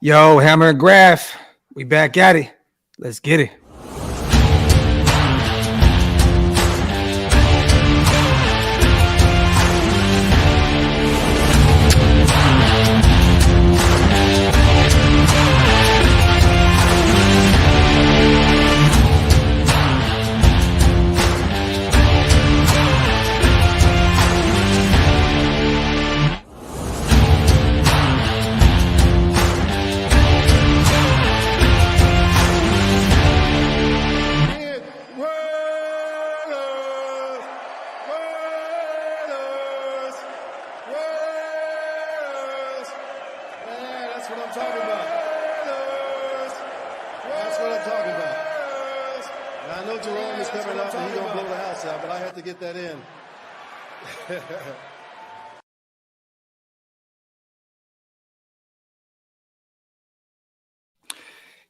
Yo, Hammer and Graph, we back at it. Let's get it.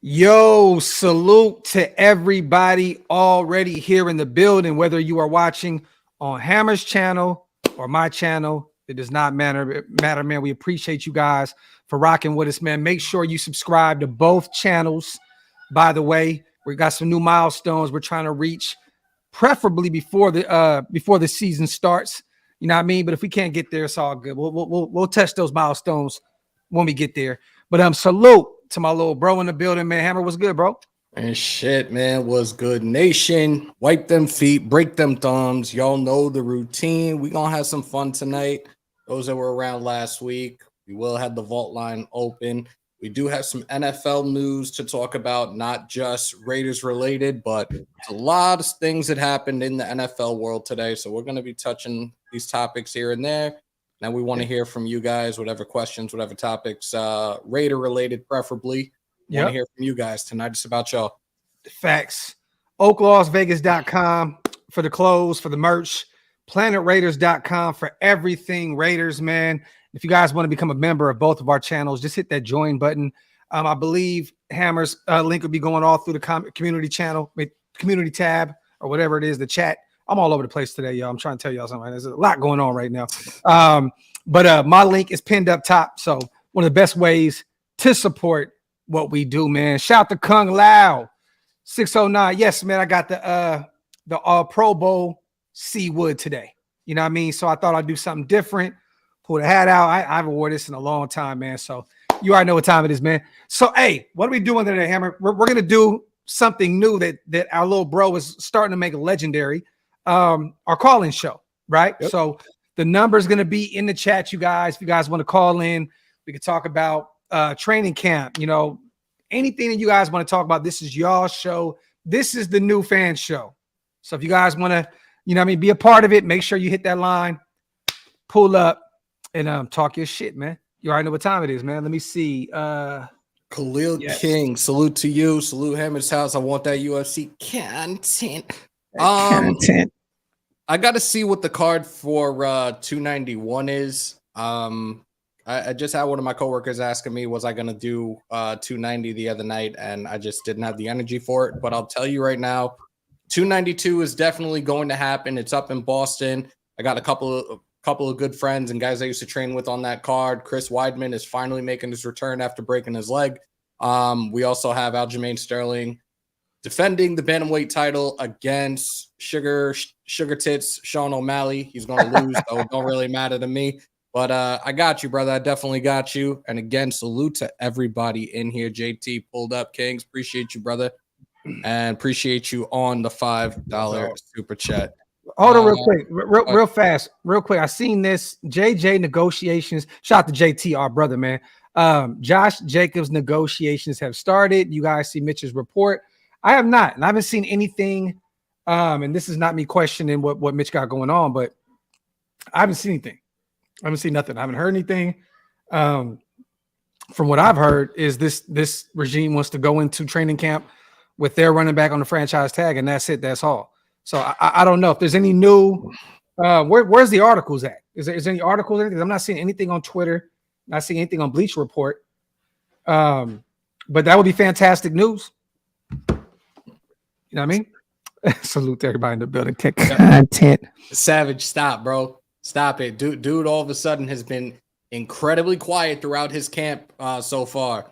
Yo, salute to everybody already here in the building, whether you are watching on Hammer's channel or my channel. It does not matter, man. We appreciate you guys for rocking with us, man. Make sure you subscribe to both channels. By the way, we got some new milestones we're trying to reach, preferably before the season starts. You know what I mean? But if we can't get there, it's all good. We'll touch those milestones when we get there. But salute to my little bro in the building, man. Hammer, what's good, bro? And shit, man, was good. Nation, wipe them feet, break them thumbs. Y'all know the routine. We gonna have some fun tonight. Those that were around last week, we will have the vault line open. We do have some NFL news to talk about, not just Raiders related, but a lot of things that happened in the NFL world today. So we're gonna be touching these topics here and there. Now we want to hear from you guys, whatever questions, whatever topics, Raider related, preferably. Want to hear from you guys tonight. It's about y'all. Facts. OakLosVegas.com for the clothes, for the merch. PlanetRaiders.com for everything Raiders, man. If you guys want to become a member of both of our channels, just hit that join button. I believe Hammer's link will be going all through the community channel, community tab, or whatever it is, the chat. I'm all over the place today, y'all. I'm trying to tell y'all something. There's a lot going on right now. But my link is pinned up top. So one of the best ways to support what we do, man. Shout to Kung Lao 609. Yes, man. I got the Pro Bowl Seawood today. You know what I mean? So I thought I'd do something different. Pull the hat out. I haven't worn this in a long time, man. So you already know what time it is, man. So hey, what are we doing today, Hammer? We're gonna do something new that our little bro is starting to make legendary. Our call-in show, right? Yep. So the number is going to be in the chat, you guys. If you guys want to call in, we could talk about training camp, you know, anything that you guys want to talk about. This is y'all show. This is the new fan show. So if you guys want to, you know what I mean, be a part of it, make sure you hit that line, pull up, and talk your shit, man. You already know what time it is, man. Let me see. Khalil King, salute to you. Salute Hammer's house. I want that UFC content. I got to see what the card for 291 is. I just had one of my coworkers asking me, was I going to do 290 the other night? And I just didn't have the energy for it. But I'll tell you right now, 292 is definitely going to happen. It's up in Boston. I got a couple of good friends and guys I used to train with on that card. Chris Weidman is finally making his return after breaking his leg. We also have Aljamain Sterling defending the bantamweight title against Sugar Tits Sean O'Malley. He's going to lose, so it don't really matter to me. But I got you, brother. I definitely got you. And again, salute to everybody in here. JT pulled up, Kings. Appreciate you, brother. And appreciate you on the $5 super chat. Hold on real quick, real fast, real quick. I seen this JJ negotiations. Shout out to JT, our brother, man. Josh Jacobs negotiations have started. You guys see Mitch's report. I have not, and I haven't seen anything. And this is not me questioning what Mitch got going on, but I haven't seen anything. I haven't seen nothing. I haven't heard anything. From what I've heard is this regime wants to go into training camp with their running back on the franchise tag, and that's it. That's all. So I don't know if there's any new. Where's the articles at? Is there any articles? Anything? I'm not seeing anything on Twitter. Not seeing anything on Bleacher Report. But that would be fantastic news. You know what I mean? Salute to everybody in the building. Content. Savage, stop, bro. Stop it. Dude all of a sudden has been incredibly quiet throughout his camp so far.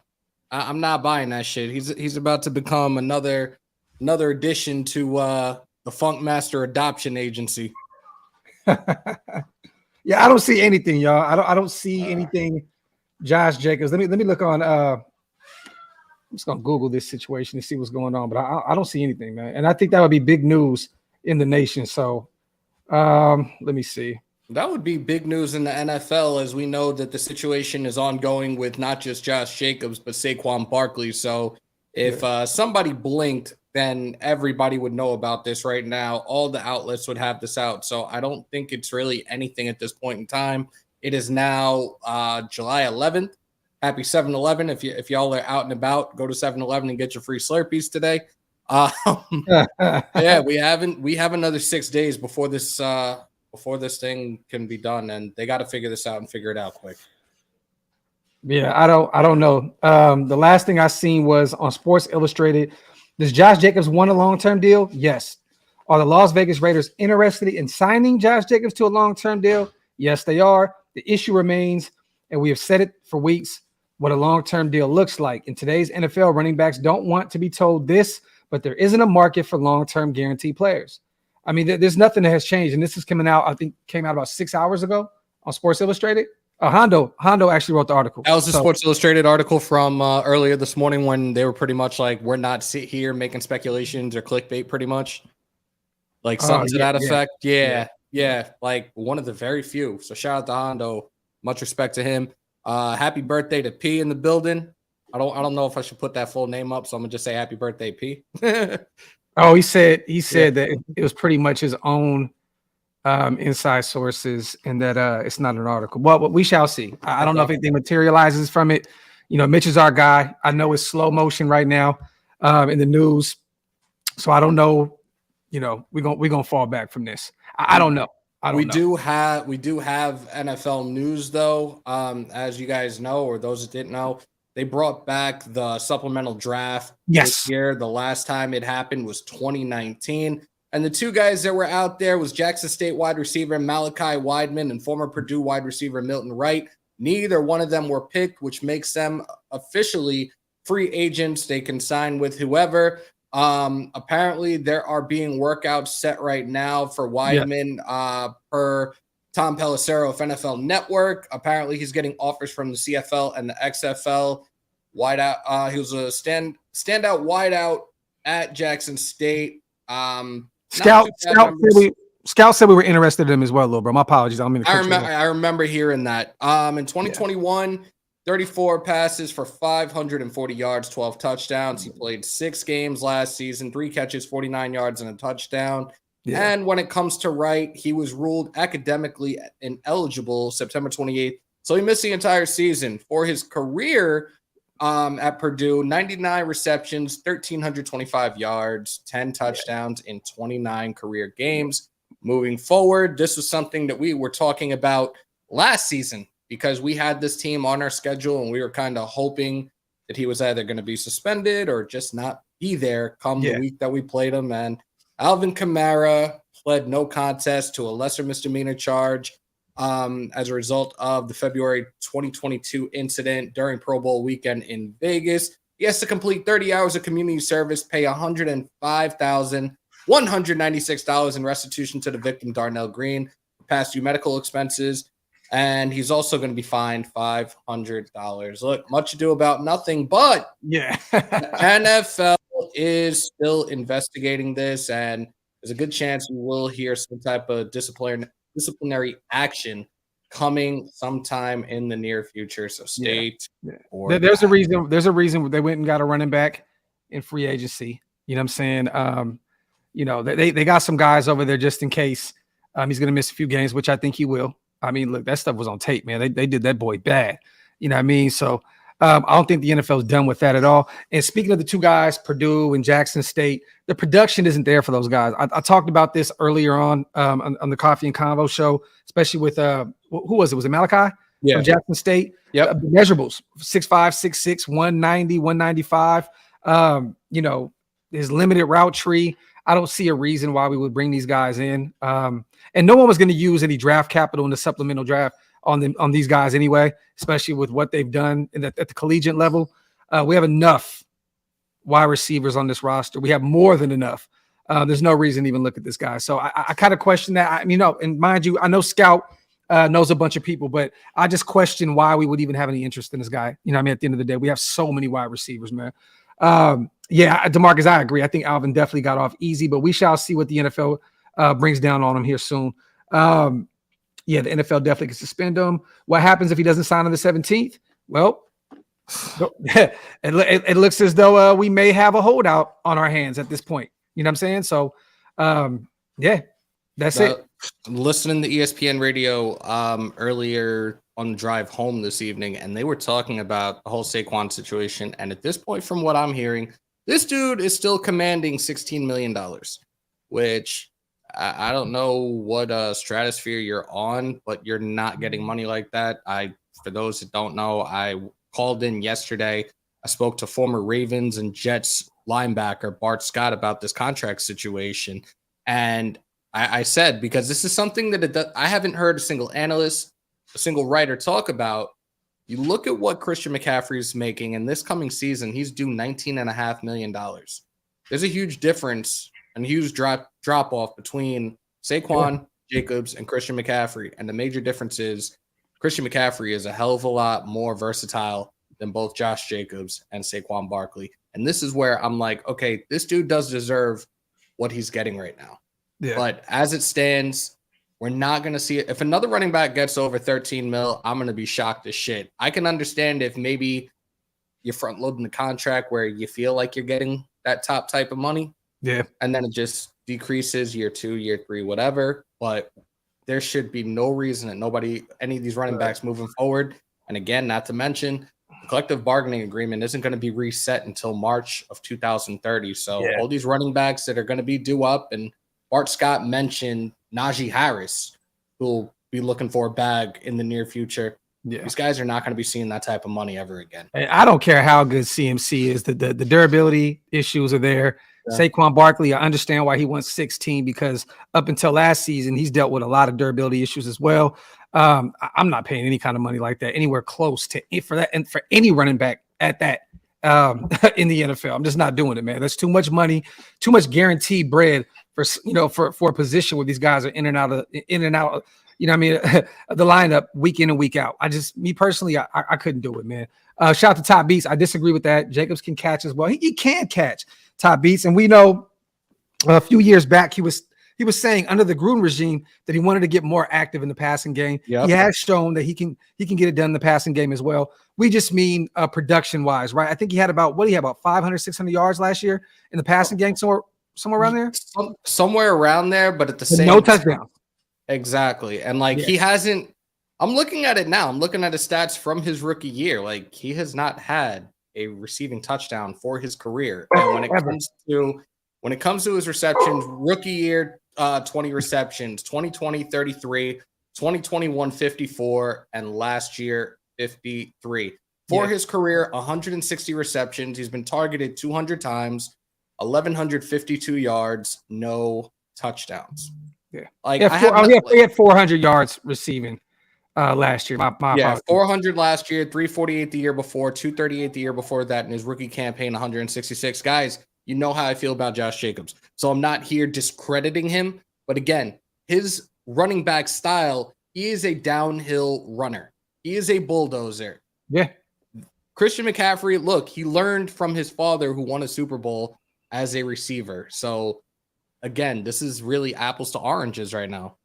I'm not buying that shit. He's about to become another addition to the Funk Master Adoption Agency. Yeah, I don't see anything, y'all. I don't see anything. Josh Jacobs. Let me look on. I'm just gonna Google this situation and see what's going on, but I don't see anything, man. And I think that would be big news in the nation. So let me see. That would be big news in the NFL, as we know that the situation is ongoing with not just Josh Jacobs, but Saquon Barkley. So if somebody blinked, then everybody would know about this right now. All the outlets would have this out. So I don't think it's really anything at this point in time. It is now July 11th. Happy 7-Eleven. If y'all are out and about, go to 7-Eleven and get your free Slurpees today. Yeah, we have another 6 days before this thing can be done, and they got to figure this out and figure it out quick. Yeah, I don't know. The last thing I seen was on Sports Illustrated. Does Josh Jacobs want a long-term deal? Yes. Are the Las Vegas Raiders interested in signing Josh Jacobs to a long-term deal? Yes, they are. The issue remains, and we have said it for weeks, what a long-term deal looks like. In today's NFL, running backs don't want to be told this, but there isn't a market for long-term guaranteed players. I mean, there's nothing that has changed, and this is coming out, I think, came out about 6 hours ago on Sports Illustrated. Hondo actually wrote the article. That was a Sports Illustrated article from earlier this morning when they were pretty much like, we're not here making speculations or clickbait, pretty much. Like something to that effect. Yeah, like one of the very few. So shout out to Hondo. Much respect to him. Happy birthday to P in the building. I don't know if I should put that full name up, so I'm gonna just say happy birthday, P. Oh, he said that it was pretty much his own inside sources, and that it's not an article. Well, we shall see. I don't know if anything materializes from it. You know, Mitch is our guy. I know it's slow motion right now in the news, so I don't know. You know, we're gonna fall back from this. I don't know. We do have NFL news though. As you guys know, or those that didn't know, they brought back the supplemental draft this year. The last time it happened was 2019. And the two guys that were out there was Jackson State wide receiver Malachi Wideman and former Purdue wide receiver Milton Wright. Neither one of them were picked, which makes them officially free agents. They can sign with whoever. Apparently there are being workouts set right now for Wideman per Tom Pelissero of NFL Network. Apparently he's getting offers from the CFL and the XFL. Wideout, he was a standout wideout at Jackson State. Scout said we were interested in him as well, little bro. My apologies. I remember hearing that. In 2021, 34 passes for 540 yards, 12 touchdowns. He played 6 games last season, 3 catches, 49 yards, and a touchdown. Yeah. And when it comes to Wright, he was ruled academically ineligible September 28th. So he missed the entire season. For his career at Purdue, 99 receptions, 1,325 yards, 10 touchdowns in 29 career games. Moving forward, this was something that we were talking about last season because we had this team on our schedule and we were kind of hoping that he was either going to be suspended or just not be there come the week that we played him. And Alvin Kamara pled no contest to a lesser misdemeanor charge as a result of the February 2022 incident during Pro Bowl weekend in Vegas. He has to complete 30 hours of community service, pay $105,196 in restitution to the victim, Darnell Green, for past due medical expenses. And he's also going to be fined $500. Look, much ado about nothing, but the NFL is still investigating this, and there's a good chance we will hear some type of disciplinary action coming sometime in the near future. So stay tuned. There's a reason. There's a reason they went and got a running back in free agency. You know what I'm saying? You know, they got some guys over there just in case he's going to miss a few games, which I think he will. I mean, look, that stuff was on tape, man. They did that boy bad. You know what I mean? So I don't think the NFL is done with that at all. And speaking of the two guys, Purdue and Jackson State, the production isn't there for those guys. I talked about this earlier on the Coffee and Convo show, especially with who was it? Was it Malachi from Jackson State? Yep. Measurables, 6'5", 6'6", 190, 195. You know, his limited route tree. I don't see a reason why we would bring these guys in. And no one was going to use any draft capital in the supplemental draft on these guys anyway, especially with what they've done at the collegiate level. We have enough wide receivers on this roster. We have more than enough. There's no reason to even look at this guy. So I kind of question that. And mind you, I know Scout knows a bunch of people, but I just question why we would even have any interest in this guy. You know what I mean? At the end of the day, we have so many wide receivers, man. Yeah, DeMarcus, I agree. I think Alvin definitely got off easy, but we shall see what the NFL brings down on him here soon. Yeah, the NFL definitely can suspend him. What happens if he doesn't sign on the 17th? Well, it looks as though we may have a holdout on our hands at this point. You know what I'm saying? So, yeah, that's it. Listening to ESPN radio earlier on the drive home this evening, and they were talking about the whole Saquon situation. And at this point, from what I'm hearing, this dude is still commanding $16 million, which I don't know what stratosphere you're on, but you're not getting money like that. For those that don't know, I called in yesterday. I spoke to former Ravens and Jets linebacker Bart Scott about this contract situation. And I said, because this is something that I haven't heard a single analyst, a single writer talk about. You look at what Christian McCaffrey is making, and this coming season, he's due $19.5 million. There's a huge difference and huge drop off between Saquon, Jacobs, and Christian McCaffrey. And the major difference is Christian McCaffrey is a hell of a lot more versatile than both Josh Jacobs and Saquon Barkley. And this is where I'm like, okay, this dude does deserve what he's getting right now. Yeah. But as it stands, we're not going to see it. If another running back gets over 13 mil, I'm going to be shocked as shit. I can understand if maybe you're front loading the contract where you feel like you're getting that top type of money. Yeah. And then it just decreases year 2, year 3, whatever. But there should be no reason that any of these running backs moving forward. And again, not to mention, the collective bargaining agreement isn't going to be reset until March of 2030. So all these running backs that are going to be due up, and Bart Scott mentioned Najee Harris, who will be looking for a bag in the near future. Yeah. These guys are not going to be seeing that type of money ever again. I don't care how good CMC is. The durability issues are there. Yeah. Saquon Barkley, I understand why he wants 16, because up until last season, he's dealt with a lot of durability issues as well. I'm not paying any kind of money like that anywhere close to for that, and for any running back at that in the NFL. I'm just not doing it, man. That's too much money, too much guaranteed bread for a position where these guys are in and out. You know what I mean? The lineup week in and week out. Me personally, I couldn't do it, man. Shout out to Top Beats. I disagree with that. Jacobs can catch as well. He can catch, Top Beats. And we know a few years back, he was saying under the Gruden regime that he wanted to get more active in the passing game. Yep. He has shown that he can get it done in the passing game as well. We just mean production wise, right? I think he had about 500, 600 yards last year in the passing game, somewhere around there. Somewhere around there, but at the same no touchdown. Exactly. And he hasn't. I'm looking at it now. I'm looking at his stats from his rookie year. He has not had a receiving touchdown for his career. And when it comes to his receptions, rookie year, 20 receptions, 2020, 33, 2021, 54, and last year, 53. For his career, 160 receptions. He's been targeted 200 times, 1,152 yards, no touchdowns. Yeah. He had 400 yards receiving last year. My 400 last year, 348 the year before, 238 the year before that, in his rookie campaign, 166. Guys, you know how I feel about Josh Jacobs. So I'm not here discrediting him. But again, his running back style, he is a downhill runner. He is a bulldozer. Yeah. Christian McCaffrey, look, he learned from his father who won a Super Bowl as a receiver. So again, this is really apples to oranges right now.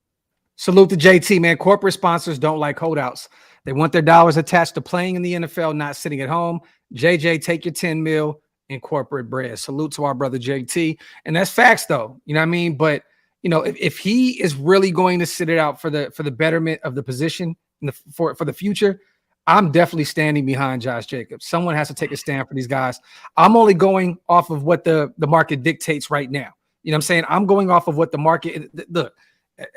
Salute to JT, man. Corporate sponsors don't like holdouts. They want their dollars attached to playing in the NFL, not sitting at home. JJ, take your 10 mil in corporate bread. Salute to our brother JT. And that's facts, though. You know what I mean? But, if he is really going to sit it out for the betterment of the position for the future, I'm definitely standing behind Josh Jacobs. Someone has to take a stand for these guys. I'm only going off of what the market dictates right now. You know what I'm saying? I'm going off of what the market – look,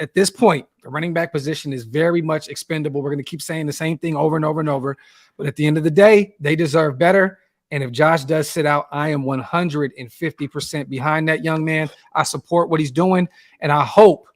at this point, the running back position is very much expendable. We're going to keep saying the same thing over and over and over. But at the end of the day, they deserve better. And if Josh does sit out, I am 150% behind that young man. I support what he's doing. And I hope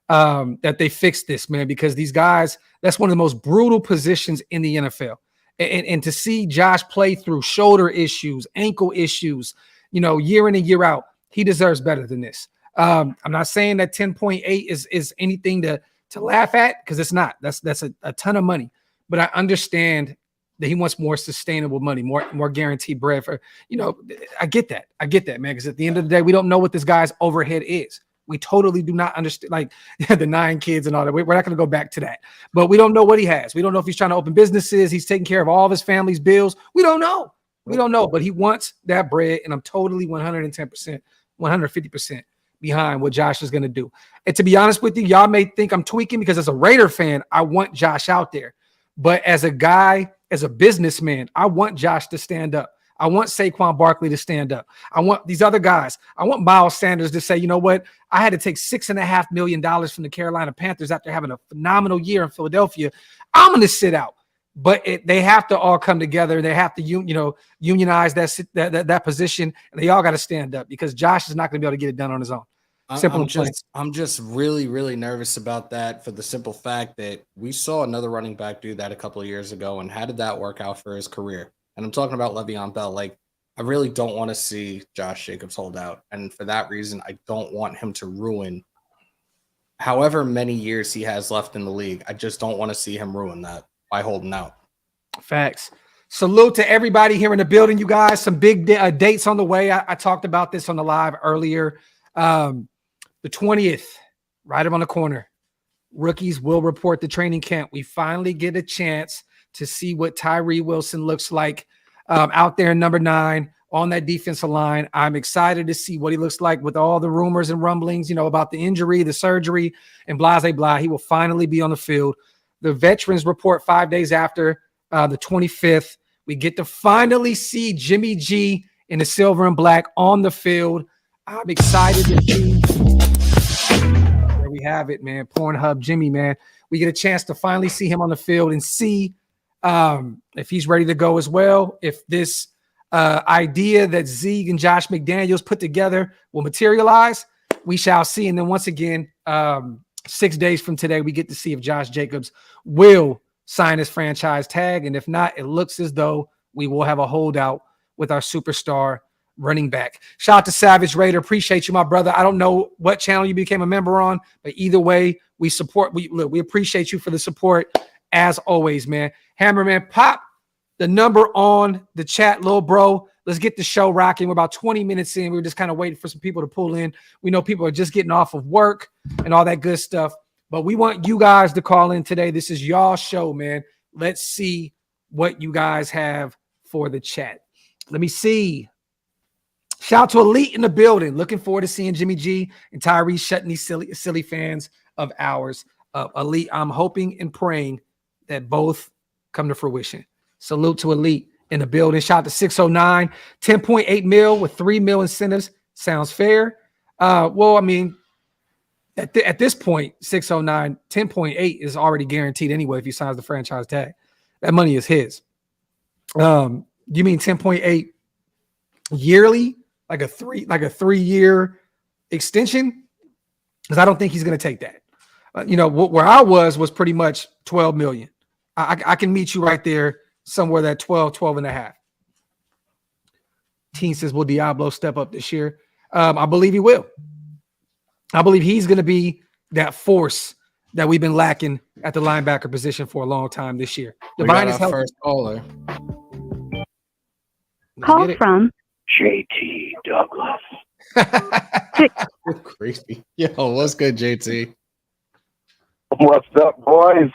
that they fix this, man, because these guys, that's one of the most brutal positions in the NFL. And to see Josh play through shoulder issues, ankle issues, year in and year out, he deserves better than this. I'm not saying that 10.8 is anything to laugh at, because it's not. That's a ton of money. But I understand that he wants more sustainable money, more guaranteed bread for, I get that, man. Because at the end of the day, we don't know what this guy's overhead is. We totally do not understand, like the 9 kids and all that. We're not going to go back to that. But we don't know what he has. We don't know if he's trying to open businesses. He's taking care of all of his family's bills. We don't know. But he wants that bread, and I'm totally 110%, 150% behind what Josh is going to do. And to be honest with you, y'all may think I'm tweaking, because as a Raider fan, I want Josh out there. But as a guy, as a businessman, I want Josh to stand up. I want Saquon Barkley to stand up. I want these other guys. I want Miles Sanders to say, you know what? I had to take $6.5 million from the Carolina Panthers after having a phenomenal year in Philadelphia. I'm going to sit out. But they have to all come together. They have to, unionize that position, and they all got to stand up, because Josh is not going to be able to get it done on his own. I'm just really, really nervous about that, for the simple fact that we saw another running back do that a couple of years ago, and how did that work out for his career? And I'm talking about Le'Veon Bell. Like, I really don't want to see Josh Jacobs hold out, and for that reason, I don't want him to ruin however many years he has left in the league. I just don't want to see him ruin that by holding out. Facts. Salute to everybody here in the building, you guys. Some big dates on the way. I talked about this on the live earlier. The 20th, right around the corner. Rookies will report to training camp. We finally get a chance to see what Tyree Wilson looks like out there in number 9 on that defensive line. I'm excited to see what he looks like with all the rumors and rumblings, about the injury, the surgery, and blah, blah, blah. He will finally be on the field. The veterans report 5 days after the 25th. We get to finally see Jimmy G in the silver and black on the field. I'm excited to see. There we have it, man. Pornhub Jimmy, man. We get a chance to finally see him on the field and see if he's ready to go as well. If this idea that Zeke and Josh McDaniels put together will materialize, we shall see. And then once again, 6 days from today, we get to see if Josh Jacobs will sign his franchise tag. And if not, it looks as though we will have a holdout with our superstar running back. Shout out to Savage Raider. Appreciate you, my brother. I don't know what channel you became a member on, but either way, we support. We appreciate you for the support as always, man. Hammerman, pop the number on the chat, little bro. Let's get the show rocking. We're about 20 minutes in. We were just kind of waiting for some people to pull in. We know people are just getting off of work and all that good stuff, but we want you guys to call in today. This is y'all's show, man. Let's see what you guys have for the chat. Let me see. Shout out to Elite in the building. Looking forward to seeing Jimmy G and Tyree shutting these silly fans of ours up. Elite, I'm hoping and praying that both come to fruition. Salute to Elite in the building. Shout out to 609. 10.8 mil with 3 mil incentives. Sounds fair. Well, I mean, at this point, 609, 10.8 is already guaranteed anyway if he signs the franchise tag. That money is his. You mean 10.8 yearly? Like a 3-year extension? Because I don't think he's going to take that. Where I was pretty much 12 million. I can meet you right there somewhere that 12 and a half. Teen says, will Diablo step up this year? I believe he will. I believe he's going to be that force that we've been lacking at the linebacker position for a long time this year. Divine is first caller. Call from JT Douglas. Crazy. Yo, what's good, JT? What's up, boys?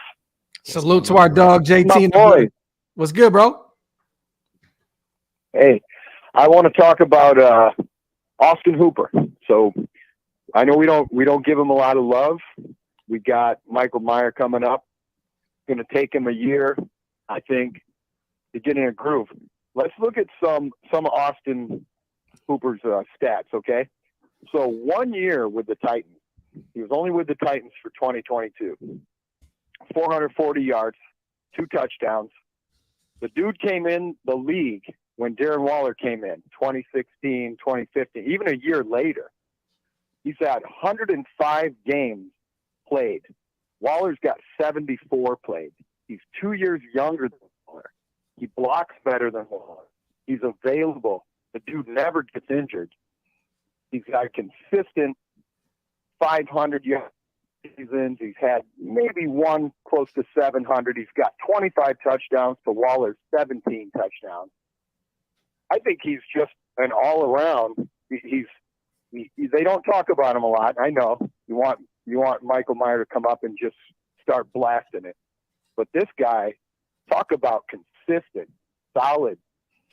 Salute to our dog, JT. My boy. What's good, bro? Hey, I want to talk about Austin Hooper. So I know we don't give him a lot of love. We got Michael Mayer coming up. Going to take him a year, I think, to get in a groove. Let's look at some of Austin Hooper's stats, okay? So 1 year with the Titans. He was only with the Titans for 2022. 440 yards, 2 touchdowns. The dude came in the league when Darren Waller came in, 2016, 2015, even a year later. He's had 105 games played. Waller's got 74 played. He's 2 years younger than Waller. He blocks better than Waller. He's available. The dude never gets injured. He's got consistent 500 yard seasons. He's had maybe one close to 700. He's got 25 touchdowns to Waller's 17 touchdowns. I think he's just an all-around. They don't talk about him a lot. I know you want Michael Mayer to come up and just start blasting it, but this guy, talk about consistent, solid,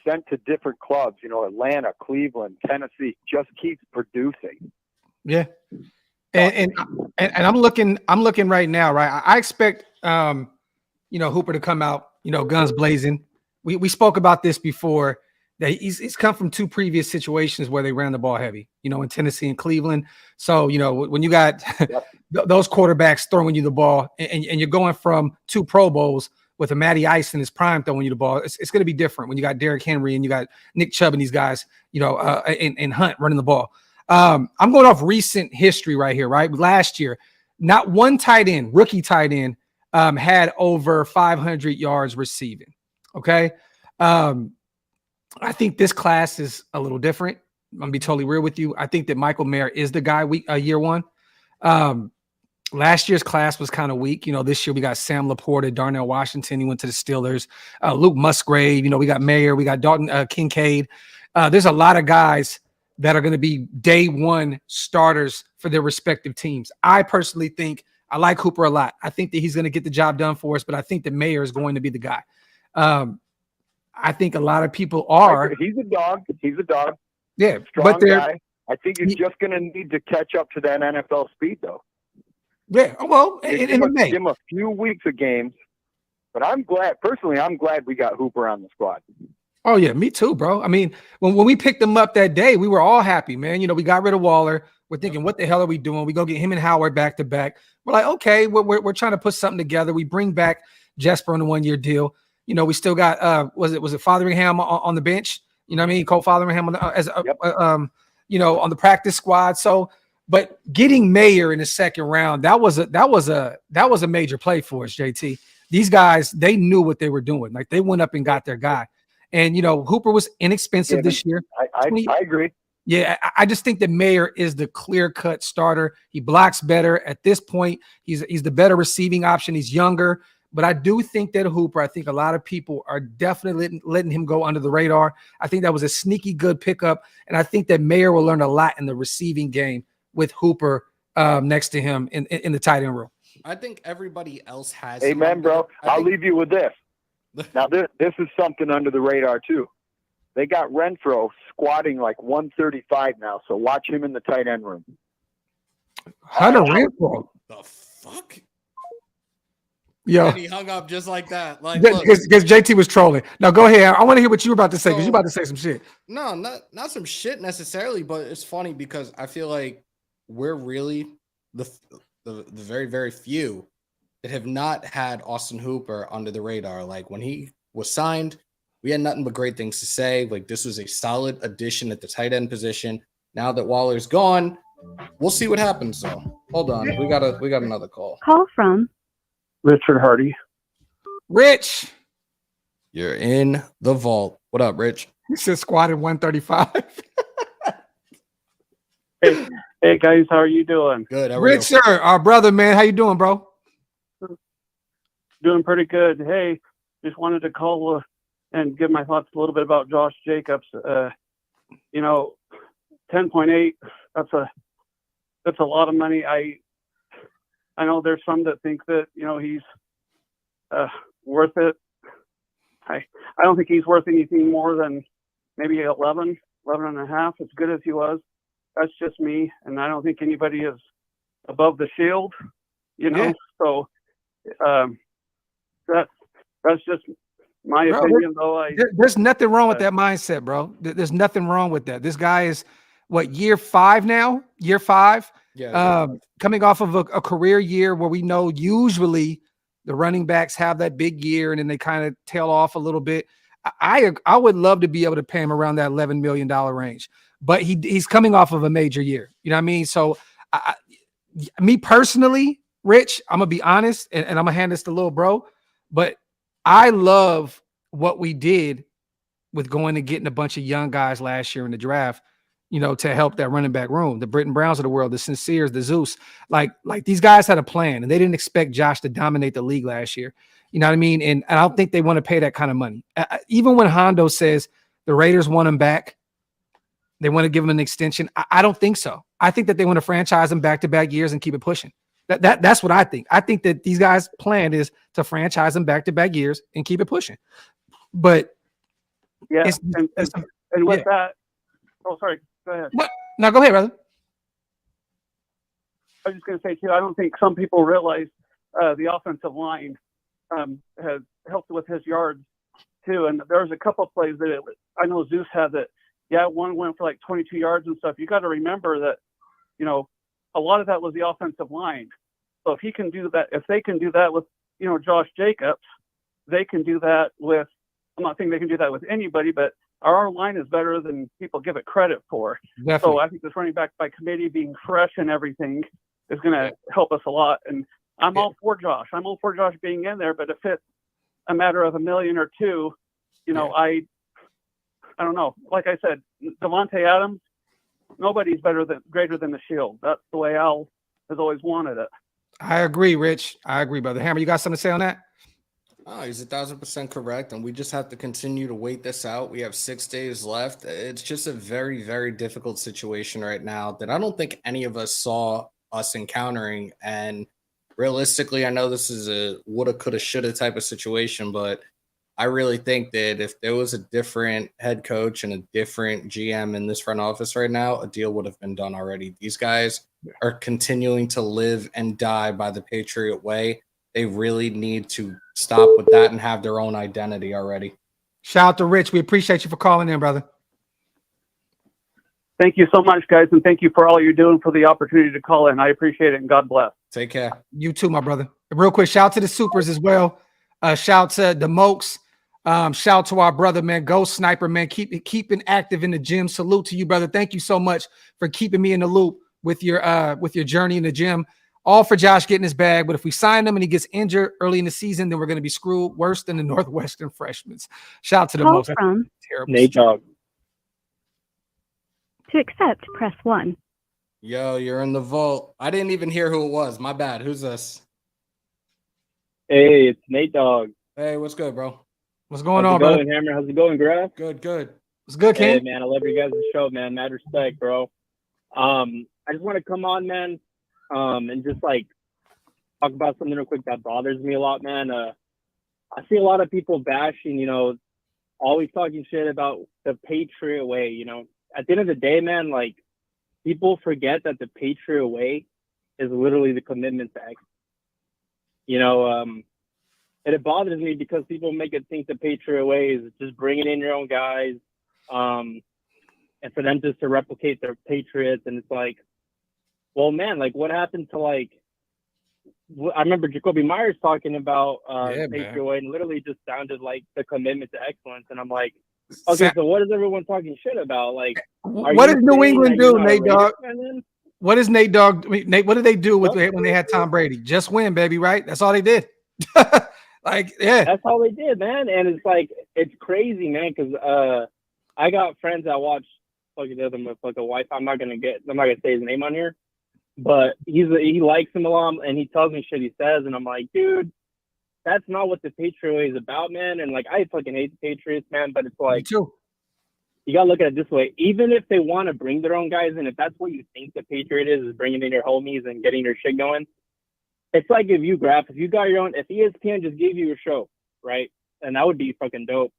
sent to different clubs. Atlanta, Cleveland, Tennessee, just keeps producing. Yeah, and I'm looking right now. Right, I expect Hooper to come out guns blazing. We spoke about this before. That he's come from two previous situations where they ran the ball heavy, in Tennessee and Cleveland. So, when you got those quarterbacks throwing you the ball and you're going from two Pro Bowls with a Matty Ice in his prime throwing you the ball, it's going to be different when you got Derrick Henry and you got Nick Chubb and these guys, and Hunt running the ball. I'm going off recent history right here, right? Last year, not one rookie tight end, had over 500 yards receiving. Okay. I think this class is a little different. I'm gonna be totally real with you. I think that Michael Mayer is the guy year one. Last year's class was kind of weak. This year we got Sam Laporta, Darnell Washington. He went to the Steelers. Luke Musgrave. We got Mayer. We got Dalton Kincaid. There's a lot of guys that are going to be day one starters for their respective teams. I personally think I like Hooper a lot. I think that he's going to get the job done for us, but I think that Mayer is going to be the guy. I think a lot of people are. He's a dog. Yeah, strong but guy. I think he's just going to need to catch up to that NFL speed, though. Yeah, well, give him a few weeks of games. But I'm glad we got Hooper on the squad. Oh yeah, me too, bro. I mean, when we picked him up that day, we were all happy, man. We got rid of Waller. We're thinking, what the hell are we doing? We go get him and Howard back to back. We're like, okay, we're trying to put something together. We bring back Jesper on a 1-year deal. We still got was it Fotheringham on the bench? You know what I mean? Cole Fotheringham on the on the practice squad. So, but getting Mayer in the second round, that was a major play for us, JT. These guys, they knew what they were doing. Like they went up and got their guy. And Hooper was inexpensive this year. I agree. Yeah, I just think that Mayer is the clear-cut starter. He blocks better at this point. He's the better receiving option. He's younger. But I do think that Hooper, I think a lot of people are definitely letting him go under the radar. I think that was a sneaky good pickup. And I think that Mayer will learn a lot in the receiving game with Hooper next to him in the tight end room. I think everybody else has. Amen, bro. I'll leave you with this. Now, this is something under the radar, too. They got Renfro squatting like 135 now, so watch him in the tight end room. Hunter Renfro. The fuck? Yo, and he hung up just like that. Like, because JT was trolling. Now go ahead. I want to hear what you were about to say because you're about to say some shit. No, not some shit necessarily, but it's funny because I feel like we're really the very, very few that have not had Austin Hooper under the radar. Like when he was signed, we had nothing but great things to say. Like this was a solid addition at the tight end position. Now that Waller's gone, we'll see what happens. So hold on, we got another call. Call from Richard Hardy. Rich, you're in the vault. What up, Rich? He said squatted 135. Hey guys, how are you doing? Good. Rich, sir, our brother, man. How you doing, bro? Doing pretty good. Hey, just wanted to call and give my thoughts a little bit about Josh Jacobs. 10.8. That's a lot of money. I know there's some that think that he's worth it. I don't think he's worth anything more than maybe 11 and a half, as good as he was. That's just me, and I don't think anybody is above the shield, Yeah. So that's just my opinion, though. There's nothing wrong with that mindset, bro. There's nothing wrong with that. This guy is year 5 now? Year 5? Yeah. Coming off of a career year where we know usually the running backs have that big year and then they kind of tail off a little bit. I would love to be able to pay him around that $11 million range, but he's coming off of a major year. You know what I mean? So me personally, Rich, I'm gonna be honest, and I'm gonna hand this to little bro, but I love what we did with going and getting a bunch of young guys last year in the draft, to help that running back room, the Britton Browns of the world, the Sinceres, the Zeus, like these guys had a plan and they didn't expect Josh to dominate the league last year. You know what I mean? And I don't think they want to pay that kind of money. Even when Hondo says the Raiders want him back, they want to give him an extension. I don't think so. I think that they want to franchise him back-to-back years and keep it pushing. That's what I think. I think that these guys' plan is to franchise him back-to-back years and keep it pushing. But yeah, and with that, oh, sorry, go ahead. What? No, go ahead, brother. I was just going to say too, I don't think some people realize the offensive line has helped with his yards too. And there's a couple of plays that I know Zeus had that. Yeah, one went for like 22 yards and stuff. You got to remember that, a lot of that was the offensive line. So if he can do that, if they can do that with, Josh Jacobs, they can do that with. I'm not saying they can do that with anybody, but our line is better than people give it credit for. Definitely. So I think this running back by committee being fresh and everything is going to help us a lot. And I'm all for Josh. I'm all for Josh being in there. But if it's a matter of $1 million or $2 million, I don't know. Like I said, Devontae Adams, nobody's greater than the Shield. That's the way Al has always wanted it. I agree, Rich. I agree, brother. Hammer, you got something to say on that? Oh, he's 1,000% correct, and we just have to continue to wait this out. We have 6 days left. It's just a very, very difficult situation right now that I don't think any of us saw us encountering. And realistically, I know this is a woulda, coulda, shoulda type of situation, but I really think that if there was a different head coach and a different GM in this front office right now, a deal would have been done already. These guys are continuing to live and die by the Patriot Way. They really need to stop with that and have their own identity already. Shout out to Rich. We appreciate you for calling in, brother. Thank you so much, guys, and thank you for all you're doing for the opportunity to call in. I appreciate it, and God bless. Take care. You too, my brother. Real quick, shout out to the Supers as well. Shout to the Mokes. Shout out to our brother, man, Ghost Sniper, man, keeping active in the gym. Salute to you, brother. Thank you so much for keeping me in the loop with your journey in the gym. All for Josh getting his bag, but if we sign him and he gets injured early in the season, then we're going to be screwed worse than the Northwestern freshmen. Shout out to the Call most from terrible. Nate Dogg. To accept, press 1. Yo, you're in the vault. I didn't even hear who it was. My bad. Who's this? Hey, it's Nate Dogg. Hey, what's good, bro? What's going How's on, it going, brother? Hammer? How's it going, Graphk? Good. What's good, King? Hey, man, I love you guys' show, man. Mad respect, bro. I just want to come on, man, and just like talk about something real quick that bothers me a lot, man. I see a lot of people bashing, always talking shit about the Patriot Way. At the end of the day, man, like people forget that the Patriot Way is literally the commitment to excellence. And it bothers me because people make it think the Patriot Way is just bringing in your own guys, and for them just to replicate their Patriots. And it's like, well, man, like what happened to I remember Jacoby Myers talking about Patriot Way, and literally just sounded like the commitment to excellence. And I'm like, okay, so what is everyone talking shit about? Like, what did New England do, Nate Dogg? What is Nate Dogg? Nate, what did they do when they had Tom Brady? Just win, baby, right? That's all they did. That's all they did, man. And it's like, it's crazy, man, because I got friends that watch them with like a wife. I'm not gonna say his name on here, but he likes him a lot, and he tells me shit he says, and I'm like, dude, that's not what the Patriot Way is about, man. And like, I fucking hate the Patriots, man, but it's like, you gotta look at it this way. Even if they want to bring their own guys in, if that's what you think the Patriot is bringing in your homies and getting your shit going, it's like if you got your own, if ESPN just gave you your show, right? And that would be fucking dope.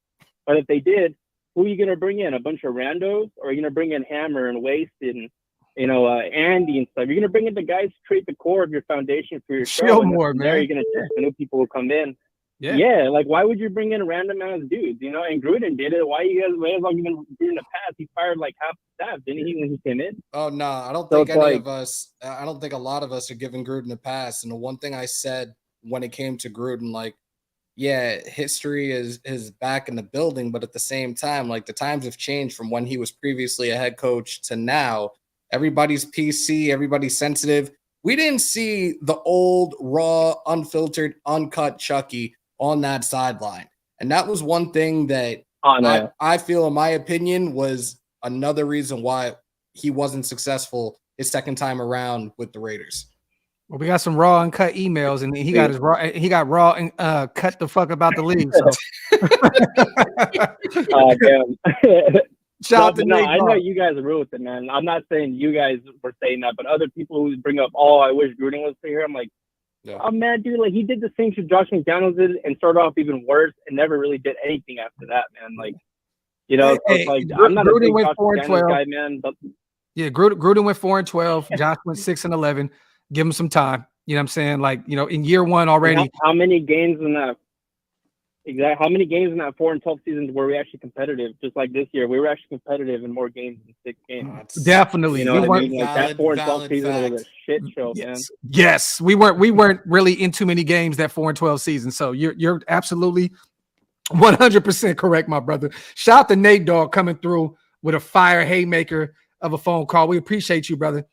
But if they did, who are you gonna bring in? A bunch of randos, or are you gonna bring in Hammer and Waste and Andy and stuff? You're gonna bring in the guys to create the core of your foundation for your show. Chill more, man. There you're gonna test the new people who come in. Yeah, like why would you bring in random ass dudes? And Gruden did it. Why you guys even in the past? He fired like half the staff, didn't he, when he came in? Oh no, I don't think any of us. I don't think a lot of us are giving Gruden a pass. And the one thing I said when it came to Gruden, like, yeah, history is back in the building, but at the same time, like the times have changed from when he was previously a head coach to now. Everybody's PC, everybody's sensitive. We didn't see the old, raw, unfiltered, uncut Chucky on that sideline. And that was one thing that I feel, in my opinion, was another reason why he wasn't successful his second time around with the Raiders. Well, we got some raw and cut emails, and he got raw and cut the fuck about the league. So, damn. Shout out to Nate. I know you guys are real with it, man. I'm not saying you guys were saying that, but other people who bring up, I wish Gruden was here. I'm like, oh man, dude, like he did the same shit Josh McDaniels did and started off even worse and never really did anything after that, man. Like, you know, I'm not Gruden a big went Josh 4-12 guy, man. But yeah, Gruden went 4-12. Josh went 6-11. Give him some time. You know what I'm saying? Like, you know, in year one already. How many games in that? Exactly. How many games in that 4-12 season were we actually competitive? Just like this year, we were actually competitive in more games than 6 games. Definitely. You know what I mean? Like that 4-12 season was a shit show, man. Yes, we weren't really in too many games that 4-12 season. So you're absolutely 100% correct, my brother. Shout out to Nate Dogg coming through with a fire haymaker of a phone call. We appreciate you, brother.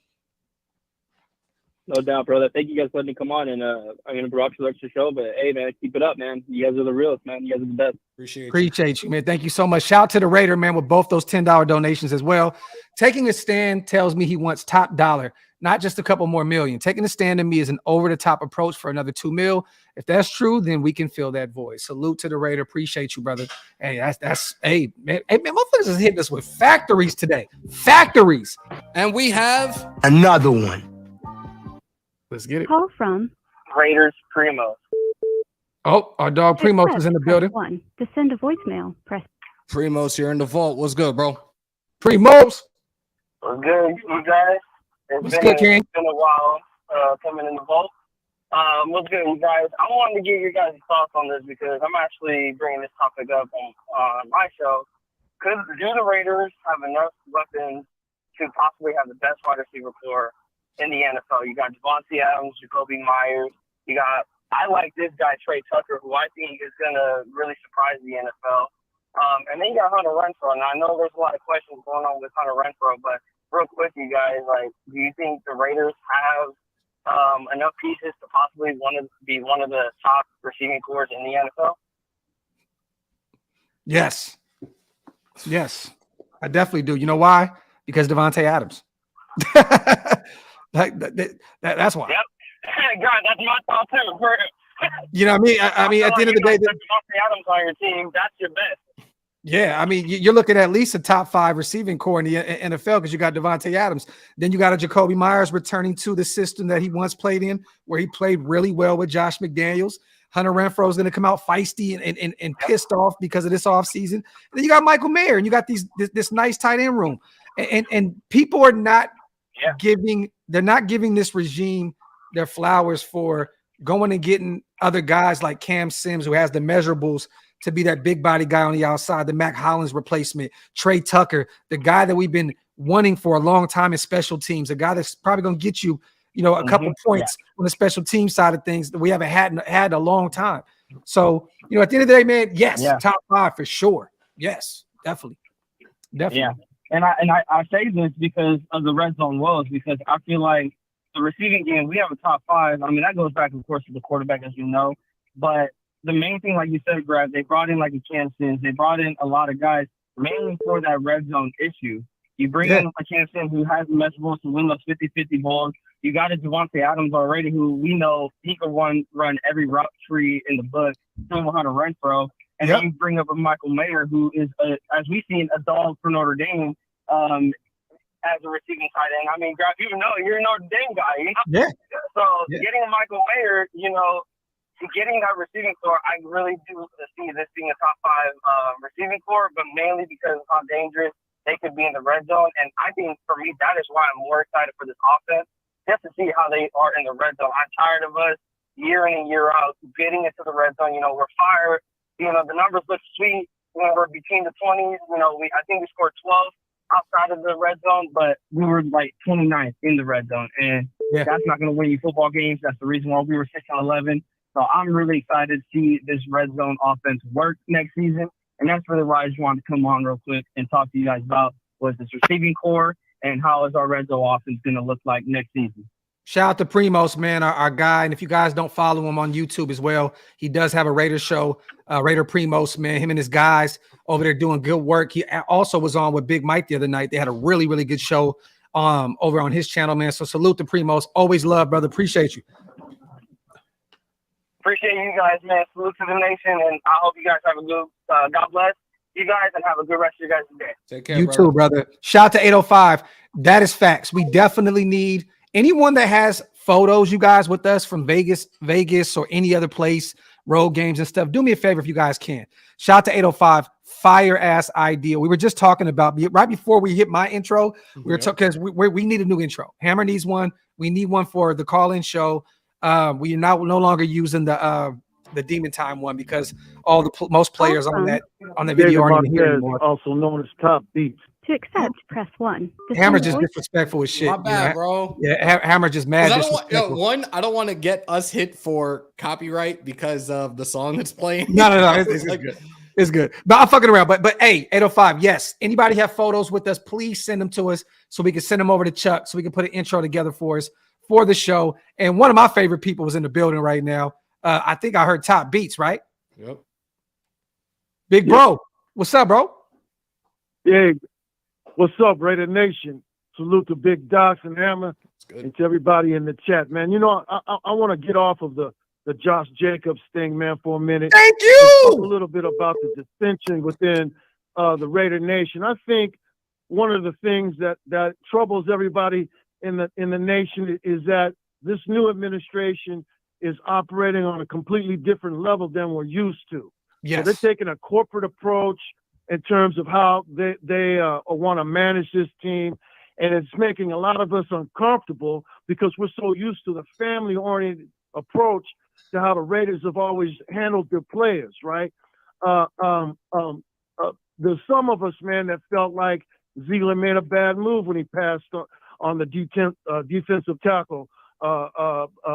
No doubt, brother. Thank you guys for letting me come on, and I'm gonna drop you the extra show. But hey, man, keep it up, man. You guys are the realest, man. You guys are the best. Appreciate you, man. Thank you so much. Shout out to the Raider, man, with both those $10 donations as well. Taking a stand tells me he wants top dollar, not just a couple more million. Taking a stand to me is an over-the-top approach for another $2 million. If that's true, then we can fill that void. Salute to the Raider. Appreciate you, brother. Hey, that's hey, man, motherfuckers is hitting us with factories today. Factories. And we have another one. Let's get it. Call from Raiders Primo. Oh, our dog Primos is in the building. 1. To send a voicemail, press. Primos, you're in the vault. What's good, bro? Primos. What's good, you guys? What's good, King? It's been a while coming in the vault. What's good, you guys? I wanted to get your guys' thoughts on this because I'm actually bringing this topic up on my show. Do the Raiders have enough weapons to possibly have the best wide receiver core in the NFL? You got Devontae Adams, Jacoby Myers. I like this guy, Trey Tucker, who I think is going to really surprise the NFL. And then you got Hunter Renfrow. Now, I know there's a lot of questions going on with Hunter Renfrow, but real quick, you guys, like, do you think the Raiders have enough pieces to possibly be one of the top receiving corps in the NFL? Yes. I definitely do. You know why? Because Devontae Adams. That's why. Yep. God, that's my thought too. You know what I mean? I mean, at the end of the day, Devontae Adams on your team, that's your best. Yeah, I mean, you're looking at least a top 5 receiving core in the NFL because you got Devontae Adams. Then you got a Jacoby Myers returning to the system that he once played in, where he played really well with Josh McDaniels. Hunter Renfrow is going to come out feisty and pissed off because of this offseason. And then you got Michael Mayer, and you got this nice tight end room. And people are not giving this regime their flowers for going and getting other guys like Cam Sims, who has the measurables to be that big body guy on the outside, the Mac Hollins replacement, Trey Tucker, the guy that we've been wanting for a long time in special teams, a guy that's probably going to get you, a couple points on the special team side of things that we haven't had a long time. So, at the end of the day, man, yes, top 5 for sure. Yes, definitely. Yeah. And I say this because of the red zone woes, because I feel like the receiving game, we have a top 5. I mean, that goes back, of course, to the quarterback, as you know. But the main thing, like you said, Grav, they brought in like a Cam Sims. They brought in a lot of guys mainly for that red zone issue. You bring in a Cam Sims who has the measurables to win those 50-50 balls. You got a Devontae Adams already, who we know he could run every route tree in the book, similar to Hunter Renfrow. And then you bring up a Michael Mayer, who is, as we've seen, a dog for Notre Dame. As a receiving tight end. I mean, Grav, you know, you're a Notre Dame guy. So getting Michael Mayer, getting that receiving core, I really do see this being a top 5 receiving core, but mainly because of how dangerous they could be in the red zone. And I think for me, that is why I'm more excited for this offense, just to see how they are in the red zone. I'm tired of us year in and year out getting into the red zone. We're fired. The numbers look sweet. We're between the 20s. I think we scored 12 outside of the red zone, but we were like 29th in the red zone, and that's not going to win you football games. That's the reason why we were 6-11. So I'm really excited to see this red zone offense work next season, and that's really why I just wanted to come on real quick and talk to you guys about was this receiving core and how is our red zone offense going to look like next season. Shout out to Primos, man, our guy. And if you guys don't follow him on YouTube as well, he does have a Raider show, Raider Primos, man. Him and his guys over there doing good work. He also was on with Big Mike the other night. They had a really, really good show over on his channel, man. So salute to Primos. Always love, brother. Appreciate you. Appreciate you guys, man. Salute to the nation, and I hope you guys have a good, God bless you guys, and have a good rest of your guys' day. Take care, You brother. too, brother. Shout out to 805. That is facts. We definitely need anyone that has photos, you guys, with us from Vegas, or any other place, road games and stuff. Do me a favor if you guys can. Shout out to 805. Fire ass idea. We were just talking about right before we hit my intro. We were talking because we need a new intro. Hammer needs one. We need one for the call-in show. We are now no longer using the Demon Time one because most players on that video aren't even here anymore. Also known as Top Beats. To accept, press 1. Hammer's just disrespectful as shit. My bad, bro. Yeah, Hammer just mad. I don't want to get us hit for copyright because of the song that's playing. No. It's good. It's good. But I'm fucking around. But hey, 805, yes. Anybody have photos with us, please send them to us so we can send them over to Chuck so we can put an intro together for us for the show. And one of my favorite people was in the building right now. I think I heard Top Beats, right? Yep. Big bro. What's up, bro? Yeah. What's up, Raider Nation? Salute to Big Docs and Hammer and to everybody in the chat, man. You know, I want to get off of the Josh Jacobs thing, man, for a minute. Thank you. Talk a little bit about the dissension within the Raider Nation. I think one of the things that troubles everybody in the nation is that this new administration is operating on a completely different level than we're used to. Yes. So they're taking a corporate approach in terms of how they want to manage this team. And it's making a lot of us uncomfortable because we're so used to the family-oriented approach to how the Raiders have always handled their players, right? There's some of us, man, that felt like Ziegler made a bad move when he passed on the defensive tackle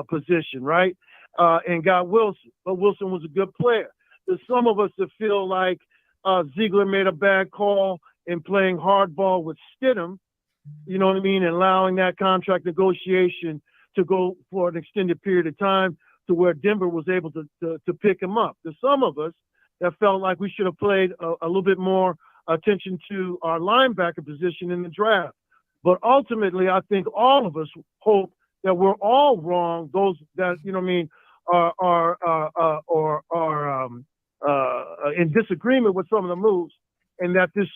position, right? And got Wilson. But Wilson was a good player. There's some of us that feel like Ziegler made a bad call in playing hardball with Stidham, you know what I mean, and allowing that contract negotiation to go for an extended period of time to where Denver was able to pick him up. There's some of us that felt like we should have paid a little bit more attention to our linebacker position in the draft. But ultimately, I think all of us hope that we're all wrong. Those that, you know what I mean, are in disagreement with some of the moves, and that this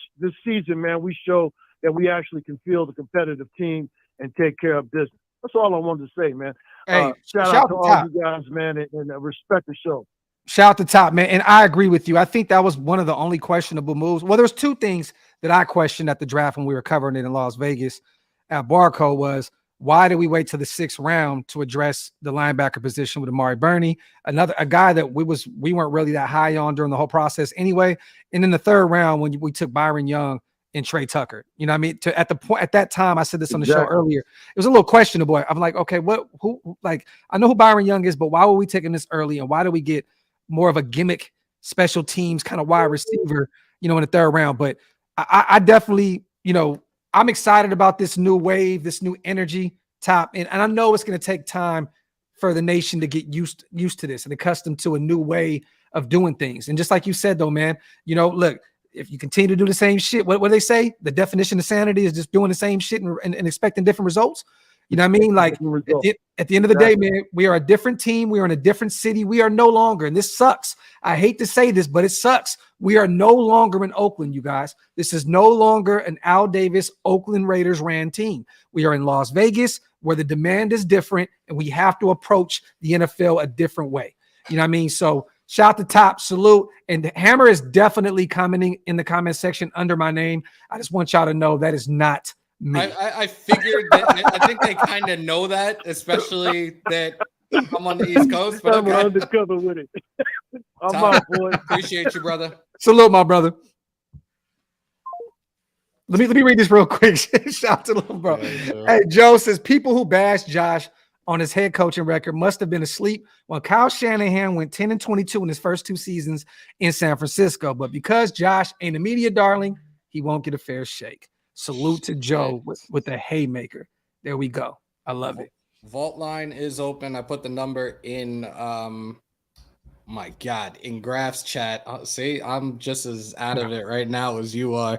season, man, we show that we actually can field a competitive team and take care of business. That's all I wanted to say, man. Hey, shout out to all you guys, man, and respect the show. Shout out to Top, man. And I agree with you. I think that was one of the only questionable moves. Well, there's two things that I questioned at the draft when we were covering it in Las Vegas at Barco was, why did we wait till the 6th round to address the linebacker position with Amari Burney, a guy that we weren't really that high on during the whole process anyway. And in the 3rd round, when we took Byron Young and Trey Tucker, you know what I mean? At that time, I said this on the show earlier, it was a little questionable. I'm like, okay, I know who Byron Young is, but why were we taking this early? And why do we get more of a gimmick special teams kind of wide receiver, in the 3rd round? But I definitely, I'm excited about this new wave, this new energy, Top. And I know it's going to take time for the nation to get used to this and accustomed to a new way of doing things. And just like you said, though, man, look, if you continue to do the same shit, what do they say? The definition of sanity is just doing the same shit and expecting different results. You know what I mean? Like at the end of the day, man, we are a different team. We are in a different city. We are no longer, and this sucks. I hate to say this, but it sucks. We are no longer in Oakland, you guys. This is no longer an Al Davis Oakland Raiders ran team. We are in Las Vegas where the demand is different and we have to approach the NFL a different way. You know what I mean? So shout out to Top, salute. And Hammer is definitely commenting in the comment section under my name. I just want y'all to know that is not me. I figured that. I think they kind of know that, especially that I'm on the East Coast. But I'm undercover with it. I'm out, boy. Appreciate you, brother. Salute, my brother. Let me read this real quick. Shout out to little bro. Hey, Joe says people who bash Josh on his head coaching record must have been asleep when Kyle Shanahan went 10-22 in his first 2 seasons in San Francisco. But because Josh ain't a media darling, he won't get a fair shake. Salute to Joe with the haymaker. There we go. I love it. Vault line is open. I put the number in my God, in Graph's chat. See, I'm just as out of it right now as you are.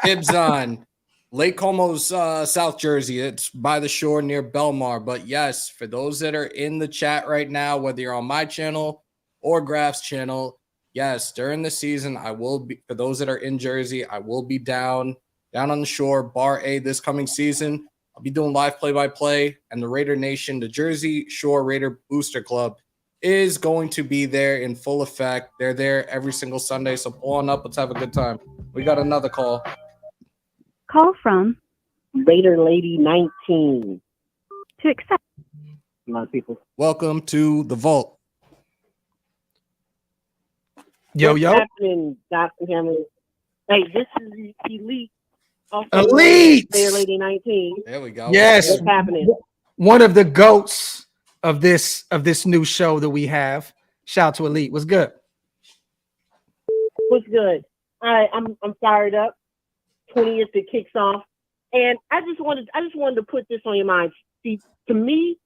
Dibs on Lake Como's South Jersey. It's by the shore near Belmar. But yes, for those that are in the chat right now, whether you're on my channel or Graph's channel, yes, during the season, I will be, for those that are in Jersey, I will be down on the shore, Bar A, this coming season. I'll be doing live play-by-play, and the Raider Nation, the Jersey Shore Raider Booster Club, is going to be there in full effect. They're there every single Sunday, so pull on up. Let's have a good time. We got another call. Call from Raider Lady 19. to accept. A lot of people. Welcome to the Vault. Yo, What's happening, Dr. Hammond? Hey, this is Elite. Elite! Raider Lady 19. There we go. Yes. What's happening? One of the goats of this new show that we have. Shout out to Elite. What's good? What's good? All right, I'm fired up. 20th it kicks off, and I just wanted to put this on your mind. See, to me,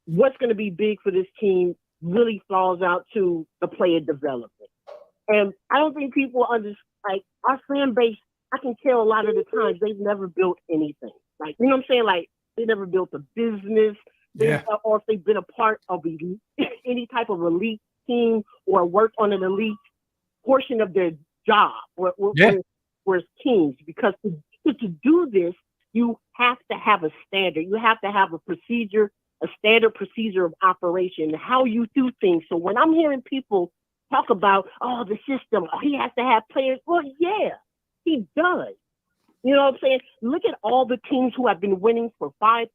what's going to be big for this team really falls out to the player development, and I don't think people understand. Like our fan base, I can tell a lot of the times they've never built anything. Like, you know what I'm saying? Like they never built a business, or if they've been a part of any type of elite team or worked on an elite portion of their job or teams, because to do this, you have to have a standard. You have to have a procedure, a standard procedure of operation, how you do things. So when I'm hearing people talk about, the system, he has to have players. Well, yeah, he does. You know what I'm saying? Look at all the teams who have been winning for 5+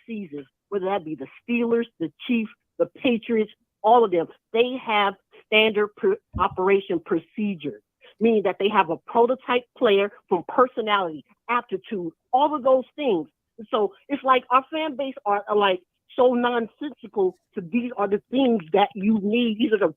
seasons, whether that be the Steelers, the Chiefs, the Patriots, all of them. They have standard operation procedures, meaning that they have a prototype player from personality, aptitude, all of those things. So it's like our fan base are like so nonsensical to these are the things that you need. These are the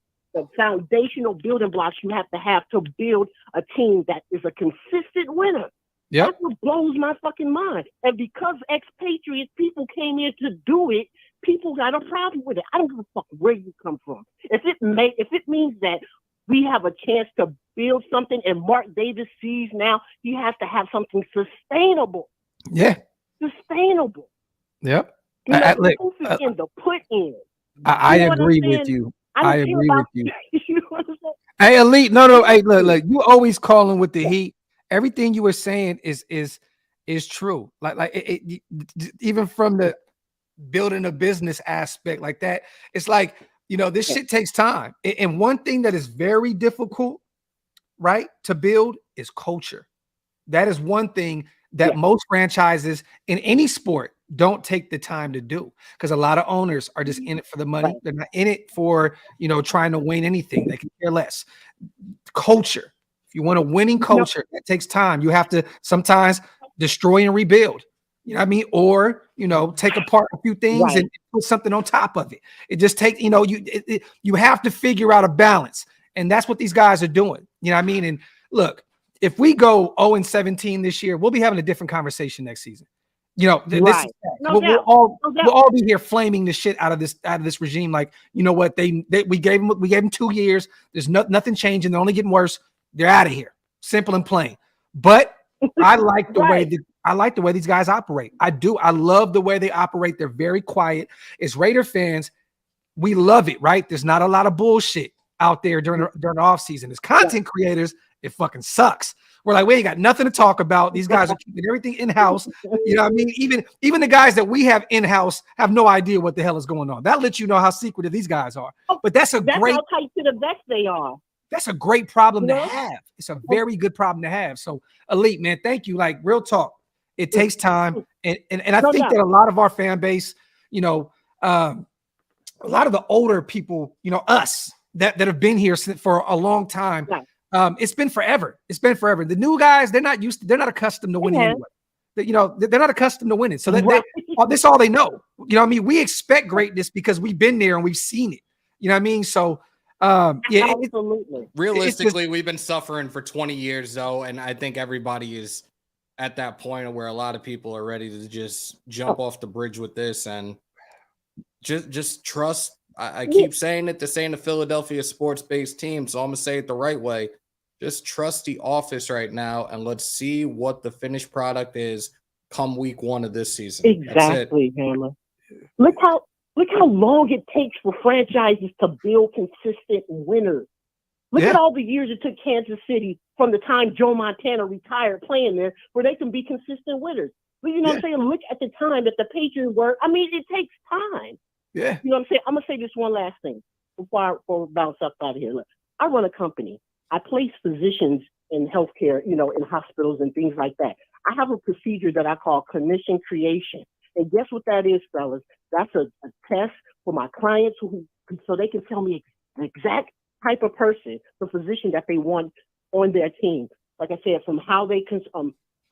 foundational building blocks you have to build a team that is a consistent winner. Yep. That's what blows my fucking mind. And because expatriate people came in to do it, people got a problem with it. I don't give a fuck where you come from. If it means that we have a chance to build something, and Mark Davis sees now he has to have something sustainable. Yeah. Sustainable. Yep. You know, the put in. I agree with you. I agree with you. You know what I'm saying? Hey, Elite. No. Hey, look. You always calling with the heat. Everything you were saying is true. Like it, even from the building a business aspect like that, it's like, you know, this shit takes time. And one thing that is very difficult, right, to build is culture. That is one thing that most franchises in any sport don't take the time to do, because a lot of owners are just in it for the money. They're not in it for, you know, trying to win anything. They can care less. Culture. If you want a winning culture, that takes time. You have to sometimes destroy and rebuild. You know what I mean? Or, you know, take apart a few things and put something on top of it. It just takes, you know, you have to figure out a balance. And that's what these guys are doing. You know what I mean? And look, if we go 0-17 this year, we'll be having a different conversation next season. You know, we'll all be here flaming the shit out of this regime. Like, you know what? We gave them 2 years. There's nothing changing. They're only getting worse. They're out of here. Simple and plain. But I like the way these guys operate. I do. I love the way they operate. They're very quiet. As Raider fans, we love it, right? There's not a lot of bullshit out there during the off season. As content creators, it fucking sucks. We're like, we ain't got nothing to talk about. These guys are keeping everything in-house. You know what I mean? Even the guys that we have in-house have no idea what the hell is going on. That lets you know how secretive these guys are. But that's how tight to the vest they are. That's a great problem to have. It's a very good problem to have. So, Elite, man, thank you. Like, real talk. It takes time. And I think that a lot of our fan base, you know, a lot of the older people, you know, us that have been here for a long time, it's been forever. It's been forever. The new guys, they're not accustomed to winning anyway. You know, they're not accustomed to winning. So that's all they know. You know what I mean? We expect greatness because we've been there and we've seen it. You know what I mean? So, absolutely. Realistically, we've been suffering for 20 years, though, and I think everybody is at that point where a lot of people are ready to just jump off the bridge with this and just trust. I keep saying it. This ain't a Philadelphia sports-based team, so I'm gonna say it the right way. Just trust the office right now, and let's see what the finished product is come week 1 of this season. Exactly, Hammer. Look how long it takes for franchises to build consistent winners. Look at all the years it took Kansas City from the time Joe Montana retired playing there, where they can be consistent winners. But you know what I'm saying? Look at the time that the Patriots were. I mean, it takes time. Yeah. You know what I'm saying? I'm gonna say this one last thing before I bounce up out of here. Look, I run a company. I place physicians in healthcare, you know, in hospitals and things like that. I have a procedure that I call clinician creation. And guess what that is, fellas? That's a test for my clients so they can tell me the exact type of person, the physician that they want on their team. Like I said, from how they can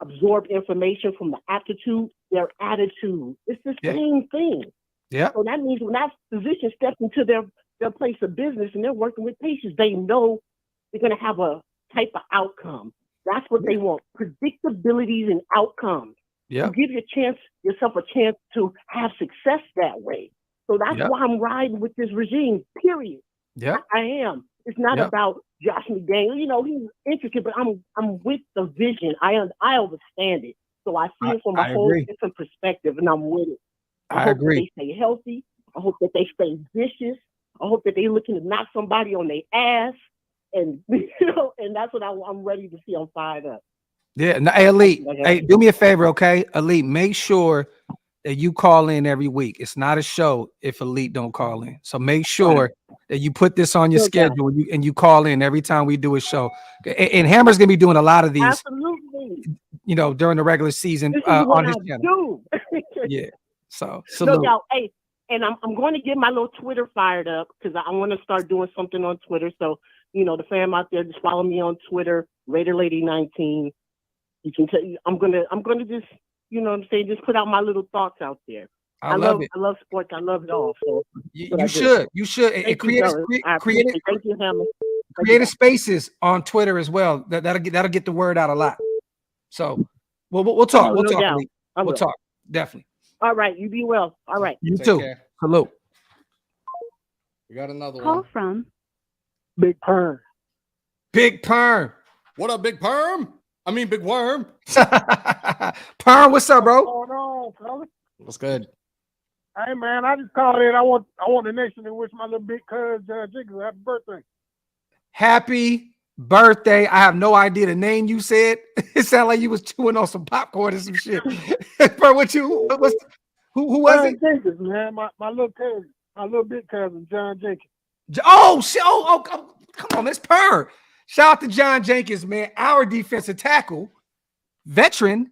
absorb information, from the aptitude, their attitude. It's the same thing. Yeah. So that means when that physician steps into their place of business and they're working with patients, they know they're going to have a type of outcome. That's what they want. Predictabilities and outcomes. Yeah. To give yourself a chance to have success that way. So that's why I'm riding with this regime, period. Yeah. I am. It's not about Josh McDaniel. You know, he's intricate, but I'm with the vision. I understand it. So I see it from a whole different perspective, and I'm with it. I hope that they stay healthy. I hope that they stay vicious. I hope that they're looking to knock somebody on their ass. And, you know, and that's what I'm ready to see. I'm fired up. Yeah. Now, hey, Elite, hey, do me a favor, okay? Elite, make sure that you call in every week. It's not a show if Elite don't call in. So make sure that you put this on your schedule and you call in every time we do a show. And Hammer's going to be doing a lot of these, absolutely, you know, during the regular season this is on his channel. Yeah. So salute. No doubt. Hey, and I'm going to get my little Twitter fired up because I want to start doing something on Twitter. So, you know, the fam out there, just follow me on Twitter, RaiderLady19. You can tell you, I'm gonna just, you know what I'm saying, just put out my little thoughts out there. I love it. I love sports. I love it all. So you should. And create thank you, Hammer. Creative spaces on Twitter as well. That'll get the word out a lot. So we'll talk. We'll talk. We'll talk. Definitely. All right. You be well. All right. You too. Salute. We got another Call one. from Big Perm. Big Perm. What up, Big Perm? I mean, Big Worm. Perm, what's up, bro? What's going on, fellas? What's good? Hey, man, I just called in. I want the nation to wish my little big cousin Jiggle happy birthday. Happy birthday. I have no idea the name you said. It sounded like you was chewing on some popcorn or some shit. Bro, who was it? Jenkins, man, my little cousin, my little big cousin, John Jenkins. Oh, shit. Oh, come on, it's Perm. Shout out to John Jenkins, man, our defensive tackle, veteran.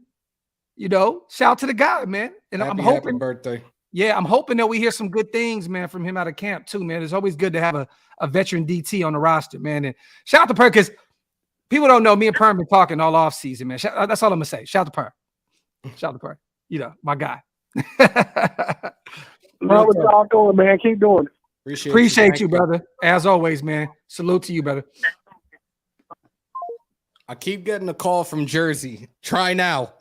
You know, shout out to the guy, man. And I'm hoping happy birthday. Yeah, I'm hoping that we hear some good things, man, from him out of camp too, man. It's always good to have a veteran DT on the roster, man. And shout out to Perm, because people don't know me and Perm been talking all off season, man. That's all I'm gonna say. Shout out to Perm. Shout out to Perm. You know, my guy. Well, what y'all doing, man? Keep doing it. Appreciate you, brother. As always, man. Salute to you, brother. I keep getting a call from Jersey. Try now.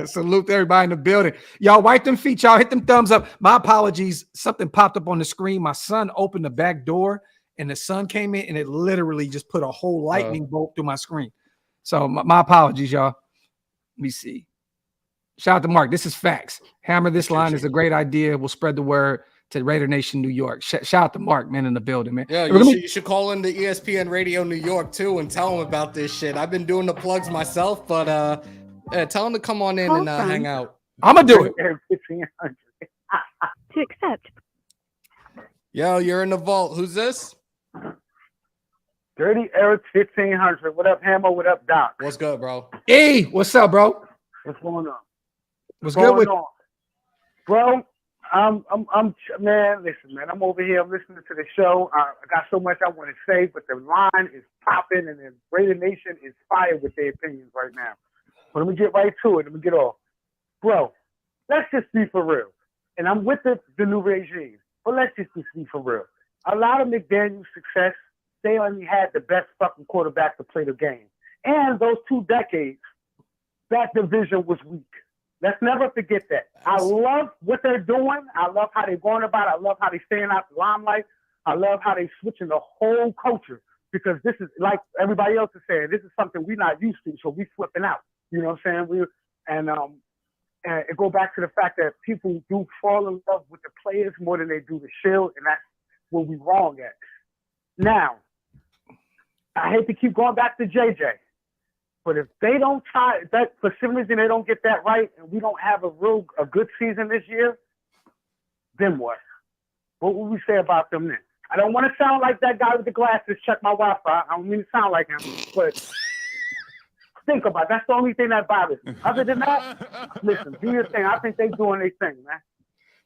Salute to everybody in the building. Y'all wipe them feet. Y'all hit them thumbs up. My apologies. Something popped up on the screen. My son opened the back door and the sun came in and it literally just put a whole lightning bolt through my screen. So my apologies, y'all. Let me see. Shout out to Mark. This is facts. Hammer this line is a great idea. We'll spread the word to Raider Nation New York. Shout out to Mark, man, in the building, man. Yeah, you should call in the ESPN Radio New York too and tell them about this shit. I've been doing the plugs myself, but tell them to come on in and hang out. I'm gonna do it. To accept. Yo, you're in the vault. Who's this? Dirty Eric 1500. What up, Hammer? What up, Doc? What's good, bro? Hey, what's up, bro? What's going on? What's good with you? Bro, I'm man, listen, man. I'm over here. I'm listening to the show. I got so much I want to say, but the line is popping and the Raider Nation is fired with their opinions right now. But let me get right to it. Let me get off. Bro, let's just be for real. And I'm with the new regime, but let's just be for real. A lot of McDaniel's success, they only had the best fucking quarterback to play the game. And those 2 decades, that division was weak. Let's never forget that. I love what they're doing. I love how they're going about it. I love how they're staying out the limelight. I love how they're switching the whole culture, because this is, like everybody else is saying, this is something we're not used to, so we flipping out. You know what I'm saying? And it go back to the fact that people do fall in love with the players more than they do the shield, and that's where we wrong at. Now, I hate to keep going back to JJ, but if they don't try that, for some reason they don't get that right, and we don't have a good season this year, then what? What would we say about them then? I don't want to sound like that guy with the glasses, check my Wi-Fi. I don't mean to sound like him, but think about it. That's the only thing that bothers me. Other than that, listen, do your thing. I think they're doing their thing, man.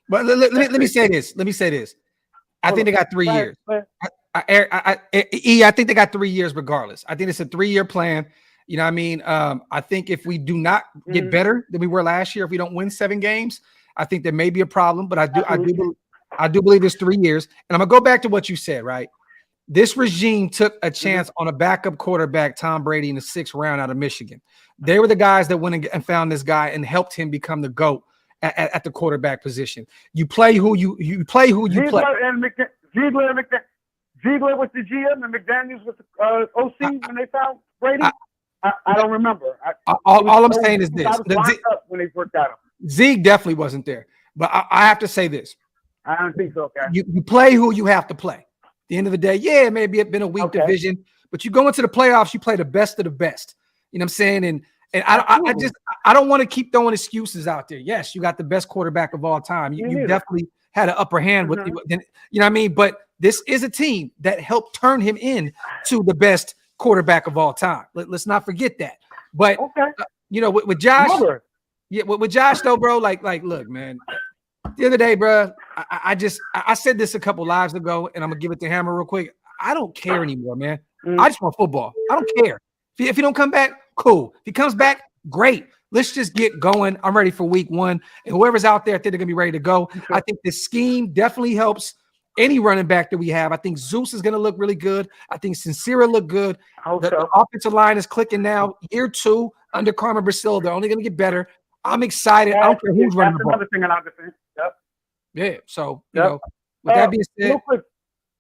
But let me say this. Let me say this. I think they got 3 years. I think they got 3 years regardless. I think it's a 3-year plan. You know what I mean? I think if we do not get better than we were last year, if we don't win 7 games, I think there may be a problem. But I do believe it's 3 years. And I'm gonna go back to what you said, right? This regime took a chance on a backup quarterback, Tom Brady, in the 6th round out of Michigan. They were the guys that went and found this guy and helped him become the GOAT at the quarterback position. You play who you play. Ziegler was the GM and McDaniels was the OC when they found Brady. I don't remember. All I'm saying is this: when they worked out Zeke definitely wasn't there. But I have to say this: I don't think so. Okay, you play who you have to play. At the end of the day, yeah, maybe it's been a weak division, but you go into the playoffs, you play the best of the best. You know what I'm saying? And I don't want to keep throwing excuses out there. Yes, you got the best quarterback of all time. You definitely had an upper hand with, you know what I mean? But this is a team that helped turn him in to the best quarterback of all time. Let's not forget that. But you know, with Josh, with Josh though, bro, like, look, man. The other day, bro, I said this a couple lives ago, and I'm gonna give it to Hammer real quick. I don't care anymore, man. I just want football. I don't care. If he don't come back, cool. If he comes back, great. Let's just get going. I'm ready for week 1. And whoever's out there, I think they're gonna be ready to go. I think the scheme definitely helps any running back that we have. I think Zeus is gonna look really good. I think Sincere look good. The offensive line is clicking now. Year 2 under Carmen Brasil, they're only gonna get better. I'm excited. I don't care who's running the ball. Another thing I think. Yeah. So you know, with that being said, real quick,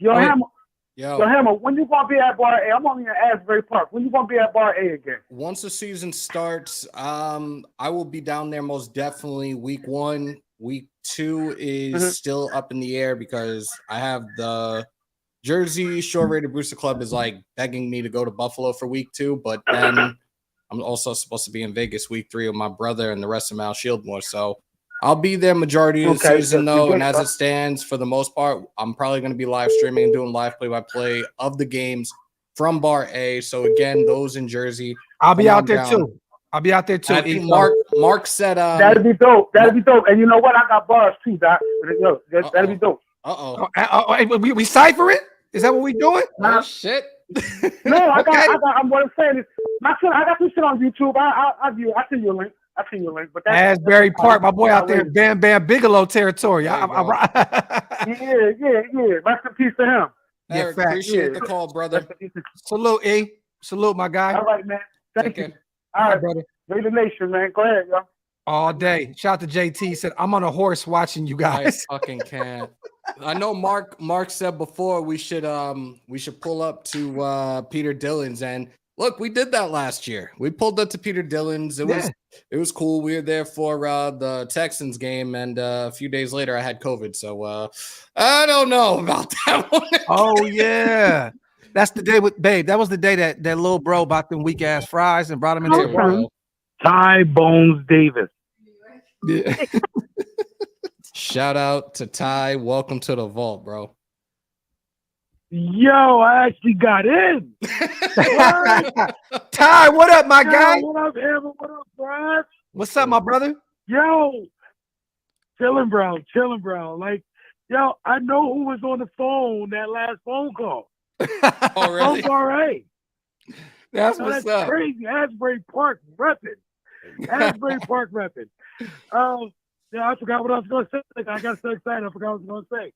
Hammer, when you gonna be at Bar A? I'm only in Asbury Park. When you gonna be at Bar A again? Once the season starts, I will be down there most definitely week 1. Week 2 is still up in the air because I have the Jersey Shore Raider Booster Club is like begging me to go to Buffalo for week 2, but then I'm also supposed to be in Vegas week 3 with my brother and the rest of Mal Shieldmore. So I'll be there majority of the season, though. And as it stands, for the most part, I'm probably going to be live streaming and doing live play-by-play of the games from Bar A. So, again, those in Jersey. I'll be out there, too. I'll be out there, too. I think Mark said that'd be dope. That'd be dope. And you know what? I got bars, too, Doc. That'd be dope. We cipher it? Is that what we doing? Oh, shit. No, I'm what I'm saying is, I got some shit on YouTube. I send you a link. But that's Asbury Park, my boy out there, Bam Bam Bigelow territory. Yeah. Rest in peace to him. Eric, appreciate the call, brother. Salute, E. Salute, my guy. All right, man. Thank you. All right, brother. Raider Nation, man. Go ahead, y'all. All day. Shout out to JT. He said, I'm on a horse watching you guys. I fucking can't. I know Mark said before we should pull up to Peter Dillon's, and look, we did that last year. We pulled up to Peter Dillon's. It was cool. We were there for the Texans game, and a few days later I had COVID. So I don't know about that one. Oh yeah. That's the day with Babe. That was the day that little bro bought them weak ass fries and brought them in there. Ty Bones Davis. Yeah. Shout out to Ty. Welcome to the vault, bro. Yo, I actually got in. Ty, what up, my guy? What up, Evan? What up, Brad? What's up, my brother? Yo, chilling, bro. Like, yo, I know who was on the phone that last phone call. Oh, really? RA. That's what's that's up. Crazy. Asbury Park repping. Yeah, I forgot what I was going to say. I got so excited. I forgot what I was going to say.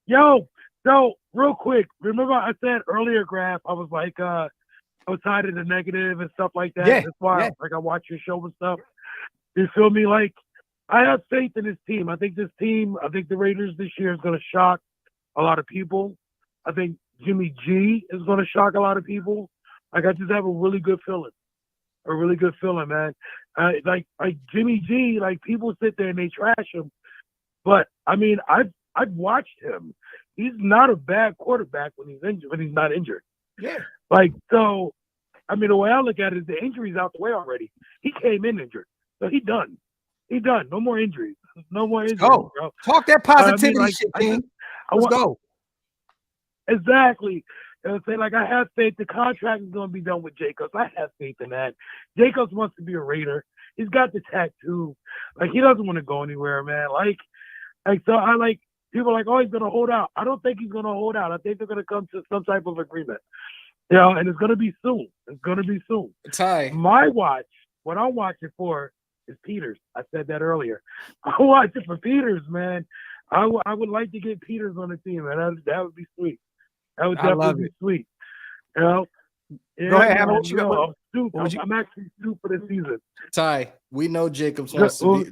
Yo, so real quick, remember I said earlier, Graph, I was like, outside of the negative and stuff like that. Yeah, That's why yeah. like I watch your show and stuff. You feel me? Like I have faith in this team. I think the Raiders this year is going to shock a lot of people. I think Jimmy G is going to shock a lot of people. Like I just have a really good feeling. Man. Like Jimmy G, like people sit there and they trash him, but I mean, I've watched him. He's not a bad quarterback when he's injured. When he's not injured, Yeah. like so. I mean, the way I look at it is the injury's out the way already. He came in injured, so he done. No more injuries. No more injuries, Go. bro. Talk that positivity like, shit, King. Let's go. Exactly. And I'm saying, like, I have faith the contract is going to be done with Jacobs. I have faith in that. Jacobs wants to be a Raider. He's got the tattoo. Like, he doesn't want to go anywhere, man. Like, so I like, people are like, oh, he's going to hold out. I don't think he's going to hold out. I think they're going to come to some type of agreement. You know, and it's going to be soon. Ty. My watch, what I'm watching for is Peters. I said that earlier. I'm watching for Peters, man. I would like to get Peters on the team, man. That would be sweet. That would definitely be sweet. You know? Yeah, Go ahead, man, Hammer. I'm actually stupid for the season. Ty, we know Jacobs wants to be.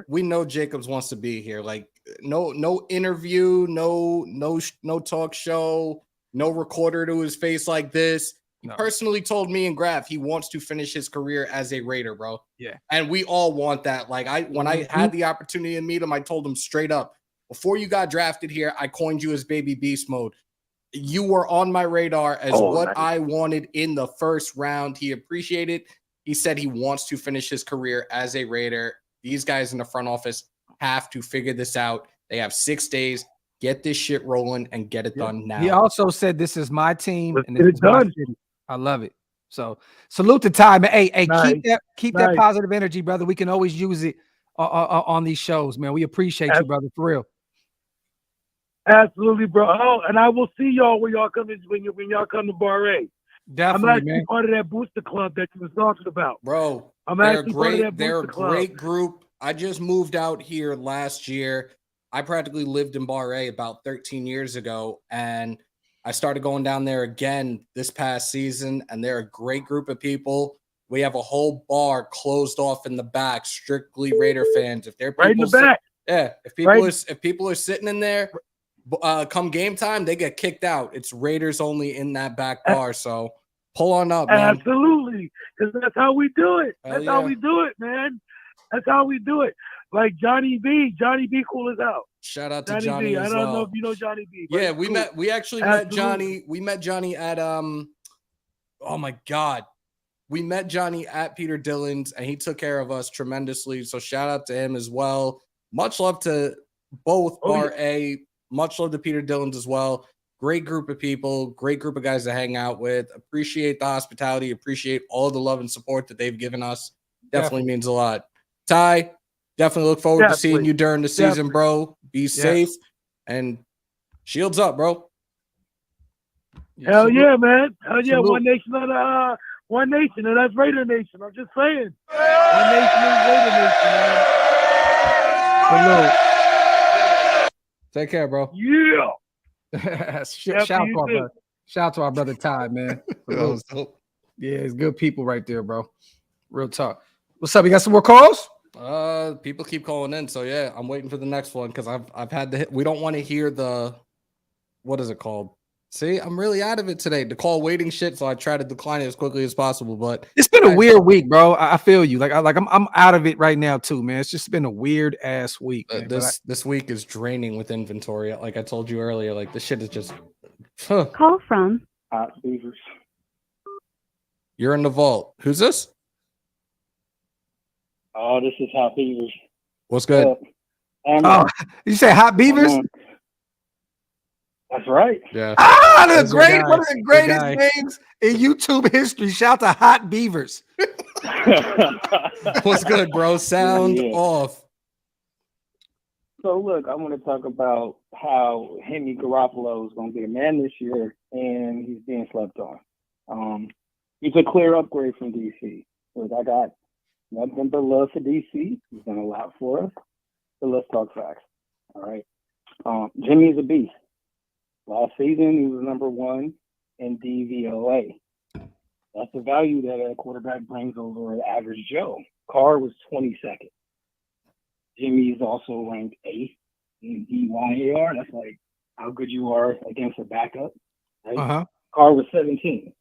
We know Jacobs wants to be here. Like no interview, no talk show, no recorder to his face like this. He personally told me and Graphk he wants to finish his career as a Raider, bro. Yeah, and we all want that. Like when I had the opportunity to meet him, I told him straight up, before you got drafted here, I coined you as Baby Beast mode. You were on my radar as what I wanted in the first round. He appreciated. He said he wants to finish his career as a Raider. These guys in the front office have to figure this out. They have 6 days. Get this shit rolling and get it done now. He also said, "This is my team and it's this is my done. city." I love it. So salute to Ty, man. Hey, Nice. keep that positive energy, brother. We can always use it on these shows, man. We appreciate you, brother, for real. Absolutely, bro. Oh, and I will see y'all when y'all come to Bar A. Definitely, I'm actually man. part of that booster club that you was talking about, bro. I'm they're actually part of great. that They're a booster club. great group. I just moved out here last year. I practically lived in Bar A about 13 years ago, and I started going down there again this past season, and they're a great group of people. We have a whole bar closed off in the back, strictly Raider fans. If they're people Right in the back. if people are sitting in there, come game time, they get kicked out. It's Raiders only in that back bar. So pull on up, man. Absolutely, because that's how we do it. That's how we do it, man. That's how we do it. Like Johnny B cool as out. Shout out to Johnny B. as I don't well. know if you know Johnny B. Yeah, we actually met Johnny. We met Johnny at oh my God. We met Johnny at Peter Dillon's, and he took care of us tremendously. So shout out to him as well. Much love to both RA. Much love to Peter Dillon's as well. Great group of people, great group of guys to hang out with. Appreciate the hospitality, appreciate all the love and support that they've given us. Definitely means a lot. Ty, definitely look forward to seeing you during the season, bro. Be safe and shields up, bro. Hell yeah, man. Hell yeah. One nation, and that's Raider Nation. I'm just saying. One nation is Raider Nation, man. Salute. Take care, bro. Yeah. Shout out to our brother Ty, man. Yeah, it's good people right there, bro. Real talk. What's up? You got some more calls? People keep calling in, so yeah, I'm waiting for the next one because I've had the hit. We don't want to hear the what is it called? See, I'm really out of it today. The call waiting shit, so I try to decline it as quickly as possible. But it's been a weird week, bro. I feel you. I'm out of it right now too, man. It's just been a weird ass week. Man. This week is draining with inventory. Like I told you earlier, like this shit is just. Call from Beavers. You're in the vault. Who's this? Oh, this is Hot Beavers. What's good? You say Hot Beavers? That's right. Yeah. One of the greatest names in YouTube history. Shout to Hot Beavers. What's good, bro? Sound off. So look, I want to talk about how Garoppolo is going to be a man this year, and he's being slept on. He's a clear upgrade from DC. Look, I got nothing but love for DC. He's done a lot for us. So let's talk facts. All right. Jimmy's a beast. Last season, he was number 1 in DVOA. That's the value that a quarterback brings over an average Joe. Carr was 22nd. Jimmy is also ranked 8th in DYAR. That's like how good you are against a backup. Right? Uh-huh. Carr was 17th.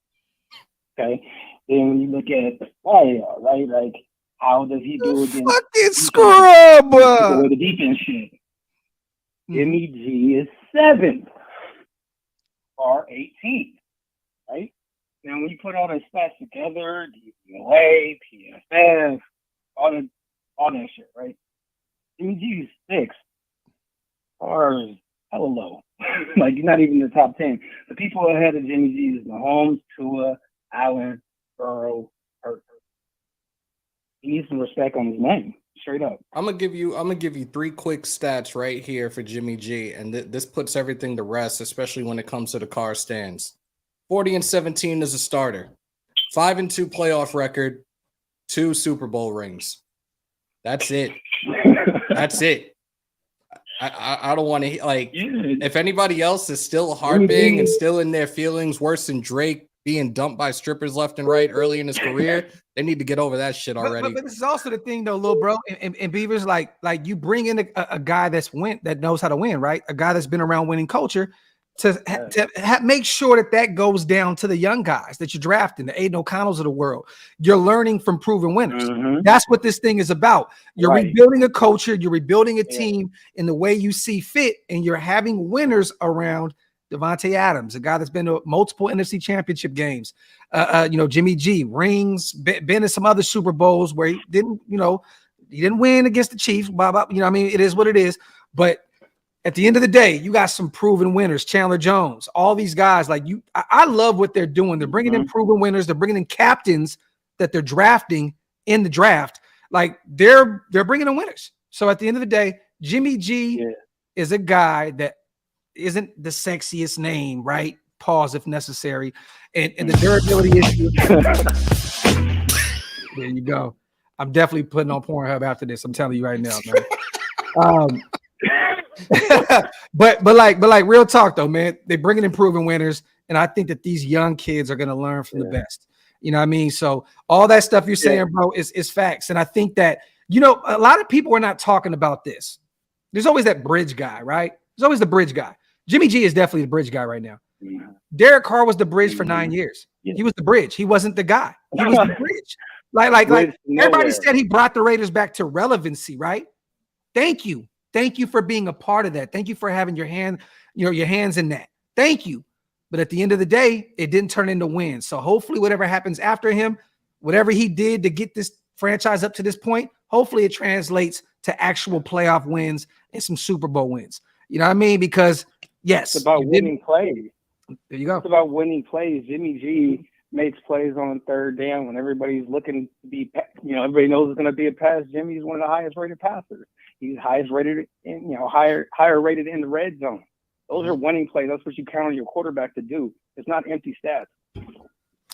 Okay. Then when you look at the YAR, right? Like, how does he do against fucking scrub? With the defense shit. Jimmy G is 7th. Carr 18th. Right? Now, when you put all the stats together, DVOA, PFF, all that shit, right? Jimmy G is 6th. Carr is hella low. Like, you're not even in the top 10. The people ahead of Jimmy G is Mahomes, Tua, Allen, Burrow, Hurt. He needs some respect on his name, straight up. I'm gonna give you 3 quick stats right here for Jimmy G, and this puts everything to rest, especially when it comes to the Carr stands. 40-17 as a starter, 5-2 playoff record, 2 Super Bowl rings. That's it. That's it. I don't want to like if anybody else is still harping and still in their feelings worse than Drake being dumped by strippers left and right early in his career, they need to get over that shit already. But this is also the thing, though, little bro. And Beavers, like you bring in a guy that knows how to win, right? A guy that's been around winning culture to make sure that goes down to the young guys that you're drafting, the Aiden O'Connells of the world. You're learning from proven winners. That's what this thing is about. You're rebuilding a culture. You're rebuilding a team in the way you see fit, and you're having winners around. Devontae Adams, a guy that's been to multiple NFC championship games. Jimmy G, rings, been in some other Super Bowls where he didn't win against the Chiefs. Blah, blah, it is what it is. But at the end of the day, you got some proven winners. Chandler Jones, all these guys. Like I love what they're doing. They're bringing in proven winners. They're bringing in captains that they're drafting in the draft. Like they're bringing in winners. So at the end of the day, Jimmy G is a guy that isn't the sexiest name, right? Pause if necessary. And the durability issue. There you go. I'm definitely putting on Pornhub after this. I'm telling you right now, man. But like real talk though, man, they're bringing in proven winners, and I think that these young kids are going to learn from the best. You know what I mean? So all that stuff you're saying, bro, is facts. And I think that, a lot of people are not talking about this. There's always that bridge guy, right? There's always the bridge guy. Jimmy G is definitely the bridge guy right now. Derek Carr was the bridge for 9 years. He was the bridge. He wasn't the guy. He was the bridge. Like everybody said, he brought the Raiders back to relevancy, right? Thank you. Thank you for being a part of that. Thank you for having your hands in that. Thank you. But at the end of the day, it didn't turn into wins. So hopefully whatever happens after him, whatever he did to get this franchise up to this point, hopefully it translates to actual playoff wins and some Super Bowl wins. You know what I mean? Because yes, it's about winning plays. There you go. It's about winning plays. Jimmy G makes plays on third down when everybody's looking to be, everybody knows it's going to be a pass. Jimmy's one of the highest rated passers. He's highest rated in, higher rated in the red zone. Those are winning plays. That's what you count on your quarterback to do. It's not empty stats.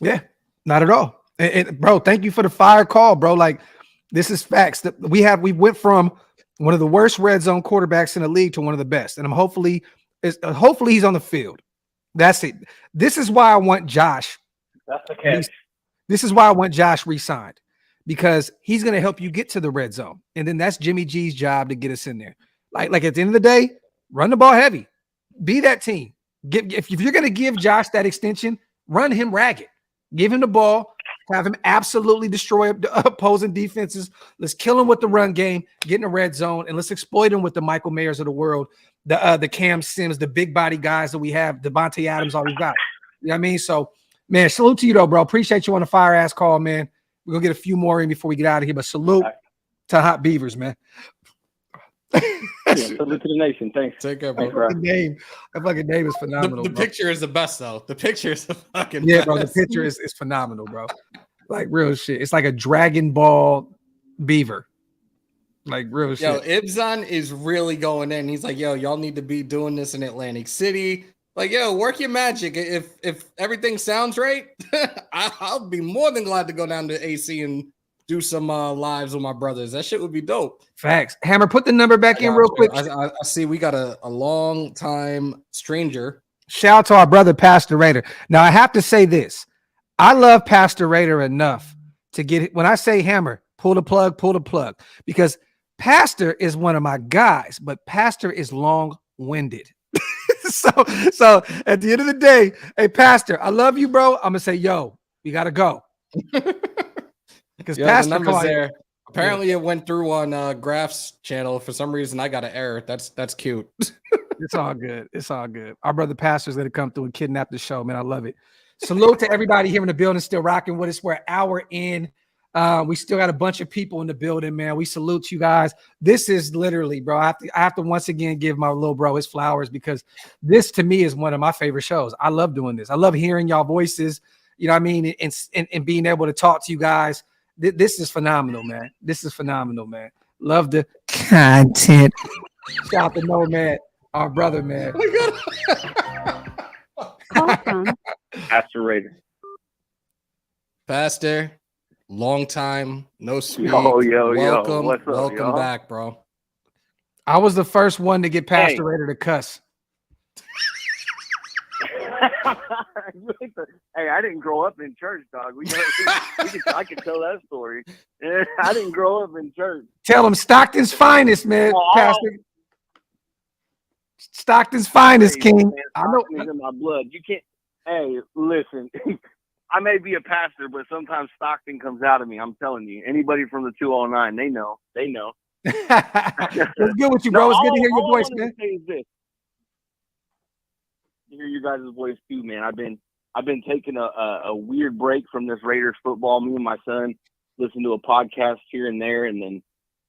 Yeah, not at all. And bro, thank you for the fire call, bro. Like this is facts that we went from one of the worst red zone quarterbacks in the league to one of the best. And hopefully he's on the field. That's it. This is why I want Josh. That's the catch. This is why I want Josh re-signed, because he's going to help you get to the red zone. And then that's Jimmy G's job to get us in there. Like at the end of the day, run the ball heavy. Be that team. If you're going to give Josh that extension, run him ragged. Give him the ball. Have him absolutely destroy opposing defenses. Let's kill him with the run game, get in the red zone, and let's exploit him with the Michael Mayers of the world, the Cam Sims, the big body guys that we have, Devontae Adams, all we got. You know what I mean? So, man, salute to you, though, bro. Appreciate you on the fire-ass call, man. We're going to get a few more in before we get out of here, but salute to Hot Beavers, man. Salute to the nation. Thanks. Take care, bro. That fucking name is phenomenal. The picture is the best, though. The picture is the fucking best. Bro. The picture is phenomenal, bro. Like real shit. It's like a Dragon Ball beaver. Like real shit. Yo, Ibzan is really going in. He's like, yo, y'all need to be doing this in Atlantic City. Like, yo, work your magic. If everything sounds right, I'll be more than glad to go down to AC and do some lives with my brothers. That shit would be dope. Facts. Hammer, put the number back in real quick. I see we got a long time stranger. Shout out to our brother, Pastor Raider. Now, I have to say this. I love Pastor Raider enough to get it. When I say hammer, pull the plug, because Pastor is one of my guys, but Pastor is long-winded. so at the end of the day, hey, Pastor, I love you, bro. I'm gonna say, yo, we gotta go. Because Pastor, the numbers there. Apparently, it went through on Graph's channel. For some reason, I got an error. That's cute. It's all good. It's all good. Our brother Pastor's gonna come through and kidnap the show, man. I love it. Salute to everybody here in the building, still rocking with us. We're an hour in. We still got a bunch of people in the building, man. We salute you guys. This is literally, bro. I have to once again give my little bro his flowers, because this to me is one of my favorite shows. I love doing this. I love hearing y'all voices. You know what I mean? And being able to talk to you guys. This is phenomenal, man. This is phenomenal, man. Love the content. Shout out to Nomad, our brother, man. Call from Pastor Raider. Pastor, long time, no speak. Welcome. What's up, welcome back, bro. I was the first one to get Pastor Raider to cuss. Hey, I didn't grow up in church, dog. I can tell that story. I didn't grow up in church. Tell him Stockton's finest, man, Pastor. Stockton's finest, King. Man, I know it's in my blood. You can't. Hey, listen. I may be a pastor, but sometimes Stockton comes out of me. I'm telling you. Anybody from the 209, they know. They know. It's good with you, bro. It's good to hear your voice, man. Hear you guys' voice too, man. I've been taking a weird break from this Raiders football. Me and my son listen to a podcast here and there, and then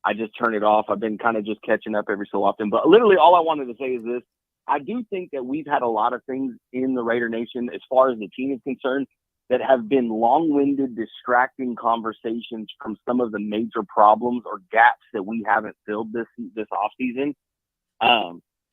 I just turn it off. I've been kind of just catching up every so often. But literally all I wanted to say is this. I do think that we've had a lot of things in the Raider Nation as far as the team is concerned that have been long-winded, distracting conversations from some of the major problems or gaps that we haven't filled this offseason.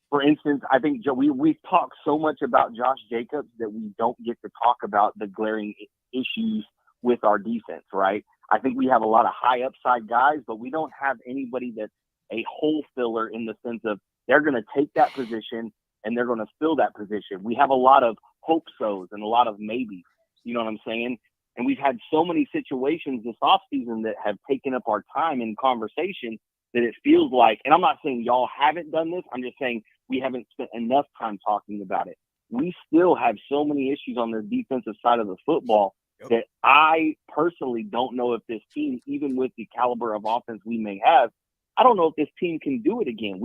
For instance, I think we've talked so much about Josh Jacobs that we don't get to talk about the glaring issues with our defense, right? I think we have a lot of high upside guys, but we don't have anybody that's a hole filler in the sense of they're going to take that position and they're going to fill that position. We have a lot of hope-sos and a lot of maybes, you know what I'm saying? And we've had so many situations this offseason that have taken up our time in conversation that it feels like, and I'm not saying y'all haven't done this, I'm just saying we haven't spent enough time talking about it. We still have so many issues on the defensive side of the football that I personally don't know if this team, even with the caliber of offense we may have, I don't know if this team can do it again.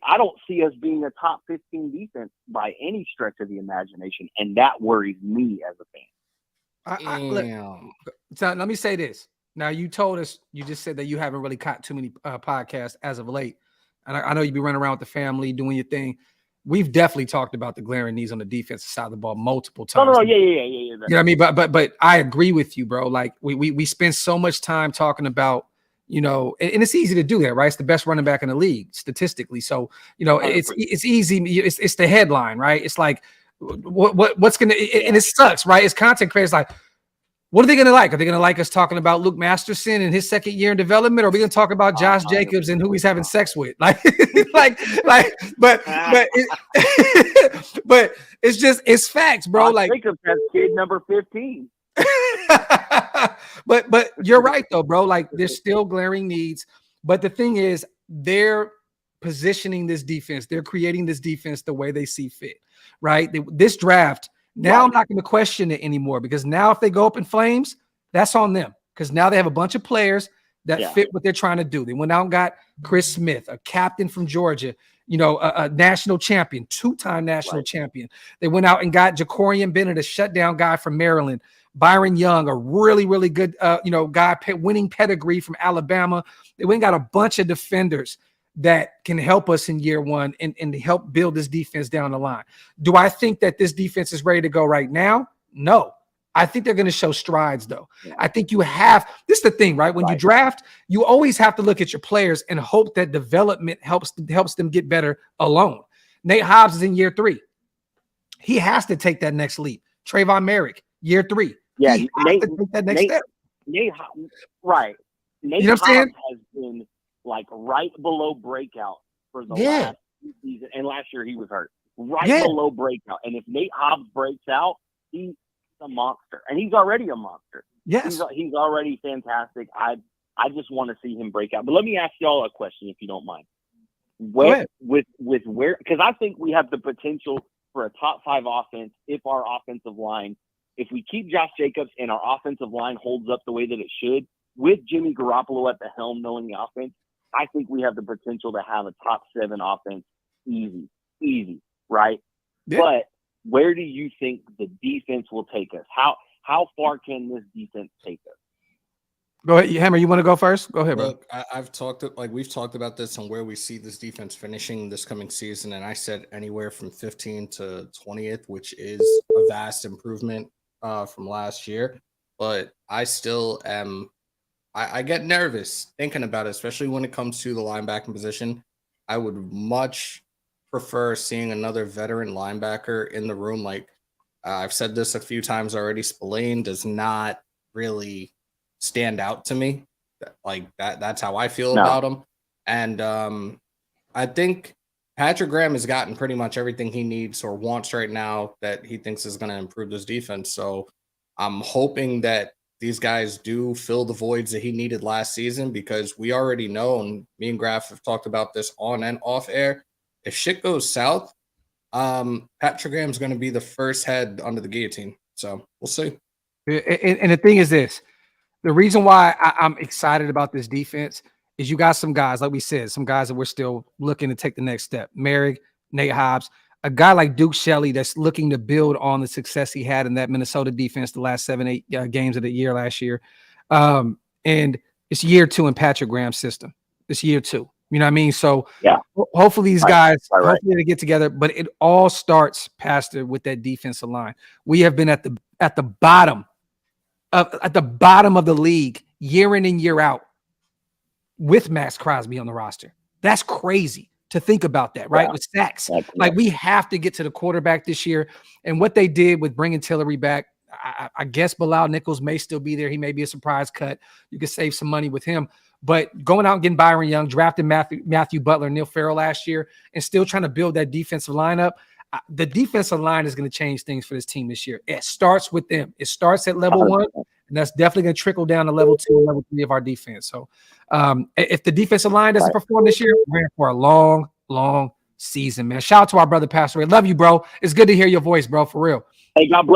I don't see us being a top 15 defense by any stretch of the imagination, and that worries me as a fan. So let me say this. Now, you told us, you just said that you haven't really caught too many podcasts as of late. And I know you be running around with the family doing your thing. We've definitely talked about the glaring needs on the defensive side of the ball multiple times. No, yeah. You know what I mean? But I agree with you, bro. Like we spend so much time talking about, you know, and it's easy to do that, right? It's the best running back in the league statistically. So, you know, it's easy. It's the headline, right? It's like what's gonna and it sucks, right? It's content creators like, what are they going to like? Are they going to like us talking about Luke Masterson and his second year in development? Or are we going to talk about Josh Jacobs and who he's having sex with? But it's facts, bro. Like Jacobs has kid number 15. but you're right though, bro. Like there's still glaring needs. But the thing is, they're positioning this defense. They're creating this defense the way they see fit, right? This draft. Now I'm not going to question it anymore, because now if they go up in flames, that's on them, because now they have a bunch of players that fit what they're trying to do. They went out and got Chris Smith, a captain from Georgia, you know, a national champion, two-time national champion. They went out and got Jacorian Bennett, a shutdown guy from Maryland, Byron Young, a really, really good, guy, winning pedigree from Alabama. They went and got a bunch of defenders that can help us in year one and help build this defense down the line. Do I think that this defense is ready to go right now? No. I think they're going to show strides, though. Yeah. I think you have – this is the thing, right? When you draft, you always have to look at your players and hope that development helps them get better alone. Nate Hobbs is in year 3. He has to take that next leap. Trayvon Merrick, year 3. Yeah, he has to take that next step. Nate Hobbs has been – like right below breakout for the last season, and last year he was hurt. Below breakout, and if Nate Hobbs breaks out, a monster, and he's already a monster. Yes, he's already fantastic. I just want to see him break out. But let me ask y'all a question, if you don't mind. Where because I think we have the potential for a top 5 offense if our offensive line, if we keep Josh Jacobs and our offensive line holds up the way that it should, with Jimmy Garoppolo at the helm knowing the offense, I think we have the potential to have a top 7 offense easy, right? Yeah. But where do you think the defense will take us? How far can this defense take us? Go ahead, Hammer. You want to go first? Go ahead, bro. Look, we've talked about this and where we see this defense finishing this coming season, and I said anywhere from 15th to 20th, which is a vast improvement from last year. But I still am. I get nervous thinking about it, especially when it comes to the linebacking position. I would much prefer seeing another veteran linebacker in the room. Like I've said this a few times already, Spillane does not really stand out to me. Like that's how I feel about him. And I think Patrick Graham has gotten pretty much everything he needs or wants right now that he thinks is going to improve this defense. So I'm hoping that these guys do fill the voids that he needed last season, because we already know, and me and Graphk have talked about this on and off air, if shit goes south, Patrick Graham's going to be the first head under the guillotine. So we'll see. And the thing is this, the reason why I'm excited about this defense is you got some guys, like we said, some guys that we're still looking to take the next step. Merrick, Nate Hobbs, a guy like Duke Shelley that's looking to build on the success he had in that Minnesota defense the last 7-8 games of the year last year. And it's year 2 in Patrick Graham's system. It's year 2. You know what I mean? So yeah, hopefully these guys, hopefully they get together, but it all starts, Pastor, with that defensive line. We have been at the bottom of the league year in and year out with Max Crosby on the roster. That's crazy to think about that, right? Yeah. With sacks. Like we have to get to the quarterback this year. And what they did with bringing Tillery back, I guess Bilal Nichols may still be there. He may be a surprise cut. You could save some money with him. But going out and getting Byron Young, drafting Matthew Butler, Neil Farrell last year, and still trying to build that defensive lineup, the defensive line is going to change things for this team this year. It starts with them. It starts at level 1, and that's definitely going to trickle down to level 2 and level 3 of our defense. So if the defensive line doesn't perform this year, we're in for a long, long season, man. Shout out to our brother, Pastor Ray. Love you, bro. It's good to hear your voice, bro, for real. Hey, God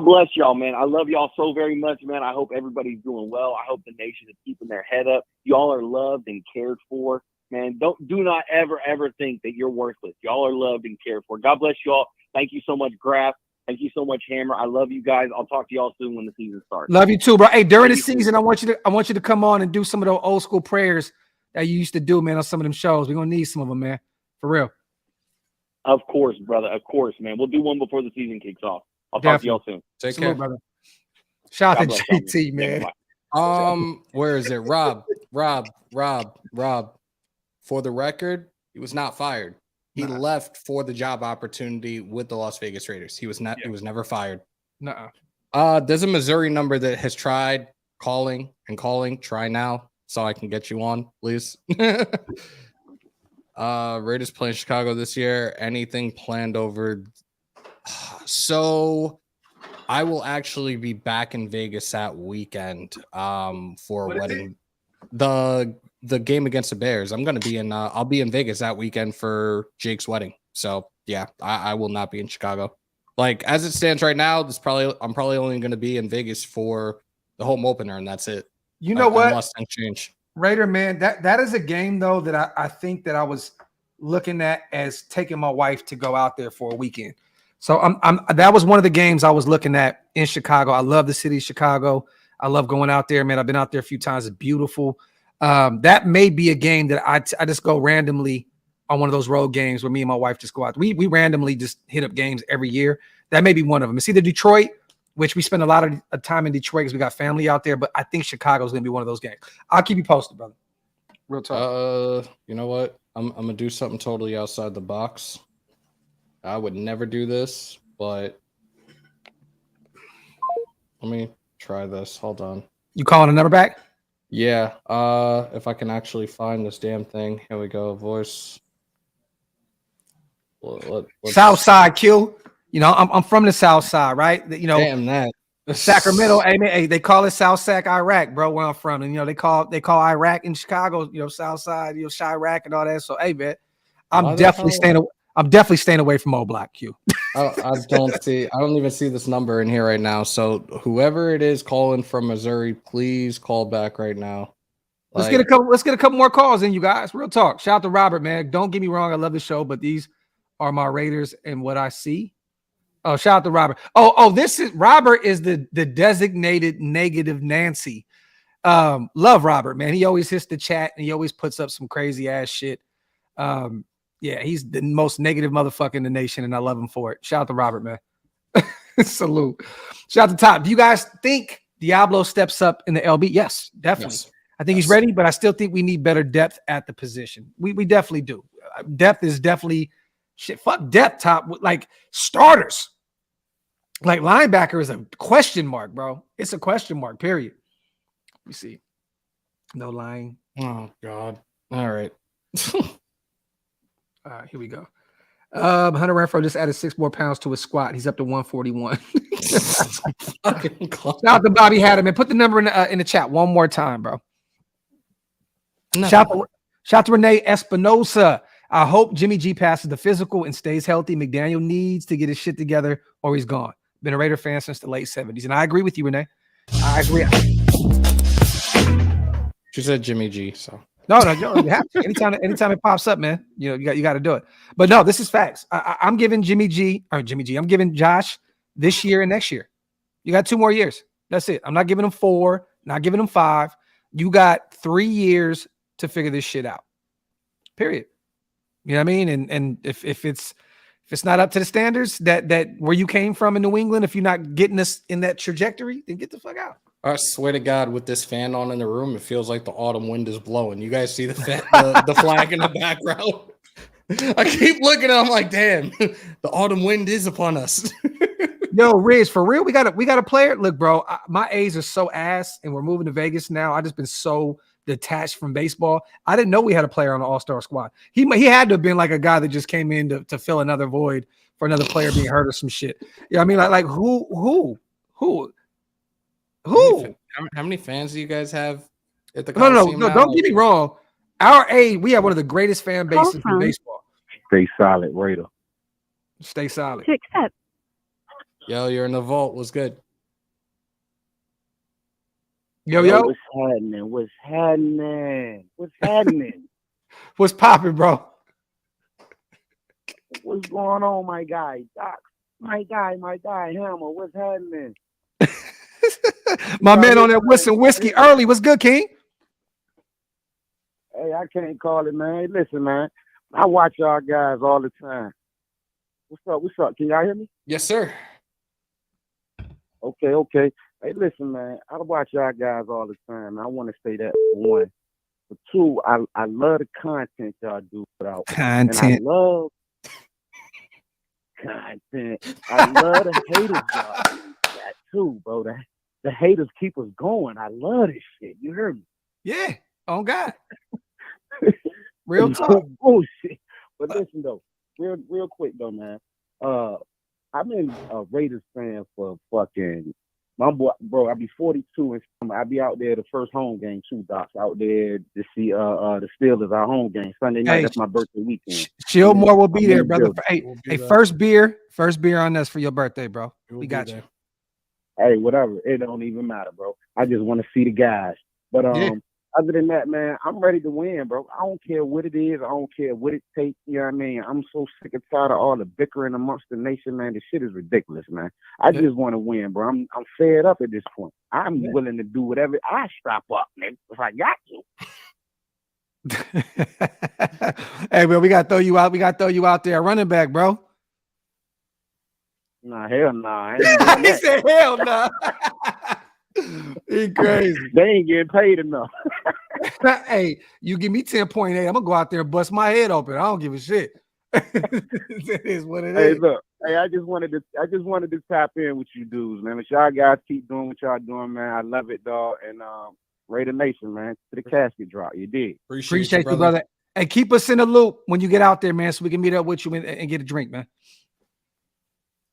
bless y'all, man. I love y'all so very much, man. I hope everybody's doing well. I hope the nation is keeping their head up. Y'all are loved and cared for. Man, do not ever think that you're worthless. Y'all are loved and cared for. God bless y'all. Thank you so much, Graphk. Thank you so much, Hammer. I love you guys. I'll talk to y'all soon when the season starts. Love you too, bro. Hey, during the season, I want you to come on and do some of those old school prayers that you used to do, man, on some of them shows. We're gonna need some of them, man. For real. Of course, brother. Of course, man. We'll do one before the season kicks off. I'll talk to y'all soon. Take care, brother. Shout out to JT, man. Where is it? Rob. For the record, he was not fired. He left for the job opportunity with the Las Vegas Raiders. He was not. He was never fired. There's a Missouri number that has tried calling. Try now, so I can get you on, please. Raiders playing Chicago this year. Anything planned over? So I will actually be back in Vegas that weekend for a wedding. The game against the Bears. I'm going to be in I'll be in Vegas that weekend for Jake's wedding. So yeah, I will not be in Chicago. Like as it stands right now, I'm probably only going to be in Vegas for the home opener, and that's it. You know what? Unless things change. Raider, man, that is a game though that I think that I was looking at as taking my wife to go out there for a weekend. So that was one of the games I was looking at in Chicago. I love the city of Chicago. I love going out there, man. I've been out there a few times. It's beautiful. That may be a game that I just go randomly on one of those road games where me and my wife just go out. We randomly just hit up games every year. That may be one of them. It's either Detroit, which we spend a lot of time in Detroit because we got family out there, but I think Chicago is going to be one of those games. I'll keep you posted, brother. Real talk. You know what? I'm going to do something totally outside the box. I would never do this, but let me try this. Hold on. You calling a number back? Yeah. If I can actually find this damn thing. Here we go. Voice. Southside Q. You know, I'm from the South Side, right? You know, Damn that. Sacramento, hey, they call it South Sac, Iraq, bro, where I'm from. And, you know, they call Iraq in Chicago, you know, South Side, you know, Chirac and all that. So, hey, man, I'm definitely staying away from old Black Q. I don't even see this number in here right now. So whoever it is calling from Missouri, please call back right now. Let's get a couple more calls in, you guys. Real talk. Shout out to Robert, man. Don't get me wrong, I love the show, but these are my Raiders and what I see. Oh, shout out to Robert. This is Robert is the designated negative Nancy. Love Robert, man. He always hits the chat and he always puts up some crazy ass shit. Yeah, he's the most negative motherfucker in the nation, and I love him for it. Shout out to Robert, man. Salute. Shout out to Top. Do you guys think Diablo steps up in the LB? Yes, definitely. Yes. I think he's ready, but I still think we need better depth at the position. We definitely do. Depth is definitely shit. Fuck depth, Top. Like starters. Like linebacker is a question mark, bro. It's a question mark, period. Let me see. No lying. Oh, God. All right. All right, here we go. Hunter Renfrow just added 6 more pounds to his squat. He's up to 141. Shout out to Bobby Haddam, man. Put the number in the chat one more time, bro. Shout out to Renee Espinosa. I hope Jimmy G passes the physical and stays healthy. McDaniel needs to get his shit together or he's gone. Been a Raider fan since the late 70s. And I agree with you, Renee. I agree. She said Jimmy G, so. No, you have to. Anytime it pops up, man, you know, you got to do it. But no, this is facts. I'm giving I'm giving Josh this year and next year. You got 2 more years. That's it. I'm not giving him 4, not giving him 5. You got 3 years to figure this shit out. Period. You know what I mean? And if it's not up to the standards that where you came from in New England, if you're not getting us in that trajectory, then get the fuck out. I swear to God, with this fan on in the room, it feels like the autumn wind is blowing. You guys see the flag in the background? I keep looking at it, I'm like, damn, the autumn wind is upon us. Yo, Riz, for real, we got a player. Look, bro, my A's are so ass, and we're moving to Vegas now. I just been so detached from baseball. I didn't know we had a player on the All-Star squad. He had to have been like a guy that just came in to fill another void for another player being hurt or some shit. Yeah, I mean, like who? How many fans do you guys have at the Coliseum? No, don't get me wrong. Our A, we have one of the greatest fan bases in baseball. Stay solid, Raider. Stay solid. To accept. Yo, you're in the vault. What's good? Yo. What's happening? What's popping, bro? What's going on, my guy? Doc, my guy, Hammer, what's happening? My man on that whiskey early. What's good, King? Hey, I can't call it, man. Listen, man, I watch y'all guys all the time. What's up? Can y'all hear me? Yes, sir. Okay. Hey, listen, man, I watch y'all guys all the time. I want to say that for 1. For 2, I love the content y'all do without content. And I love content. I love the haters, y'all. That too, bro. The haters keep us going. I love this shit. You heard me? Yeah. Oh God. Real talk. Bullshit. But listen though, real quick though, man. I've been a Raiders fan for fucking my boy, bro. I'll be 42 and I'll be out there the first home game too, Doc. Out there to see the Steelers our home game Sunday night. That's my birthday weekend. Shieldmore will be there, brother. Hey, first beer on us for your birthday, bro. We got you. Hey, whatever. It don't even matter, bro. I just want to see the guys. But other than that, man, I'm ready to win, bro. I don't care what it is. I don't care what it takes. You know what I mean? I'm so sick and tired of all the bickering amongst the nation, man. This shit is ridiculous, man. I just want to win, bro. I'm fed up at this point. I'm willing to do whatever. I strap up, man, if I got to. Hey, man, we got to throw you out. We got to throw you out there running back, bro. Nah, hell nah. He said, hell nah. He crazy. They ain't getting paid enough. Hey, you give me 10.8, I'm gonna go out there and bust my head open. I don't give a shit. It is what it is. Hey, look. Hey, I just wanted to tap in with you dudes, man. If y'all guys keep doing what y'all doing, man, I love it, dog. And Raider Nation, man, to the casket drop. You did. Appreciate you, brother. Hey, keep us in the loop when you get out there, man, so we can meet up with you and get a drink, man.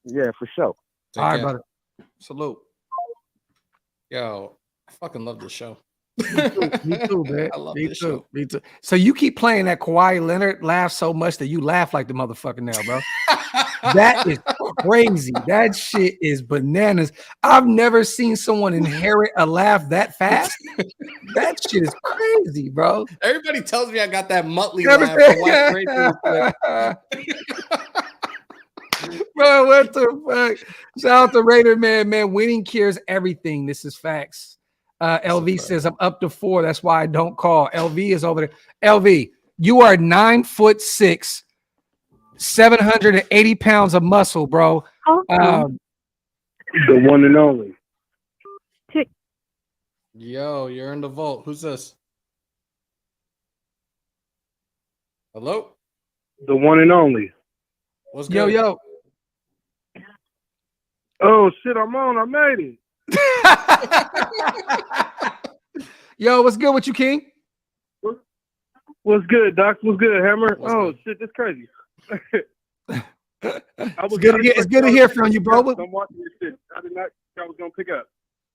Yeah, for sure. Take All right, care. brother. Salute. Yo, I fucking love this show. Me too, man. I love Me this too. show. Me too. So you keep playing that Kawhi Leonard laugh so much that you laugh like the motherfucker now, bro. That is crazy. That shit is bananas. I've never seen someone inherit a laugh that fast. That shit is crazy, bro. Everybody tells me I got that Muttley laugh. For White Raider. Bro, what the fuck? Shout out to Raider man. Winning cures everything. This is facts. LV says I'm up to 4. That's why I don't call. LV is over there. LV, you are 9'6", 780 pounds of muscle, bro. The one and only. Yo, you're in the vault. Who's this? Hello? The one and only. What's good? Yo. Oh shit, I'm on. I made it. Yo, what's good with you, King? What's good, Doc? What's good, Hammer? What's shit, that's crazy. It's good to hear from you, bro. I'm watching this shit. I did not think I was gonna pick up.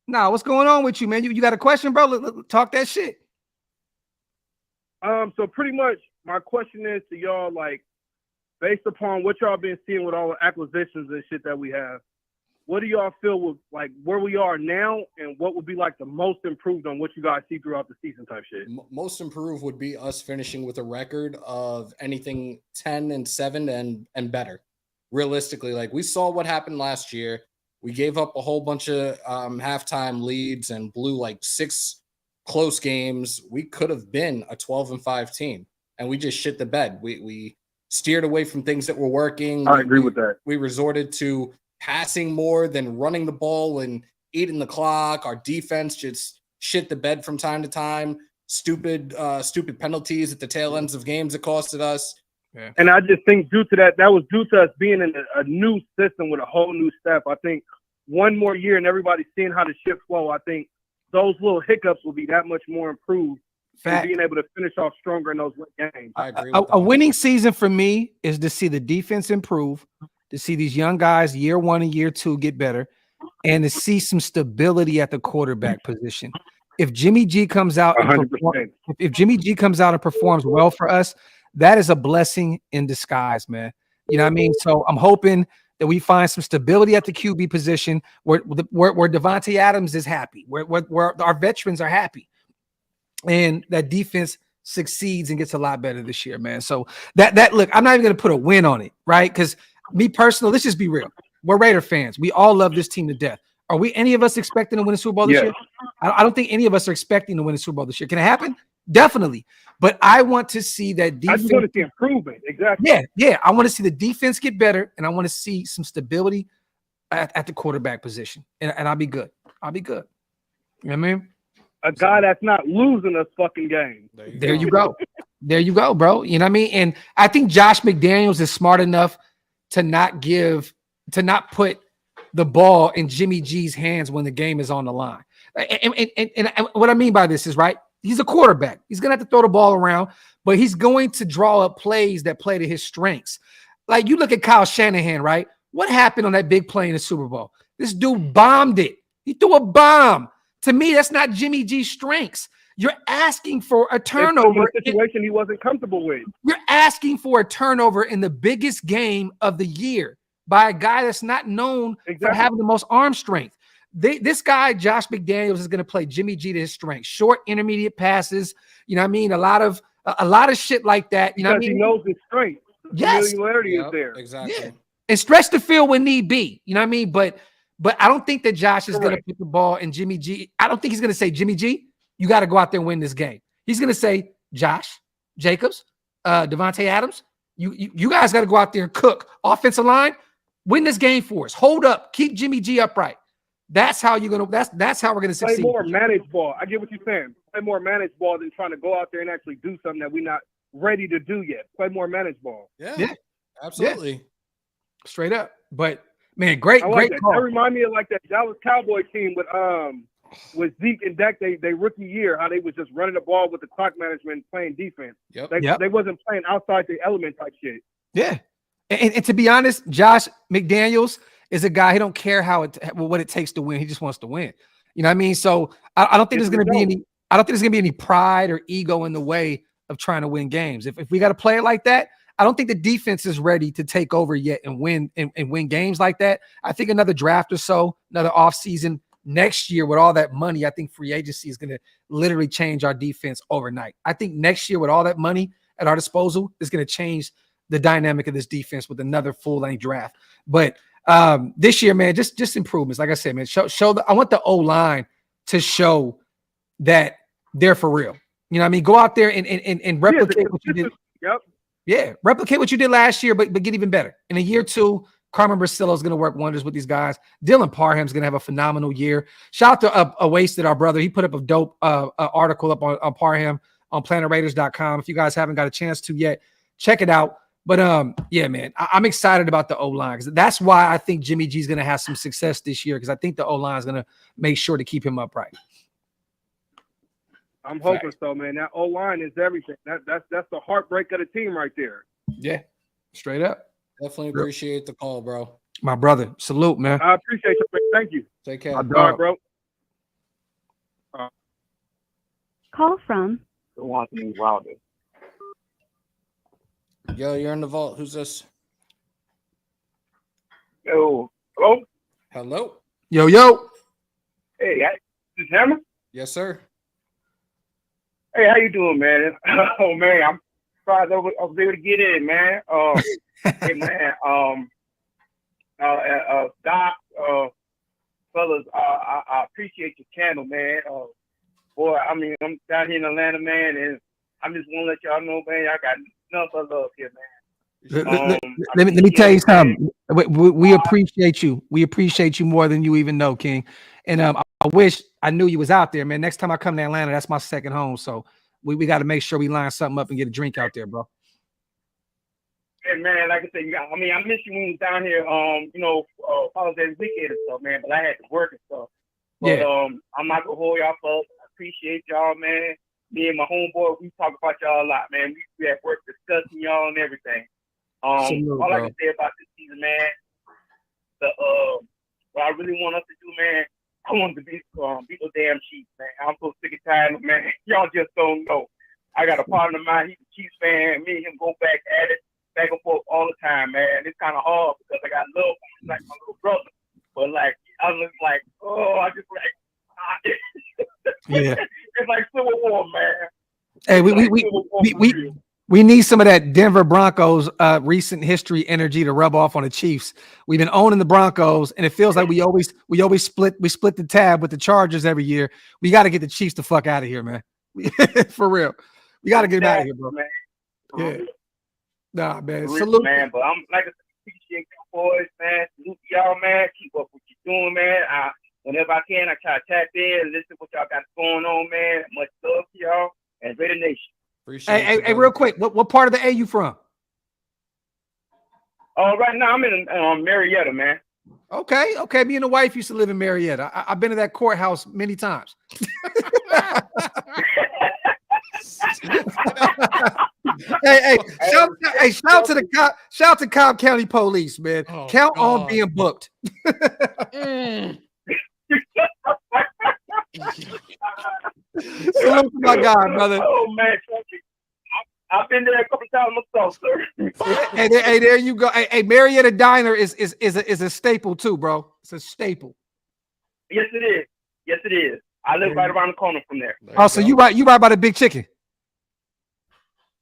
Nah, what's going on with you, man? You got a question, bro? Talk that shit. So pretty much my question is to y'all, like, based upon what y'all been seeing with all the acquisitions and shit that we have, what do y'all feel with like where we are now, and what would be like the most improved on what you guys see throughout the season type shit? Most improved would be us finishing with a record of anything 10-7 and better. Realistically, like we saw what happened last year. We gave up a whole bunch of halftime leads and blew like 6 close games. We could have been a 12-5 team, and we just shit the bed. We steered away from things that were working. I agree with that. We resorted to passing more than running the ball and eating the clock. Our defense just shit the bed from time to time. Stupid penalties at the tail ends of games that costed us. Yeah. And I just think due to that was due to us being in a new system with a whole new staff. I think one more year and everybody seeing how the shit flow, I think those little hiccups will be that much more improved. And being able to finish off stronger in those games. I agree. A winning season for me is to see the defense improve, to see these young guys year 1 and year 2 get better, and to see some stability at the quarterback position. If Jimmy G comes out, if Jimmy G comes out and performs well for us, that is a blessing in disguise, man. You know what I mean? So I'm hoping that we find some stability at the QB position where Devontae Adams is happy, where our veterans are happy, and that defense succeeds and gets a lot better this year, man. So that look, I'm not even going to put a win on it, right? Because me personally, let's just be real. We're Raider fans. We all love this team to death. Are we any of us expecting to win a Super Bowl this year? I don't think any of us are expecting to win a Super Bowl this year. Can it happen? Definitely. But I want to see that defense. I just want to see improvement. Exactly. Yeah. I want to see the defense get better, and I want to see some stability at the quarterback position. And I'll be good. I'll be good. You know what I mean? A guy that's not losing us fucking game. There you go. There you go, bro. You know what I mean? And I think Josh McDaniels is smart enough to not put the ball in Jimmy G's hands when the game is on the line. And what I mean by this is, right, he's a quarterback. He's going to have to throw the ball around, but he's going to draw up plays that play to his strengths. Like you look at Kyle Shanahan, right? What happened on that big play in the Super Bowl? This dude bombed it. He threw a bomb. To me, that's not Jimmy G's strengths. You're asking for a turnover. It's a situation he wasn't comfortable with. You're asking for a turnover in the biggest game of the year by a guy that's not known for having the most arm strength. This guy, Josh McDaniels, is going to play Jimmy G to his strength. Short, intermediate passes. You know what I mean? A lot of shit like that. You know what I mean? He knows his strength. Yes. Familiarity is there. Exactly. Yeah. And stretch the field when need be. You know what I mean? But I don't think that Josh is going to put the ball in Jimmy G. I don't think he's going to say, Jimmy G, you got to go out there and win this game. He's going to say, Josh Jacobs, Devontae Adams, you guys got to go out there and cook. Offensive line, win this game for us. Hold up. Keep Jimmy G upright. That's how you're going to – that's how we're going to succeed. Play more managed ball. I get what you're saying. Play more managed ball than trying to go out there and actually do something that we're not ready to do yet. Play more managed ball. Yeah. Absolutely. Yeah. Straight up. But – man, great call. That remind me of like that Dallas Cowboy team with Zeke and Dak. They rookie year, how they was just running the ball with the clock management, playing defense. They wasn't playing outside the element type shit. Yeah, and to be honest, Josh McDaniels is a guy, he don't care what it takes to win. He just wants to win. You know what I mean? So I don't think there's going to be any pride or ego in the way of trying to win games. If we got to play it like that, I don't think the defense is ready to take over yet and win games like that. I think another draft or so, another offseason next year with all that money, I think free agency is going to literally change our defense overnight. I think next year with all that money at our disposal is going to change the dynamic of this defense with another full-length draft. But this year, man, just improvements. Like I said, man, I want the O-line to show that they're for real. You know what I mean? Go out there and replicate what you did. Yep. Yeah, replicate what you did last year, but get even better. In a year 2, Carmen Brasillo is going to work wonders with these guys. Dylan Parham's going to have a phenomenal year. Shout out to Wasted, our brother. He put up a dope article up on Parham on PlanetRaiders.com. If you guys haven't got a chance to yet, check it out. But yeah, man, I'm excited about the O-line because that's why I think Jimmy G is going to have some success this year because I think the O-line is going to make sure to keep him upright. I'm hoping so, man. That O-line is everything. That's the heartbreak of the team right there. Yeah, straight up. Definitely appreciate the call, bro. My brother, salute, man. I appreciate you, man. Thank you. Take care. All right, bro. Call from Wilder. Yo, you're in the vault. Who's this? Yo, hello? Hello. Yo. Hey, this is Hammer? Yes, sir. Hey, how you doing, man? Oh, man, I'm surprised I was able to get in, man. Hey, man, Doc, fellas, I appreciate your channel, man. Boy, I mean, I'm down here in Atlanta, man, and I just want to let y'all know, man, I got nothing but love here, man. Let me tell you something. We appreciate you. We appreciate you more than you even know, King. And I wish I knew you was out there, man. Next time I come to Atlanta, that's my second home. So we got to make sure we line something up and get a drink out there, bro. Hey, man, like I said, I miss you when you was down here, Father's Day weekend and stuff, man, but I had to work and stuff. But I'm not going to hold y'all folks. I appreciate y'all, man. Me and my homeboy, we talk about y'all a lot, man. We at work discussing y'all and everything. All I can say about this season, man, what I really want us to do, man, I want to be the damn Chiefs, man. I'm so sick and tired of it, man. Y'all just don't know. I got a partner of mine, he's a Chiefs fan. Me and him go back at it, back and forth all the time, man. It's kind of hard because I got love for him like my little brother. But, like, I was like, I just like, yeah. It's like Civil War, man. Hey, we need some of that Denver Broncos recent history energy to rub off on the Chiefs. We've been owning the Broncos, and it feels like we always split the tab with the Chargers every year. We got to get the Chiefs the fuck out of here, man. For real, we got to get them out of here, bro. Man. Yeah, nah, man. Real, Salute, man. But I'm like, I appreciate you boys, man. Salute y'all, man. Keep up what you're doing, man. Whenever I can, I try to tap in and listen to what y'all got going on, man. Much love to y'all and Raider Nation. Hey, real quick, what part of the A you from? Right now I'm in Marietta, man. Okay. Me and the wife used to live in Marietta. I've been to that courthouse many times. Shout to Cobb County Police, man. Count on being booked. Salute to my guy, brother. Oh man, I've been there a couple times myself, sir. Hey, there you go. Hey, Marietta Diner is a staple too, bro. It's a staple. Yes, it is. Yes, it is. I live right around the corner from there. Oh, so you right by the Big Chicken?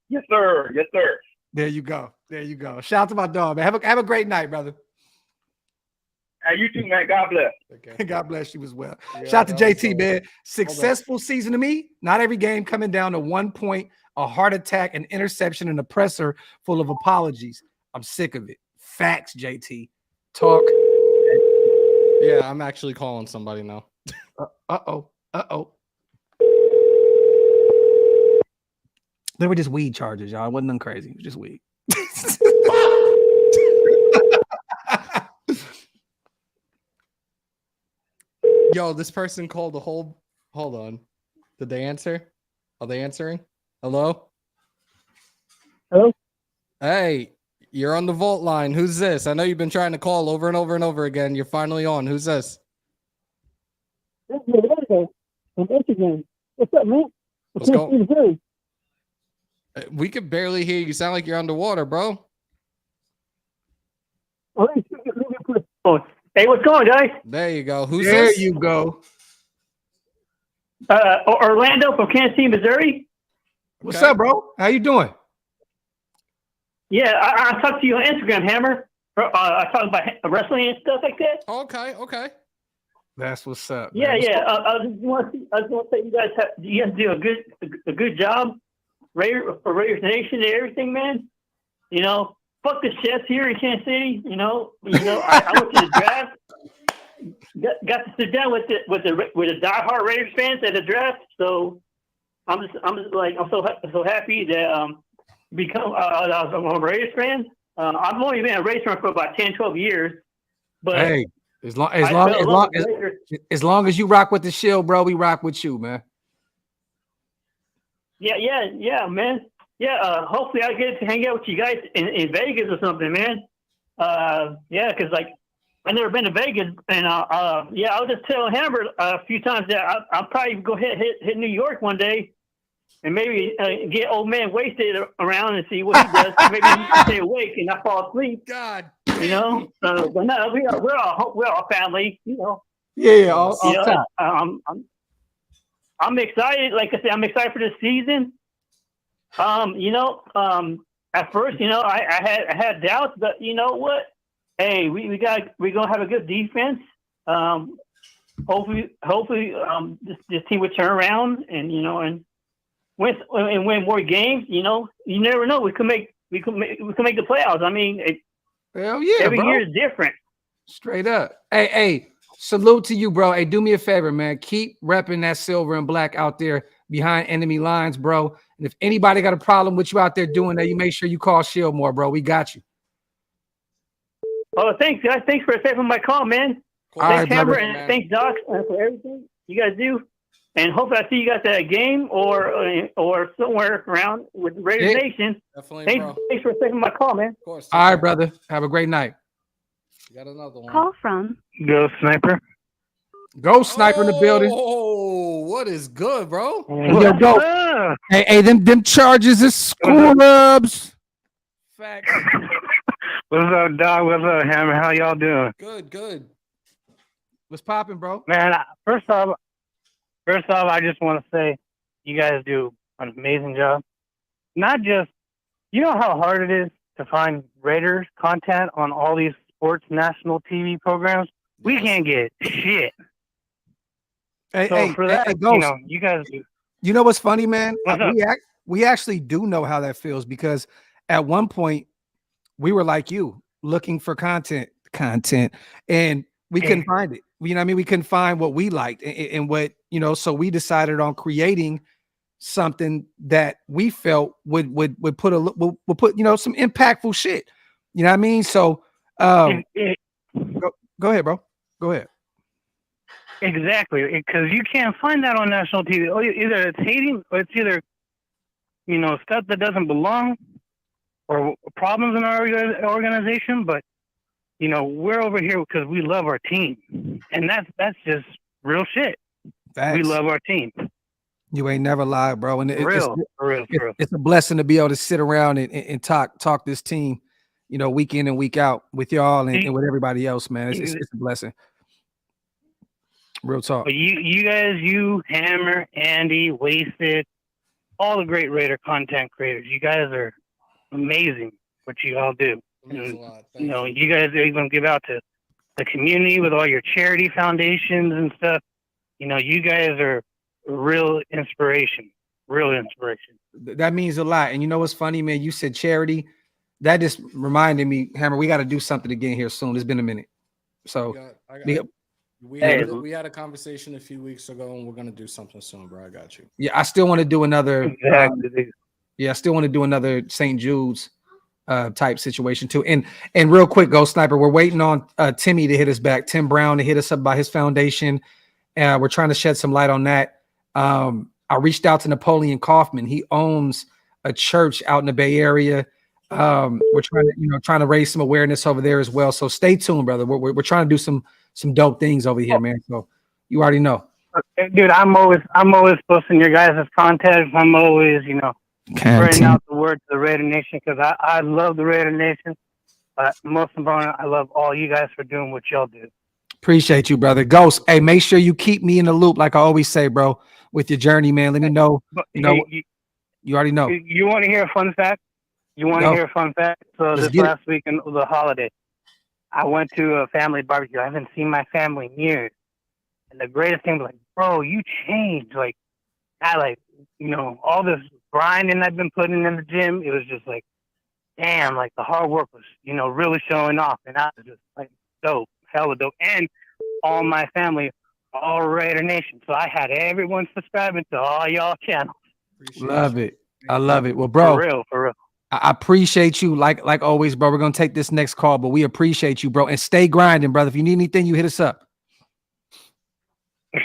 Yes, sir. Yes, sir. There you go. Shout out to my dog, man. Have a great night, brother. Hey, you too, man. God bless. Okay. God bless you as well. Yeah, shout out to JT, man. Successful season to me. Not every game coming down to 1 point, a heart attack, an interception, and a presser full of apologies. I'm sick of it. Facts, JT. Talk. Yeah, I'm actually calling somebody now. Uh-oh. They were just weed charges, y'all. It wasn't nothing crazy. It was just weed. Yo, this person called the whole. Hold on. Did they answer? Are they answering? Hello? Hello? Hey, You're on the Vault line. Who's this? I know you've been trying to call over and over and over again. You're finally on. Who's this? What's up, man? What's going? We could barely hear you. You sound like you're underwater, bro. Hey, what's going, guys? There you go. Who's there this? you go. Orlando from Kansas City, Missouri. What's up, bro? How you doing? Yeah, I talked to you on Instagram, Hammer. I talked about wrestling and stuff like that. Okay. That's what's up. Yeah, man. yeah. I just want to say you guys do a good job, for Raiders Nation and everything, man. You know, fuck the chefs here in Kansas City. You know. I went to the draft. Got to sit down with the diehard Raiders fans at the draft. So I'm so happy that become I'm a Raiders fan. I've only been a Raiders fan for about 10, 12 years. But hey, as long as you rock with the shield, bro, we rock with you, man. Yeah, man. Yeah, hopefully I get to hang out with you guys in Vegas or something, man. Because I've never been to Vegas, and I was just telling Hammer a few times that I'll probably go hit New York one day, and maybe get old man wasted around and see what he does. Maybe he can stay awake and not fall asleep. God, but no, we're all family, you know. Yeah, all time. I'm excited. Like I said, I'm excited for this season. At first, I had doubts, but you know what? Hey, we're gonna have a good defense. Hopefully, this team would turn around and win more games. You know, you never know. We could make the playoffs. I mean, hell yeah, every bro. year is different. Straight up. Hey, salute to you, bro. Hey, do me a favor, man. Keep repping that silver and black out there behind enemy lines, bro. And if anybody got a problem with you out there doing that, you make sure you call Shield more, bro. We got you. Oh, thanks, guys. Thanks for accepting my call, man. Thanks, Hammer, and thanks, Doc, for everything you guys do. And hopefully I see you guys at a game or somewhere around with Raiders Nation. Definitely, bro. Thanks for accepting my call, man. Of course. All right, brother. Have a great night. You got another one. Call from Go Sniper. Go Sniper in the building. Oh, what is good, bro? Yo, go. Hey, them charges is scrubs. Facts. What's up, Doc? What's up, Hammer? How y'all doing? Good. What's popping, bro? Man, first off, I just want to say you guys do an amazing job. Not just, you know how hard it is to find Raiders content on all these sports national TV programs? We can't get shit. Hey, for that, you guys do. You know what's funny, man? What's up? We actually do know how that feels because at one point we were like you, looking for content, and we couldn't find it. You know what I mean? We couldn't find what we liked and what, so we decided on creating something that we felt would put some impactful shit. You know what I mean? So go ahead, bro. Go ahead. Exactly, because you can't find that on national TV. Either it's hating, or it's either, stuff that doesn't belong, or problems in our organization. But we're over here because we love our team, and that's just real shit. Facts. We love our team. You ain't never lied, bro. And real. It's a blessing to be able to sit around and talk this team, week in and week out with y'all and with everybody else, man. It's a blessing. Real talk. You guys, Hammer, Andy, Wasted, all the great Raider content creators. You guys are amazing. What you all do. And, you guys are even give out to the community with all your charity foundations and stuff. You guys are real inspiration. That means a lot. And you know what's funny, man? You said charity. That just reminded me, Hammer, we got to do something again here soon. It's been a minute. So we had a conversation a few weeks ago, and we're gonna do something soon, bro. I got you. Yeah, I still want to do another. Exactly. I still want to do another St. Jude's type situation too. And real quick, Ghost Sniper, we're waiting on Timmy to hit us back. Tim Brown to hit us up about his foundation. We're trying to shed some light on that. I reached out to Napoleon Kaufman. He owns a church out in the Bay Area. We're trying to raise some awareness over there as well. So stay tuned, brother. We're trying to do some dope things over here, man. So you already know. Dude, I'm always posting your guys' content. I'm always, spreading out the word to the Raider Nation because I love the Raider Nation. But most important, I love all you guys for doing what y'all do. Appreciate you, brother. Ghost, hey, make sure you keep me in the loop, like I always say, bro, with your journey, man. Let me know. You already know. You want to hear a fun fact? You want to hear a fun fact? So this last week in the holiday, I went to a family barbecue. I haven't seen my family in years. And the greatest thing was like, bro, you changed. Like, all this grinding I've been putting in the gym, it was just like, damn, like the hard work was, really showing off. And I was just like, dope, hella dope. And all my family, all Raider Nation. So I had everyone subscribing to all y'all channels. Love it. I love it. Well, bro, for real. I appreciate you like always, bro. We're going to take this next call, but we appreciate you, bro. And stay grinding, brother. If you need anything, you hit us up.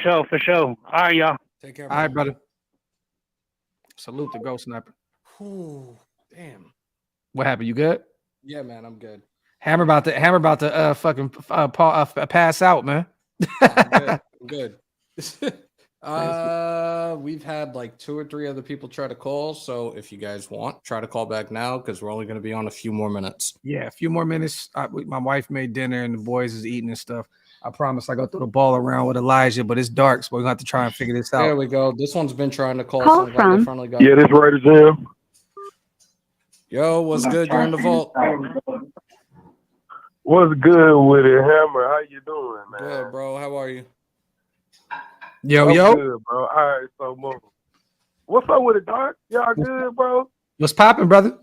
For sure. All right, y'all. Take care. All right, brother. Salute the Ghost Sniper. Ooh, damn. What happened? You good? Yeah, man, I'm good. Hammer about to fucking pass out, man. I'm good. We've had like 2 or 3 other people try to call, so if you guys want, try to call back now because we're only going to be on a few more minutes. Yeah, a few more minutes. My wife made dinner and the boys is eating and stuff. I promise I go throw the ball around with Elijah, but it's dark, so we're gonna have to try and figure this out. There we go. This one's been trying to call. Call so from. Yeah, this Raiders Jim. Yo, what's good? You're in the vault. What's good with it, Hammer? How you doing, man? Good, bro. How are you? Yo. Good, bro. All right, so move. What's up with it, Dark? Y'all good, bro? What's popping, brother?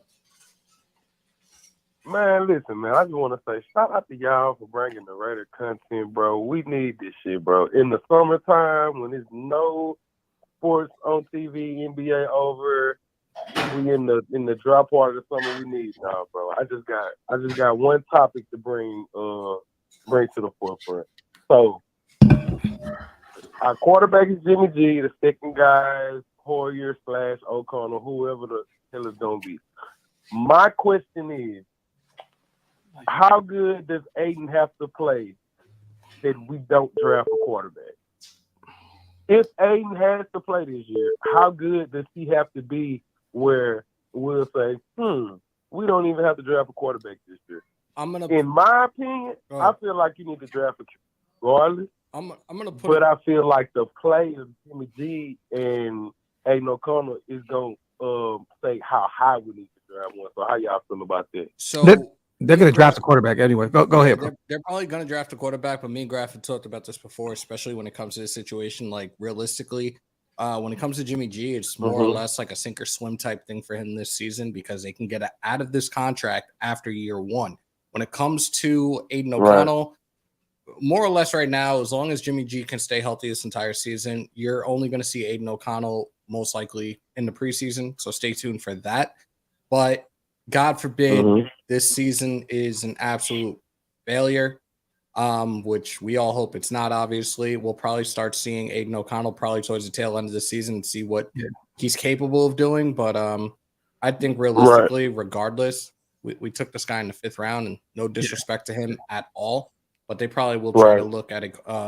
Man, listen, man. I just want to say shout out to y'all for bringing the Raider content, bro. We need this shit, bro. In the summertime, when there's no sports on TV, NBA over, we in the dry part of the summer. We need y'all, bro. I just got one topic to bring to the forefront. So, our quarterback is Jimmy G. The second guy is Hoyer / O'Connell, whoever the hell is gonna be. My question is, how good does Aiden have to play that we don't draft a quarterback? If Aiden has to play this year, how good does he have to be where we'll say, we don't even have to draft a quarterback this year? In my opinion, I feel like you need to draft a regardless. I'm gonna put. But I feel like the play of Jimmy G and Aiden O'Connell is gonna say how high we need to draft one. So how y'all feel about that? So they're gonna draft a quarterback anyway. Go ahead, bro. They're probably gonna draft a quarterback, but me and Graphk have talked about this before, especially when it comes to this situation. Like realistically, when it comes to Jimmy G, it's more or less like a sink or swim type thing for him this season because they can get out of this contract after year 1. When it comes to Aiden O'Connell, more or less right now, as long as Jimmy G can stay healthy this entire season, you're only going to see Aiden O'Connell most likely in the preseason. So stay tuned for that. But God forbid this season is an absolute failure, which we all hope it's not, obviously. We'll probably start seeing Aiden O'Connell probably towards the tail end of the season and see what he's capable of doing. But I think realistically, regardless, we took this guy in the 5th round, and no disrespect to him at all. But they probably will try to look at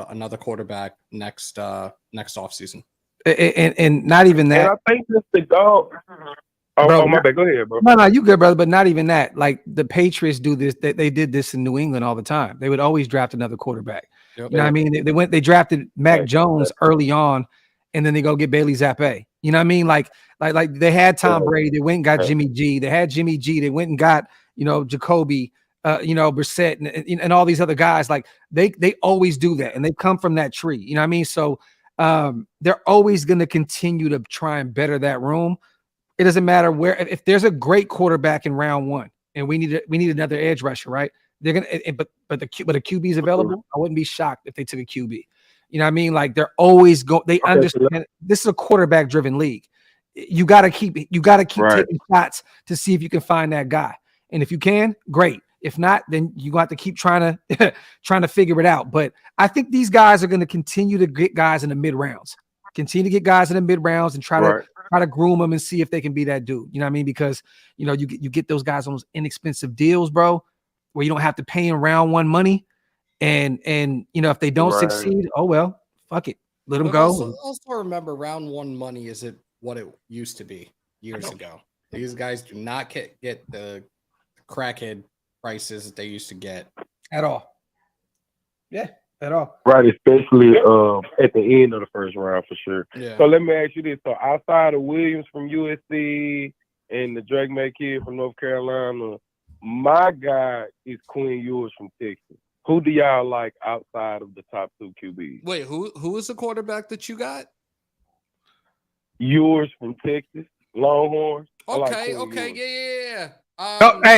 another quarterback next offseason. And not even that. And I think that's the goal. Oh, my bad. Go ahead, bro. No, you good, brother. But not even that. Like the Patriots do this. They did this in New England all the time. They would always draft another quarterback. Yep. You know what I mean? They drafted Mac Jones early on, and then they go get Bailey Zappi. You know what I mean? Like they had Tom Brady. They went and got Jimmy G. They had Jimmy G. They went and got Jacoby. Brissett and all these other guys. Like they always do that, and they come from that tree. You know what I mean? So they're always going to continue to try and better that room. It doesn't matter where. If there's a great quarterback in round 1, and we need another edge rusher, right? They're gonna. But a QB is available. I wouldn't be shocked if they took a QB. You know what I mean? Like they're always go. They understand this is a quarterback driven league. You got to keep taking shots to see if you can find that guy. And if you can, great. If not, then you got to keep trying to figure it out. But I think these guys are going to continue to get guys in the mid rounds. Continue to get guys in the mid rounds and try try to groom them and see if they can be that dude. You know what I mean? Because you get those guys on those inexpensive deals, bro, where you don't have to pay them round one money. And if they don't succeed, oh well, fuck it. Let them go. Also remember, round one money isn't what it used to be years ago. These guys do not get the crackhead prices that they used to get at all. Yeah, at all. Right, especially at the end of the first round for sure. Yeah. So let me ask you this: so outside of Williams from USC and the Drake May kid from North Carolina, my guy is Quinn Ewers from Texas. Who do y'all like outside of the top 2 QBs? Wait, who is the quarterback that you got? Ewers from Texas, Longhorns. Okay, yeah.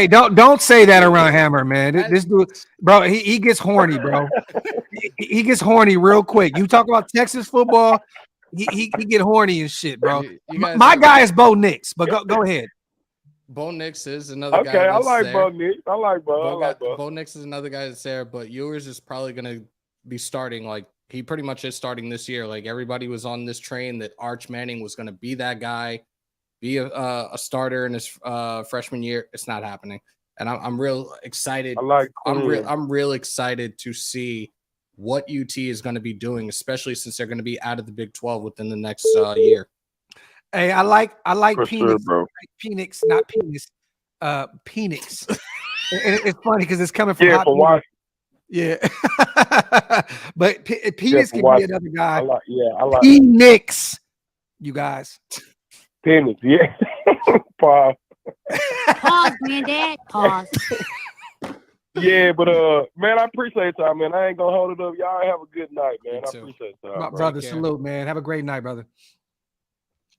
Don't say that around Hammer, man. This dude, bro, he gets horny, bro. he gets horny real quick. You talk about Texas football, he get horny and shit, bro. My guy is Bo Nix, but go ahead. Bo Nix is another guy. Okay, I that's like there. Bo Nix. I like Bo. Bo Nix is another guy that's there, but Ewers is probably going to be starting. Like, he pretty much is starting this year. Like, everybody was on this train that Arch Manning was going to be that guy, be a starter in his freshman year. It's not happening, and I'm real excited. I'm real excited to see what UT is going to be doing, especially since they're going to be out of the Big 12 within the next year. Hey, I like For Penix, sure, bro. Penix, not penis, Penix. It's funny because it's coming from Yeah, for Washington. Yeah, but Penix can be another guy. I like Penix, you guys. Penix, yeah. Pause. Pause, Granddad. Pause. Yeah, but man, I appreciate y'all, man. I ain't gonna hold it up. Y'all have a good night, man. I appreciate y'all. My brother, salute, man. Have a great night, brother.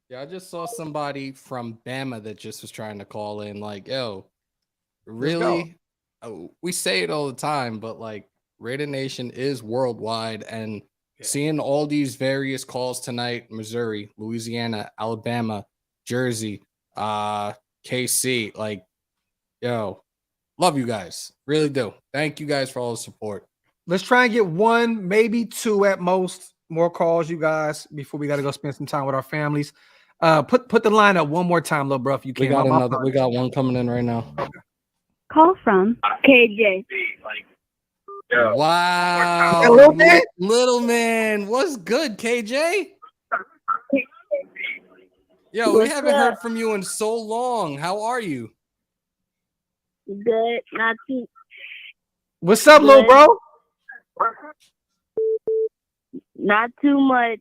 Yeah, I just saw somebody from Bama that just was trying to call in. Like, yo, really? Oh, we say it all the time, but like, Raider Nation is worldwide, and seeing all these various calls tonight: Missouri, Louisiana, Alabama, Jersey, KC. Like, yo, love you guys, really do. Thank you guys for all the support. Let's try and get 1, maybe 2 at most more calls, you guys, before we got to go spend some time with our families. Put the line up one more time, little bro, if you can. We got one coming in right now. Call from KJ. Wow, little man, what's good, KJ? Yo, we haven't heard from you in so long. How are you? Good, not too. What's up, little bro? Not too much.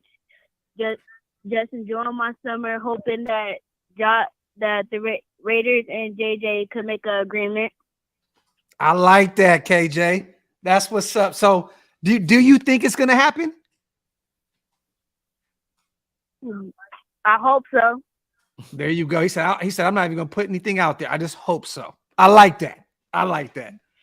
Just enjoying my summer, hoping that the Raiders and JJ could make an agreement. I like that, KJ. That's what's up. So, do you think it's gonna happen? I hope so. There you go. He said I'm not even gonna put anything out there. I just hope so. I like that.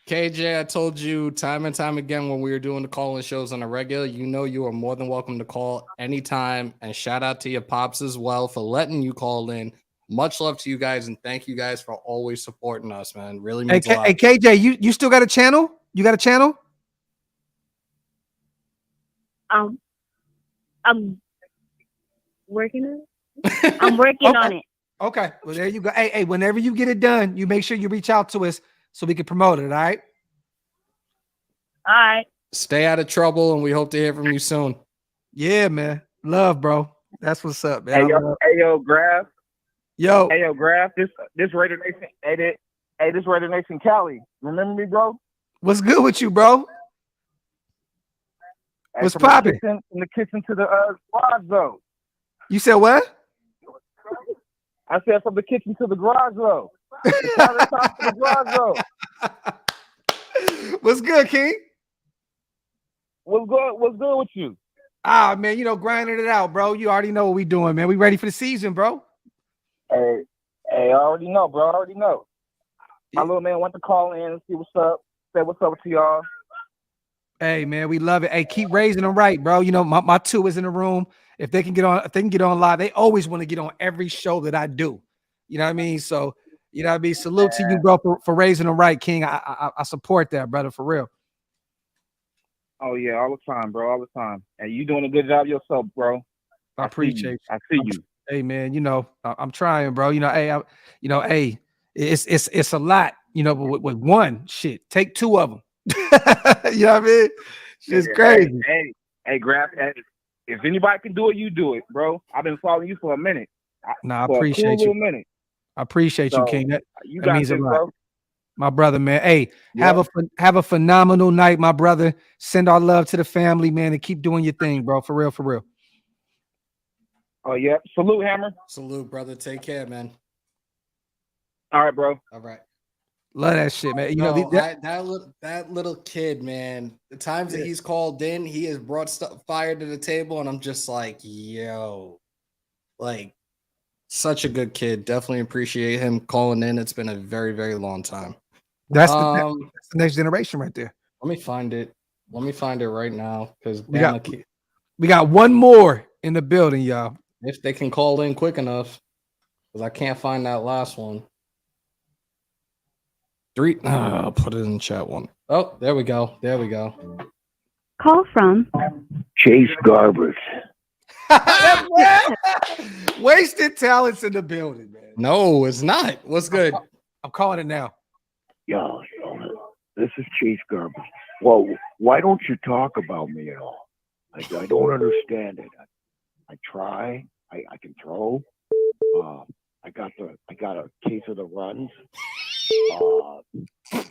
KJ, I told you time and time again when we were doing the call-in shows on a regular, you are more than welcome to call anytime. And shout out to your pops as well for letting you call in. Much love to you guys, and thank you guys for always supporting us, man. Really means a lot. Hey, KJ, you still got a channel? You got a channel? I'm working on it. I'm working on it. Okay. Well, there you go. Hey, whenever you get it done, you make sure you reach out to us so we can promote it, all right? All right. Stay out of trouble, and we hope to hear from you soon. Yeah, man. Love, bro. That's what's up, man. Hey, yo, Graphk. Yo. Hey, yo, Graphk. This Raider Nation. Hey, this Raider Nation Cali. Remember me, bro? What's good with you, bro? Hey, What's popping? From the kitchen to the garage, though. You said what? I said from the kitchen to the garage, though. What's good, King? What's good with you? Ah, man, grinding it out, bro. You already know what we doing, man. We ready for the season, bro. Hey, I already know, bro. I already know. My little man went to call in and see what's up. Say what's up to y'all. Hey, man, we love it. Hey, keep raising them right, bro. My 2 is in the room. If they can get on live, they always want to get on every show that I do. You know what I mean? So, salute to you, bro, for raising them right, King. I support that, brother, for real. Oh yeah, all the time, bro, all the time. And you doing a good job yourself, bro. I appreciate you. I see you. Hey man, I'm trying, bro. Hey, it's a lot, but with one shit, take two of them. You know what I mean? Shit's crazy. Hey, Graph. If anybody can do it, you do it, bro. I've been following you for a minute. I for appreciate a cool you. Little minute. I appreciate you, So, King. That got means this, a lot. bro. My brother, man. Hey, Yep. have a phenomenal night, my brother. Send our love to the family, man, and keep doing your thing, bro. For real, for real. Oh, yeah. Salute, Hammer. Salute, brother. Take care, man. All right, bro. All right. Love that shit, man. That little kid, man. The times that he's called in, he has brought fire to the table, and I'm just like, yo, like, such a good kid. Definitely appreciate him calling in. It's been a very, very long time. That's the next generation right there. Let me find it. Let me find it right now because we got one more in the building, y'all. If they can call in quick enough, because I can't find that last one. I'll put it in the chat one. Oh, there we go. There we go. Call from Chase Garbers. Wasted talents in the building, man. No, it's not. What's good? I'm calling it now. Yo, this is Chase Garbers. Well, why don't you talk about me at all? I don't understand it. I try. I can throw. I got a case of the runs.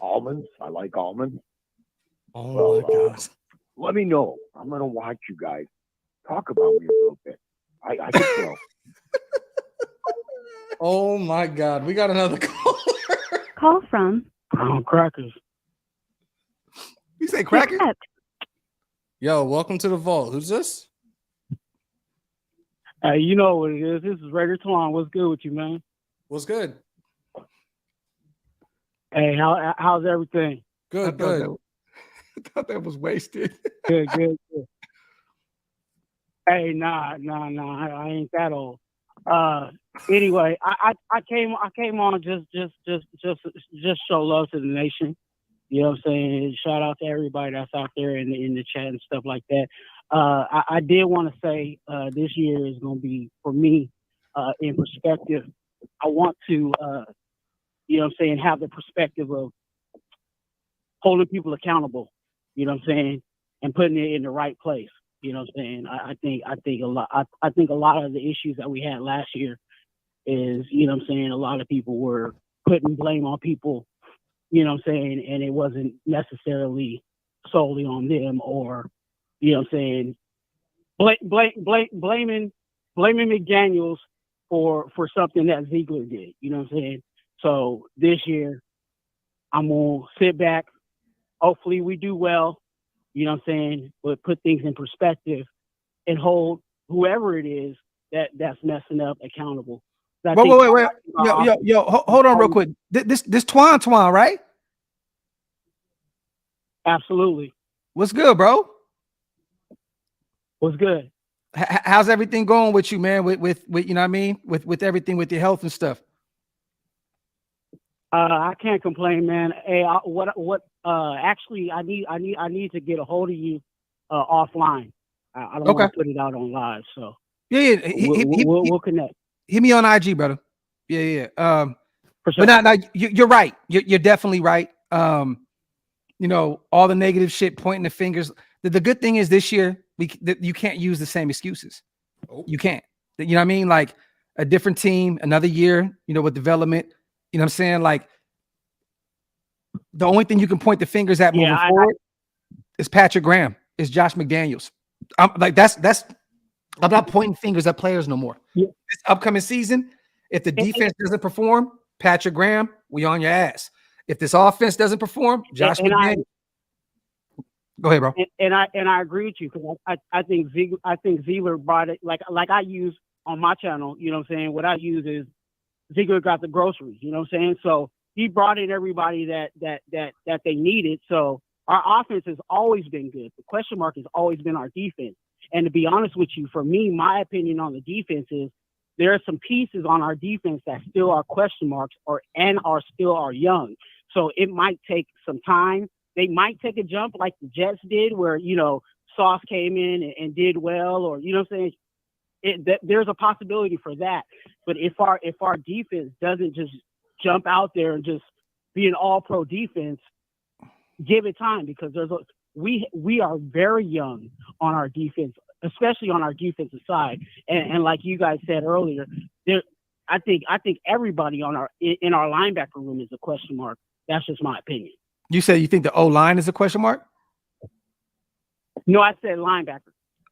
Almonds. I like almonds. Oh my God. Let me know. I'm gonna watch you guys talk about me a little bit. I can throw. Oh my God. We got another call. Call from Crackers. You say crackers? Yo, welcome to the vault. Who's this? Hey, you know what it is. This is Raider Talon. What's good with you, man? What's good? Hey, how's everything? Good, good. I thought that was wasted. Good. Hey, nah, I ain't that old. Anyway, I came on just show love to the nation. You know what I'm saying? Shout out to everybody that's out there in the chat and stuff like that. I did want to say this year is going to be, for me, in perspective. I want to, you know what I'm saying, have the perspective of holding people accountable. You know what I'm saying, and putting it in the right place. You know what I'm saying? I think a lot of the issues that we had last year is, you know what I'm saying, a lot of people were putting blame on people, you know what I'm saying, and it wasn't necessarily solely on them, or, you know what I'm saying, blaming McDaniels for something that Ziegler did. You know what I'm saying? So this year, I'm gonna sit back. Hopefully we do well. You know what I'm saying? But put things in perspective and hold whoever it is that's messing up accountable. Wait. Yo, hold on real quick. This Twan, right? Absolutely. What's good, bro? What's good? How's everything going with you, man? With you know what I mean? With everything, with your health and stuff. I can't complain, man. Hey, actually, I need to get a hold of you offline. I don't want to put it out on live, so yeah. We'll connect. Hit me on IG, brother. Yeah. For sure. But now you're right. You're definitely right. You know, all the negative shit, pointing the fingers. The good thing is this year you can't use the same excuses. You can't. You know what I mean? Like a different team, another year. You know, with development. You know what I'm saying? Like the only thing you can point the fingers at moving forward is Patrick Graham, is Josh McDaniels. I'm like that's I'm not pointing fingers at players no more. Yeah. This upcoming season, if the defense doesn't perform, Patrick Graham, we on your ass. If this offense doesn't perform, Josh McDaniels. Go ahead, bro. And I agree with you, because I think Ziegler brought it like I use on my channel. You know what I'm saying? What I use is Ziegler got the groceries. You know what I'm saying? So he brought in everybody that they needed. So our offense has always been good. The question mark has always been our defense. And to be honest with you, for me, my opinion on the defense is there are some pieces on our defense that still are question marks and are young. So it might take some time. They might take a jump like the Jets did, where, you know, Sauce came in and did well, or, you know what I'm saying? there's a possibility for that. But if our defense doesn't just jump out there and just be an all-pro defense, give it time, because we are very young on our defense, especially on our defensive side. And like you guys said earlier, I think everybody in our linebacker room is a question mark. That's just my opinion. You said you think the O-line is a question mark? No, I said linebacker.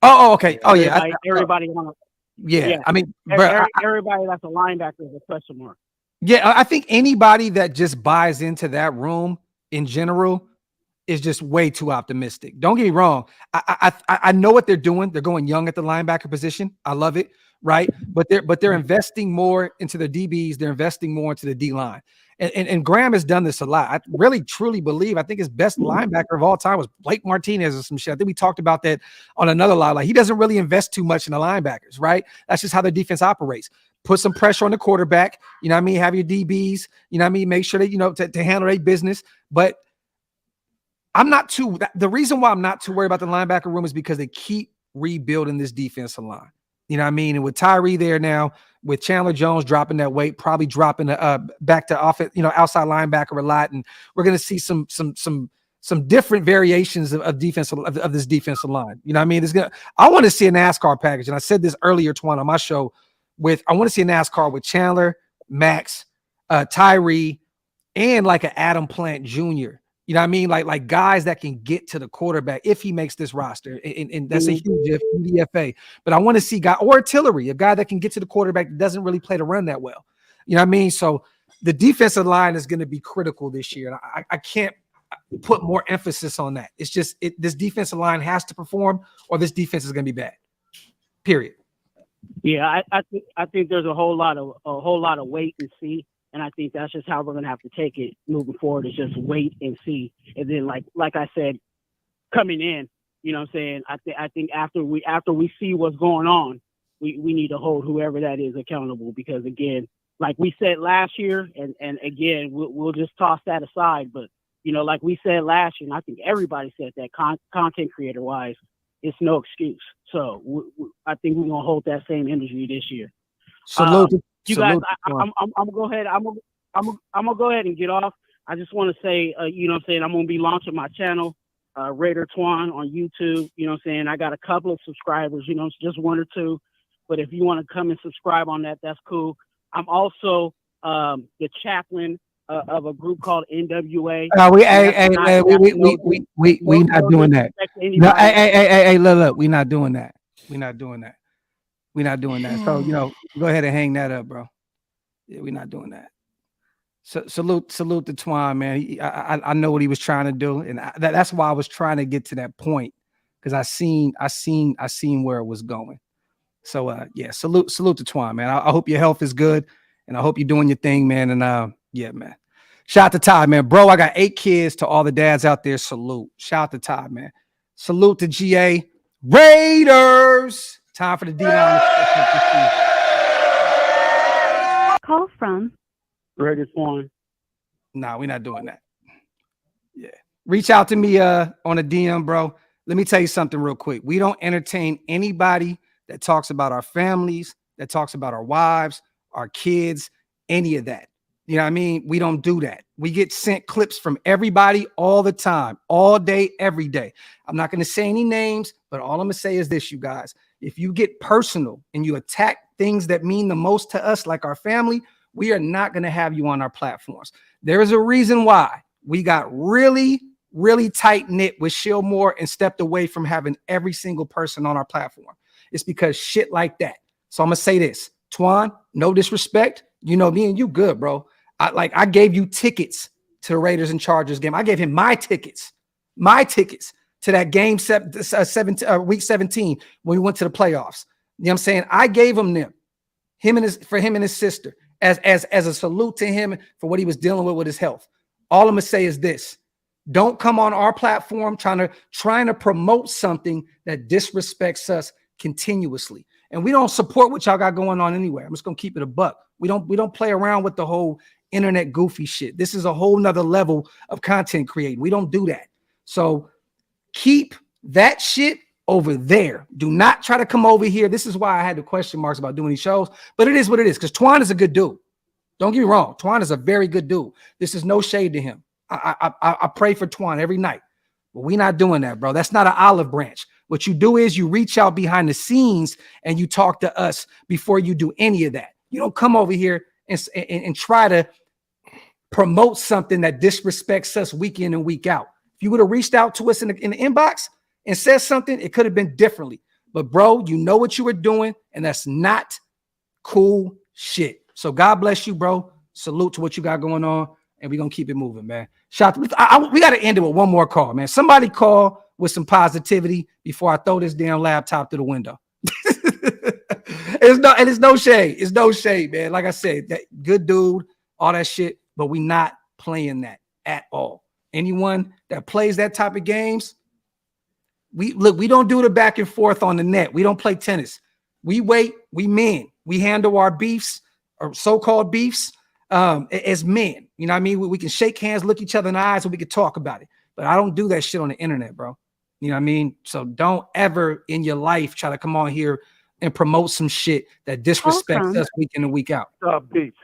Oh, okay. Oh, yeah. Everybody on yeah. I mean, everybody that's a linebacker is a question mark. Yeah, I think anybody that just buys into that room in general is just way too optimistic. Don't get me wrong. I know what they're doing. They're going young at the linebacker position. I love it, right? But they're investing more into the DBs. They're investing more into the D line. And Graham has done this a lot. I really truly believe, I think his best linebacker of all time was Blake Martinez or some shit. I think we talked about that on another live. Like, he doesn't really invest too much in the linebackers, right? That's just how the defense operates. Put some pressure on the quarterback, you know what I mean? Have your DBs, you know what I mean? Make sure that, to handle their business. But the reason why I'm not too worried about the linebacker room is because they keep rebuilding this defensive line. You know what I mean? And with Tyree there now, with Chandler Jones dropping that weight, probably dropping back to offense, outside linebacker a lot, and we're going to see some different variations of this defensive line. You know what I mean? I want to see a NASCAR package, and I said this earlier, Twan, on my show. I want to see a NASCAR with Chandler, Max, Tyree, and like an Adam Plant Jr. You know what I mean? Like guys that can get to the quarterback if he makes this roster. And that's a huge DFA. But I want to see artillery, a guy that can get to the quarterback that doesn't really play the run that well. You know what I mean? So the defensive line is going to be critical this year. And I can't put more emphasis on that. It's just this defensive line has to perform, or this defense is going to be bad. Period. Yeah, I think there's a whole lot of wait and see. And I think that's just how we're going to have to take it moving forward, is just wait and see. And then, like I said, coming in, you know what I'm saying? I think after we see what's going on, we need to hold whoever that is accountable, because, again, like we said last year, and again, we'll just toss that aside. But, like we said last year, and I think everybody said that content creator wise, it's no excuse. So I think we're going to hold that same energy this year. You guys, I'm gonna go ahead. I'm gonna go ahead and get off. I just want to say, you know what I'm saying, I'm gonna be launching my channel, Raider Twan, on YouTube. You know what I'm saying? I got a couple of subscribers, just one or two. But if you want to come and subscribe on that, that's cool. I'm also the chaplain of a group called NWA. We not doing that. No, hey, look, we not doing that. We're not doing that. We're not doing that. So, go ahead and hang that up, bro. Yeah, we're not doing that. So salute to Twan, man. I know what he was trying to do, and that's why I was trying to get to that point, because I seen where it was going. So yeah, salute to Twan, man. I hope your health is good, and I hope you're doing your thing, man. And yeah, man. Shout out to Todd, man. Bro, I got 8 kids. To all the dads out there, salute. Shout out to Todd, man. Salute to GA Raiders. Time for the D-line. Call from Raiders one. Nah, we're not doing that. Yeah. Reach out to me on a DM, bro. Let me tell you something real quick. We don't entertain anybody that talks about our families, that talks about our wives, our kids, any of that. You know what I mean? We don't do that. We get sent clips from everybody all the time, all day, every day. I'm not going to say any names, but all I'm going to say is this, you guys. If you get personal and you attack things that mean the most to us, like our family, we are not going to have you on our platforms. There is a reason why we got really, really tight knit with Shillmore and stepped away from having every single person on our platform. It's because shit like that. So I'm going to say this, Twan, no disrespect. You know me and you good, bro. I gave you tickets to the Raiders and Chargers game. I gave him my tickets to that game week 17 when we went to the playoffs. You know what I'm saying? I gave him them, for him and his sister, as a salute to him for what he was dealing with his health. All I'm gonna say is this: don't come on our platform trying to promote something that disrespects us continuously. And we don't support what y'all got going on anyway. I'm just gonna keep it a buck. We don't play around with the whole internet goofy shit. This is a whole nother level of content creating. We don't do that. So keep that shit over there. Do not try to come over here. This is why I had the question marks about doing these shows, but it is what it is, because Twan is a good dude. Don't get me wrong. Twan is a very good dude. This is no shade to him. I pray for Twan every night, but we're not doing that, bro. That's not an olive branch. What you do is you reach out behind the scenes and you talk to us before you do any of that. You don't come over here and try to promote something that disrespects us week in and week out. If you would have reached out to us in the inbox and said something, it could have been differently. But bro, you know what you were doing, and that's not cool shit. So God bless you, bro. Salute to what you got going on, and we're gonna keep it moving, man. Shout out. We got to end it with one more call, man. Somebody call with some positivity before I throw this damn laptop through the window. It's no shade. It's no shade, man. Like I said, that good dude, all that shit, but we not playing that at all. Anyone that plays that type of games, we don't do the back and forth on the net. We don't play tennis. We wait, we men. We handle our beefs or so-called beefs as men. You know what I mean? We can shake hands, look each other in the eyes, and we can talk about it. But I don't do that shit on the internet, bro. You know what I mean? So don't ever in your life try to come on here and promote some shit that disrespects us week in and week out. Beats.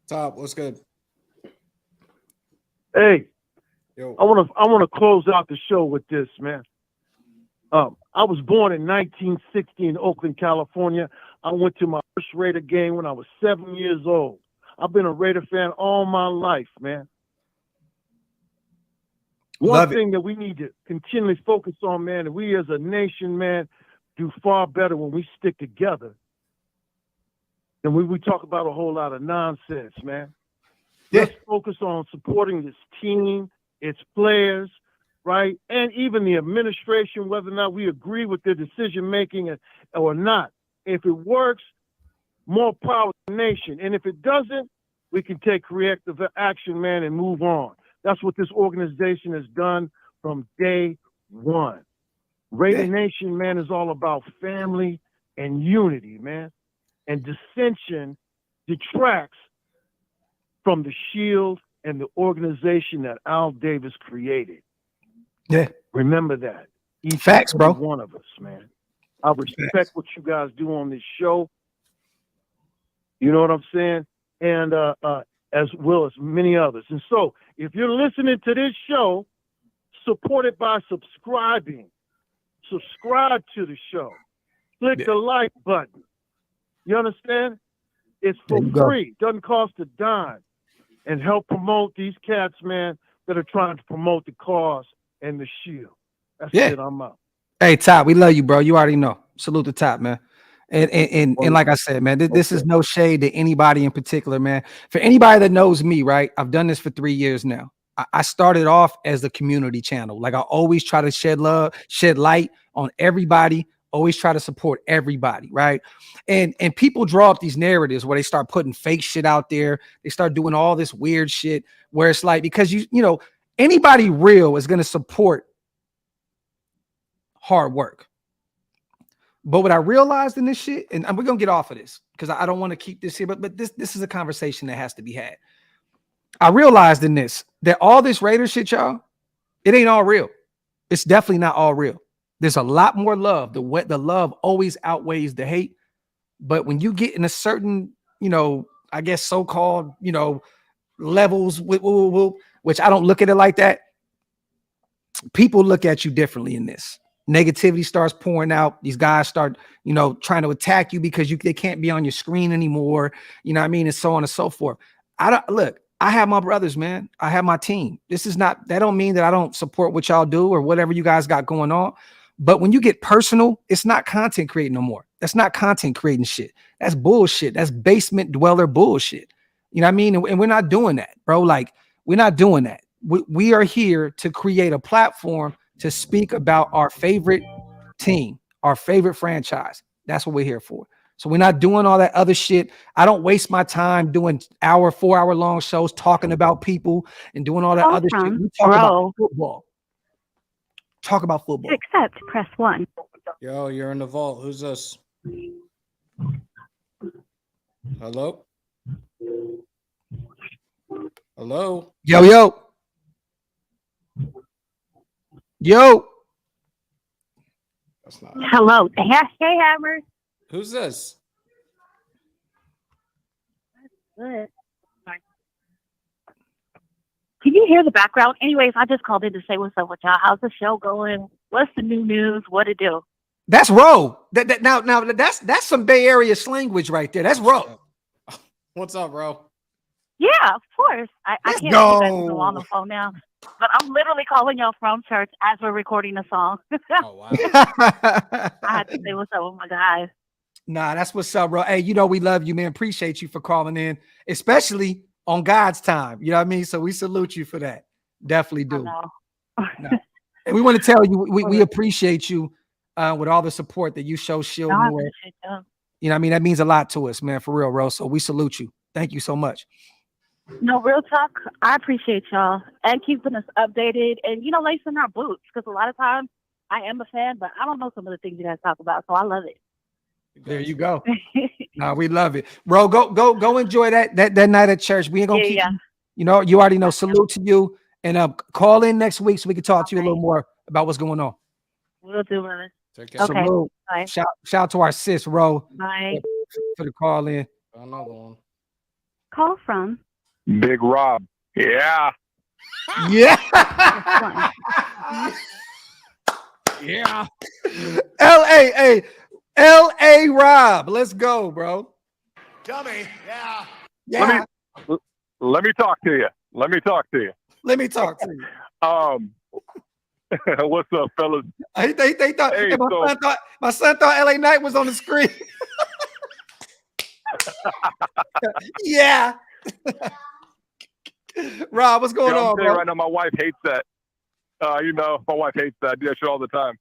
Top, what's good? Hey, yo. I want to close out the show with this, man. I was born in 1960 in Oakland, California. I went to my first Raider game when I was 7 years old. I've been a Raider fan all my life, man. One thing that we need to continually focus on, man, and we as a nation, man, do far better when we stick together than we talk about a whole lot of nonsense, man. Yeah. Let's focus on supporting this team, its players, right? And even the administration, whether or not we agree with their decision-making or not. If it works, more power to the nation. And if it doesn't, we can take corrective action, man, and move on. That's what this organization has done from day one. Raider Nation, man, is all about family and unity, man. And dissension detracts from the shield and the organization that Al Davis created. Yeah. Remember that. Each Facts, bro. one of us, man. I respect what you guys do on this show. You know what I'm saying? And as well as many others. And so, if you're listening to this show, support it by subscribing. Subscribe to the show. Click the like button. You understand? It's for free. Doesn't cost a dime. And help promote these cats, man, that are trying to promote the cause and the shield. That's it. I'm out. Hey, Top, we love you, bro. You already know. Salute the Top, man. And like I said, man, this is no shade to anybody in particular, man. For anybody that knows me, right? I've done this for 3 years now. I started off as the community channel. Like I always try to shed love, shed light on everybody, always try to support everybody, right? And people draw up these narratives where they start putting fake shit out there. They start doing all this weird shit where it's like, because you know, anybody real is going to support hard work. But what I realized in this shit, and we're going to get off of this because I don't want to keep this here, but this is a conversation that has to be had. I realized in this that all this Raider shit, y'all, it ain't all real. It's definitely not all real. There's a lot more love. The love always outweighs the hate. But when you get in a certain, you know, I guess so-called, you know, levels, which I don't look at it like that, people look at you differently in this. Negativity starts pouring out. These guys start, you know, trying to attack you because they can't be on your screen anymore. You know what I mean? And so on and so forth. I have my brothers, man. I have my team. That don't mean that I don't support what y'all do or whatever you guys got going on. But when you get personal, it's not content creating no more. That's not content creating shit. That's bullshit. That's basement dweller bullshit. You know what I mean? And we're not doing that, bro. Like, we're not doing that. We are here to create a platform to speak about our favorite team, our favorite franchise. That's what we're here for. So we're not doing all that other shit. I don't waste my time doing 4-hour long shows talking about people and doing all that other shit. We talk about football. Talk about football. To accept, press 1. Yo, you're in the vault. Who's this? Hello? Hello? Yo. Yo. That's not. Hello. Hey, Hammer. Who's this? Good. Can you hear the background? Anyways, I just called in to say what's up with y'all. How's the show going? What's the new news? What it do? That's Ro. Now that's some Bay Area language right there. That's Ro. What's up, bro? Yeah, of course. I can't do that on the phone now. But I'm literally calling y'all from church as we're recording the song. Oh, wow. I had to say what's up with my guys. Nah, that's what's up, bro. Hey, you know we love you, man. Appreciate you for calling in, especially on God's time. You know what I mean? So we salute you for that. Definitely do. No. And we want to tell you, we appreciate you with all the support that you show Shield more. You know what I mean? That means a lot to us, man, for real, bro. So we salute you. Thank you so much. No, real talk. I appreciate y'all and keeping us updated and, lacing our boots because a lot of times I am a fan, but I don't know some of the things you guys talk about. So I love it. There you go. Nah, we love it. Bro, go enjoy that night at church. We ain't gonna keep you already know. Salute to you. And call in next week so we can talk to you a little more about what's going on. We'll do, brother. Take care. Okay. Salute. Bye. Shout out to our sis, Ro. Bye. For the call in. Another one. Call from Big Rob. Yeah. Yeah. Yeah. L.A. Rob. Let's go, bro. Dummy. Yeah. Yeah. Let me talk to you. Let me talk to you. What's up, fellas? They thought, my son thought LA Knight was on the screen. Yeah. Rob, what's going on, bro? Right now, my wife hates that. My wife hates that. I do that shit all the time.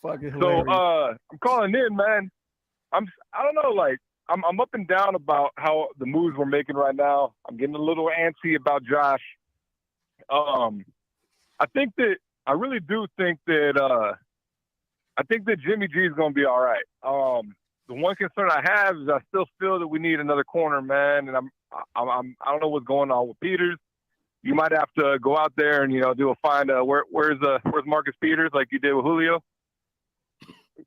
Fucking so hilarious. I'm calling in, man. I don't know, like I'm up and down about how the moves we're making right now. I'm getting a little antsy about Josh. I really do think that Jimmy G is going to be all right. The one concern I have is I still feel that we need another corner, man, and I don't know what's going on with Peters. You might have to go out there and do a find. Where's Marcus Peters like you did with Julio?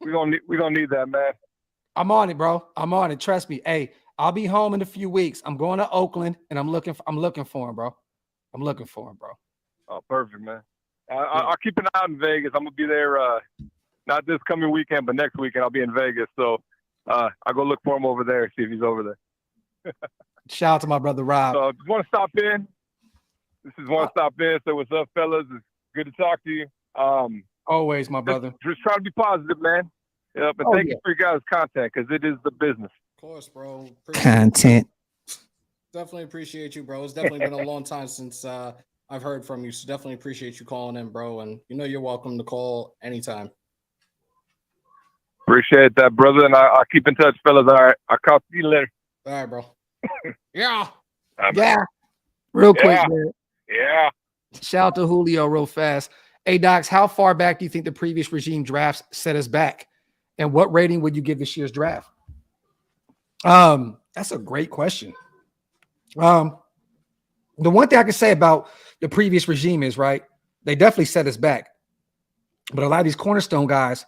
We're gonna need that, man. I'm on it, bro. I'm on it. Trust me. Hey, I'll be home in a few weeks. I'm going to Oakland, and I'm looking for him, bro. Oh, perfect, man. I'll keep an eye on Vegas. I'm gonna be there. Not this coming weekend, but next weekend I'll be in Vegas. So I'll go look for him over there. See if he's over there. Shout out to my brother Rob. So just want to stop in. So what's up, fellas? It's good to talk to you. Always, my brother. Just trying to be positive, man. But thank you for your guys' content because it is the business. Of course, bro. Content. Definitely appreciate you, bro. It's definitely been a long time since I've heard from you. So definitely appreciate you calling in, bro. And you're welcome to call anytime. Appreciate that, brother. And I'll keep in touch, fellas. All right. I'll talk to you later. All right, bro. Yeah. Yeah. Real quick, man. Yeah. Shout out to Julio real fast. Hey, Docs, how far back do you think the previous regime drafts set us back? And what rating would you give this year's draft? That's a great question. The one thing I can say about the previous regime is, right, they definitely set us back. But a lot of these cornerstone guys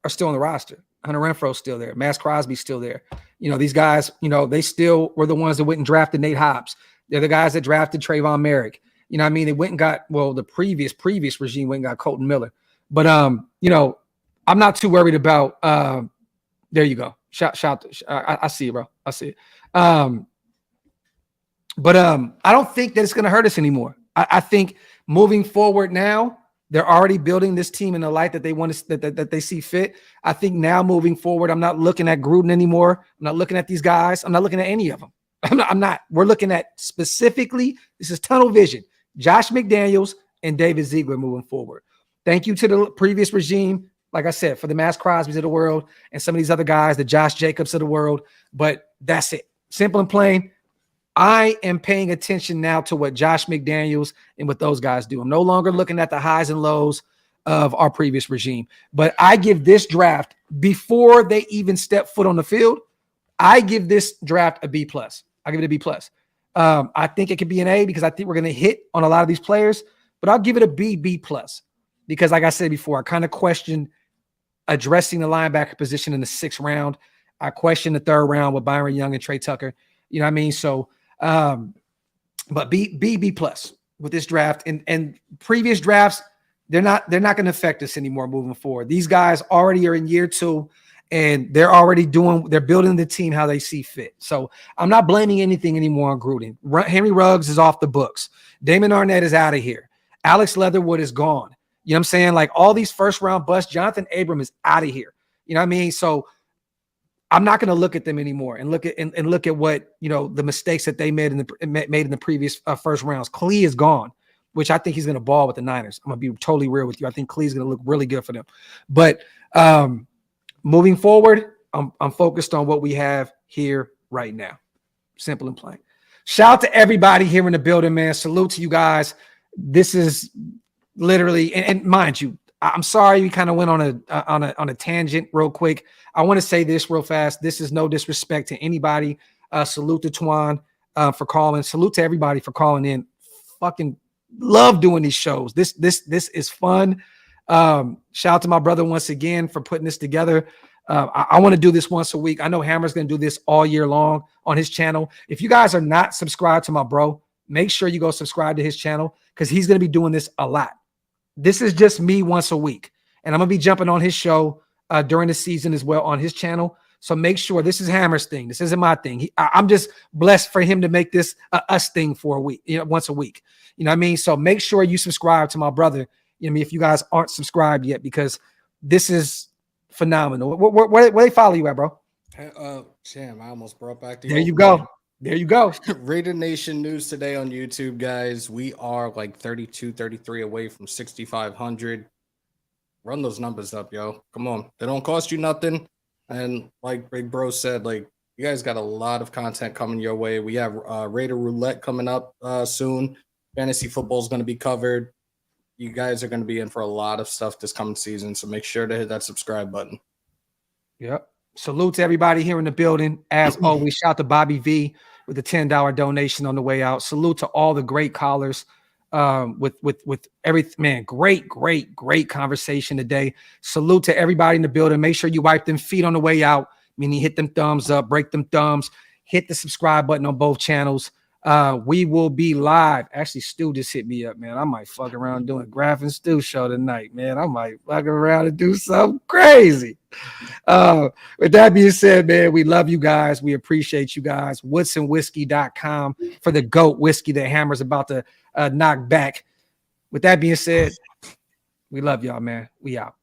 are still on the roster. Hunter Renfro's still there. Max Crosby's still there. These guys, they still were the ones that went and drafted Nate Hobbs. They're the guys that drafted Trayvon Merrick. You know what I mean? They went and got, the previous regime went and got Colton Miller. But, I'm not too worried about, there you go. I see it, bro. I see it. But I don't think that it's going to hurt us anymore. I think moving forward now, they're already building this team in the light that they want to, that they see fit. I think now moving forward, I'm not looking at Gruden anymore. I'm not looking at these guys. I'm not looking at any of them. I'm not. We're looking at specifically, this is tunnel vision, Josh McDaniels and David Ziegler moving forward. Thank you to the previous regime, like I said, for the Max Crosby's of the world and some of these other guys, the Josh Jacobs of the world. But that's it. Simple and plain. I am paying attention now to what Josh McDaniels and what those guys do. I'm no longer looking at the highs and lows of our previous regime. But I give this draft, before they even step foot on the field, I give this draft a B+. I give it a B+. I think it could be an A because I think we're going to hit on a lot of these players, but I'll give it a B+. because like I said before, I kind of questioned addressing the linebacker position in the 6th round. I questioned the 3rd round with Byron Young and Trey Tucker. You know what I mean? So, but B plus with this draft and previous drafts, they're not going to affect us anymore moving forward. These guys already are in year 2 and they're building the team how they see fit. So I'm not blaming anything anymore on Gruden. Henry Ruggs is off the books. Damon Arnett is out of here. Alex Leatherwood is gone. You know what I'm saying? Like all these 1st round busts, Jonathan Abram is out of here. You know what I mean? So I'm not going to look at them anymore and look at what, the mistakes that they made in the previous 1st rounds. Klee is gone, which I think he's going to ball with the Niners. I'm going to be totally real with you. I think Klee's going to look really good for them. But moving forward, I'm focused on what we have here right now. Simple and plain. Shout out to everybody here in the building, man. Salute to you guys. This is literally, and mind you, I'm sorry we kind of went on a tangent real quick. I want to say this real fast. This is no disrespect to anybody. Salute to Twan for calling. Salute to everybody for calling in. Fucking love doing these shows. This is fun. Shout out to my brother once again for putting this together. I want to do this once a week. I know Hammer's going to do this all year long on his channel. If you guys are not subscribed to my bro, make sure you go subscribe to his channel because he's going to be doing this a lot. This is just me once a week, and I'm going to be jumping on his show during the season as well on his channel. So make sure this is Hammer's thing. This isn't my thing. I'm just blessed for him to make this us thing for a week, once a week. You know what I mean? So make sure you subscribe to my brother. You know what I mean? If you guys aren't subscribed yet, because this is phenomenal. Where they follow you at, bro? Damn, I almost brought back the There you go. There you go. Raider Nation News today on YouTube, guys. We are like 32, 33 away from 6,500. Run those numbers up, yo. Come on. They don't cost you nothing. And like Big Bro said, like, you guys got a lot of content coming your way. We have Raider Roulette coming up soon. Fantasy football is going to be covered. You guys are going to be in for a lot of stuff this coming season. So make sure to hit that subscribe button. Yep. Salute to everybody here in the building. As always, shout out to Bobby V with the $10 donation on the way out. Salute to all the great callers with everything, man. Great conversation today. Salute to everybody in the building. Make sure you wipe them feet on the way out, meaning hit them thumbs up, break them thumbs, hit the subscribe button on both channels. We will be live. Actually, Stu just hit me up, man. I might fuck around doing Graphk and Stu show tonight, man. I might fuck around and do something crazy. With that being said, man, we love you guys. We appreciate you guys. WoodsonWhiskey.com for the GOAT whiskey that Hammer's about to knock back. With that being said, we love y'all, man. We out.